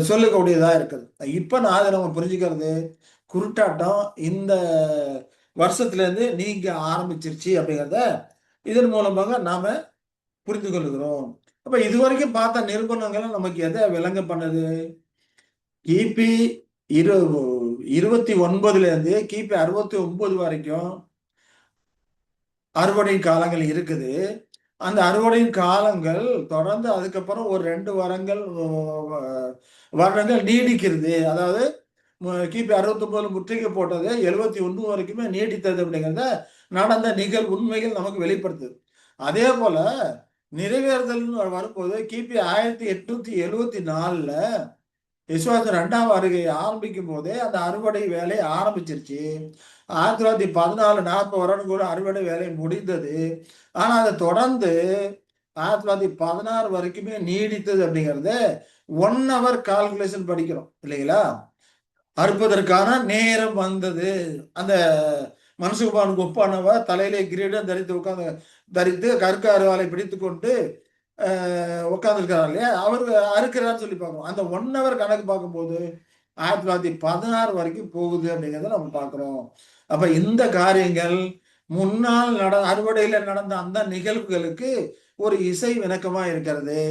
சொல்லக்கூடியதா இருக்குது. இப்ப நான் நம்ம புரிஞ்சுக்கிறது, குருட்டாட்டம் இந்த வருஷத்துல இருந்து நீங்க ஆரம்பிச்சிருச்சு அப்படிங்கிறத இதன் மூலமாக நாம புரிந்து கொள்கிறோம். அப்ப இதுவரைக்கும் பார்த்த நிரூபணங்களை நமக்கு எதை விளங்க பண்ணுது? கிபி 29 இருந்து கிபி 69 வரைக்கும் அறுவடை காலங்கள் இருக்குது. அந்த அறுவடையின் காலங்கள் தொடர்ந்து அதுக்கப்புறம் ஒரு 2 வருடங்கள் நீடிக்கிறது. அதாவது கிபி 69 முற்றுகை போட்டது 71 வரைக்குமே நீடித்தது அப்படிங்கிறத நடந்த உண்மைகள் நமக்கு வெளிப்படுத்துது. அதே போல நிறைவேறுதல் வரும்போது கிபி 1874 விசுவாசம் 2ஆம் வருகை ஆரம்பிக்கும் போதே அந்த அறுவடை வேலை ஆரம்பிச்சிருச்சு. 1914 40 வருடம் கூட அறுவடை வேலை முடிந்தது. ஆனா அதை தொடர்ந்து 1916 வரைக்குமே நீடித்தது அப்படிங்கிறது 1 hour கால்குலேஷன் படிக்கிறோம் இல்லைங்களா? அறுப்பதற்கான நேரம் வந்தது. அந்த மனுஷகுமாரனுக்கு ஒப்பானவ தலையிலே கிரீடம் தரித்து உட்கார்ந்து தரித்து கற்க அருவாளை பிடித்து கொண்டு உட்காந்துருக்கிறார் இல்லையா, அவர் அறுக்கிறான்னு சொல்லி பார்க்கணும். அந்த 1 ஹவர் கணக்கு பார்க்கும்போது 1916 வரைக்கும் போகுது அப்படிங்கிறத நம்ம பார்க்கிறோம். அப்ப இந்த காரியங்கள் முன்னால் அறுவடையில நடந்த அந்த நிகழ்வுகளுக்கு ஒரு இசை விளக்கமா இருக்கிறது.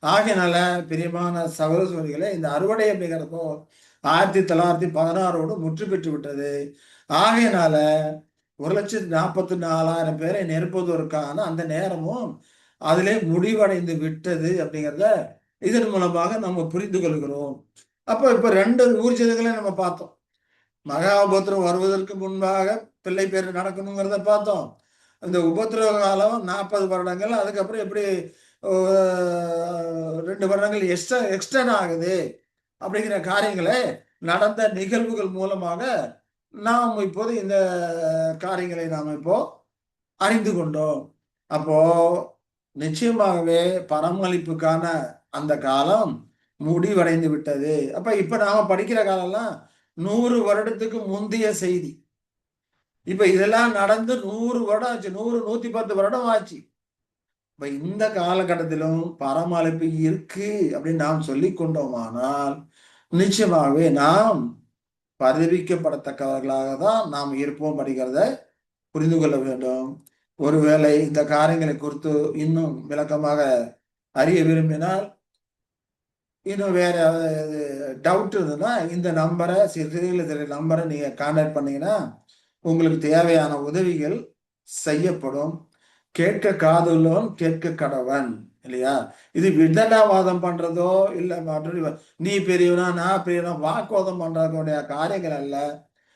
ஆகையினால பிரியமான சகோதர சகோதரிகளே, இந்த அறுவடை அப்படிங்கிறப்போ 1916ஓடு முற்று பெற்று விட்டது. ஆகையினால 1,44,000 பேரை நிரப்புவதற்கான அந்த நேரமும் அதிலே முடிவடைந்து விட்டது அப்படிங்கிறத இதன் மூலமாக நம்ம புரிந்து கொள்கிறோம். அப்போ இப்ப 2 ஊர்ஜிதங்களை நம்ம பார்த்தோம். மகா உபத்திரவம் வருவதற்கு முன்பாக பிள்ளை பேர் நடக்கணுங்கிறத பார்த்தோம். இந்த உபத்திரவ காலம் 40 வருடங்கள், அதுக்கப்புறம் எப்படி 2 வருடங்கள் எக்ஸ்டன் ஆகுது அப்படிங்கிற காரியங்களை நடந்த நிகழ்வுகள் மூலமாக நாம் இப்போது இந்த காரியங்களை நாம் இப்போ அறிந்து கொண்டோம். அப்போ நிச்சயமாகவே பராமரிப்புக்கான அந்த காலம் முடிவடைந்து விட்டது. அப்ப இப்ப நாம படிக்கிற காலம்லாம் 100 வருடத்துக்கு முந்தைய செய்தி. இப்ப இதெல்லாம் நடந்து 100 வருடம் ஆச்சு. 100, 110 வருடம் ஆச்சு. இப்ப இந்த காலகட்டத்திலும் பராமரிப்பு இருக்கு அப்படின்னு நாம் சொல்லி கொண்டோமானால் நிச்சயமாகவே நாம் பதவிக்கப்படத்தக்கவர்களாக தான் நாம் இருப்போம் அப்படிங்கிறத புரிந்து கொள்ள வேண்டும். ஒருவேளை இந்த காரியங்களை குறித்து இன்னும் விளக்கமாக அறிய விரும்பினால், இன்னும் வேற டவுட் இருந்ததுன்னா இந்த நம்பரை நம்பரை நீங்க கான்டாக்ட் பண்ணீங்கன்னா உங்களுக்கு தேவையான உதவிகள் செய்யப்படும். கேட்க காதுள்ளவன் கேட்க கடவன் இல்லையா? இது விதண்டாவாதம் பண்றதோ இல்ல மற்ற நீ பெரியவனா நான் பெரியவனா வாக்குவாதம் பண்றதுடைய காரியங்கள் அல்ல.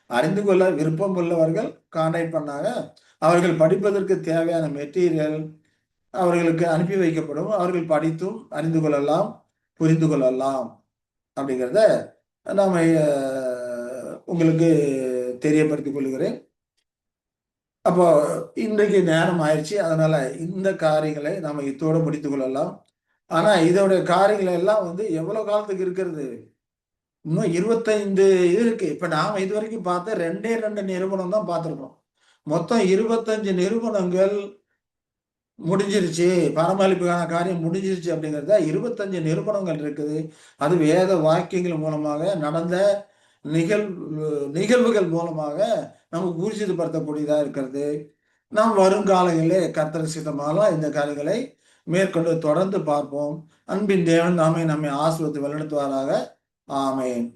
அறிந்து கொள்ள விருப்பம் உள்ளவர்கள் கான்டாக்ட் பண்ணாங்க. அவர்கள் படிப்பதற்கு தேவையான மெட்டீரியல் அவர்களுக்கு அனுப்பி வைக்கப்படும். அவர்கள் படித்தும் அறிந்து கொள்ளலாம், புரிந்து கொள்ளலாம் அப்படிங்கிறத நாம உங்களுக்கு தெரியப்படுத்திக் கொள்கிறேன். அப்போ இன்றைக்கு நேரம் ஆயிடுச்சு. அதனால இந்த காரியங்களை நாம இத்தோட முடித்துக் கொள்ளலாம். ஆனா இதோடைய காரியங்கள் எல்லாம் எவ்வளவு காலத்துக்கு இருக்கிறது? இன்னும் 25 இது இருக்கு. இப்ப நாம இது வரைக்கும் பார்த்த 2 நிறுவனம் தான் பார்த்திருக்கோம். மொத்தம் 25 நிறுவனங்கள் முடிஞ்சிருச்சு, பராமரிப்புக்கான காரியம் முடிஞ்சிருச்சு அப்படிங்கிறத 25 நிறுவனங்கள் இருக்குது. அது வேத வாக்கியங்கள் மூலமாக நடந்த நிகழ்வுகள் மூலமாக நமக்கு ஊர்ஜிதப்படுத்தக்கூடியதா இருக்கிறது. நாம் வருங்காலங்களிலே கர்த்தர் சித்தமாக இந்த காரியங்களை மேற்கொண்டு தொடர்ந்து பார்ப்போம். அன்பின் தேவன் நம்மை ஆசீர்வதித்து வழிநடத்துவாராக. ஆமென்.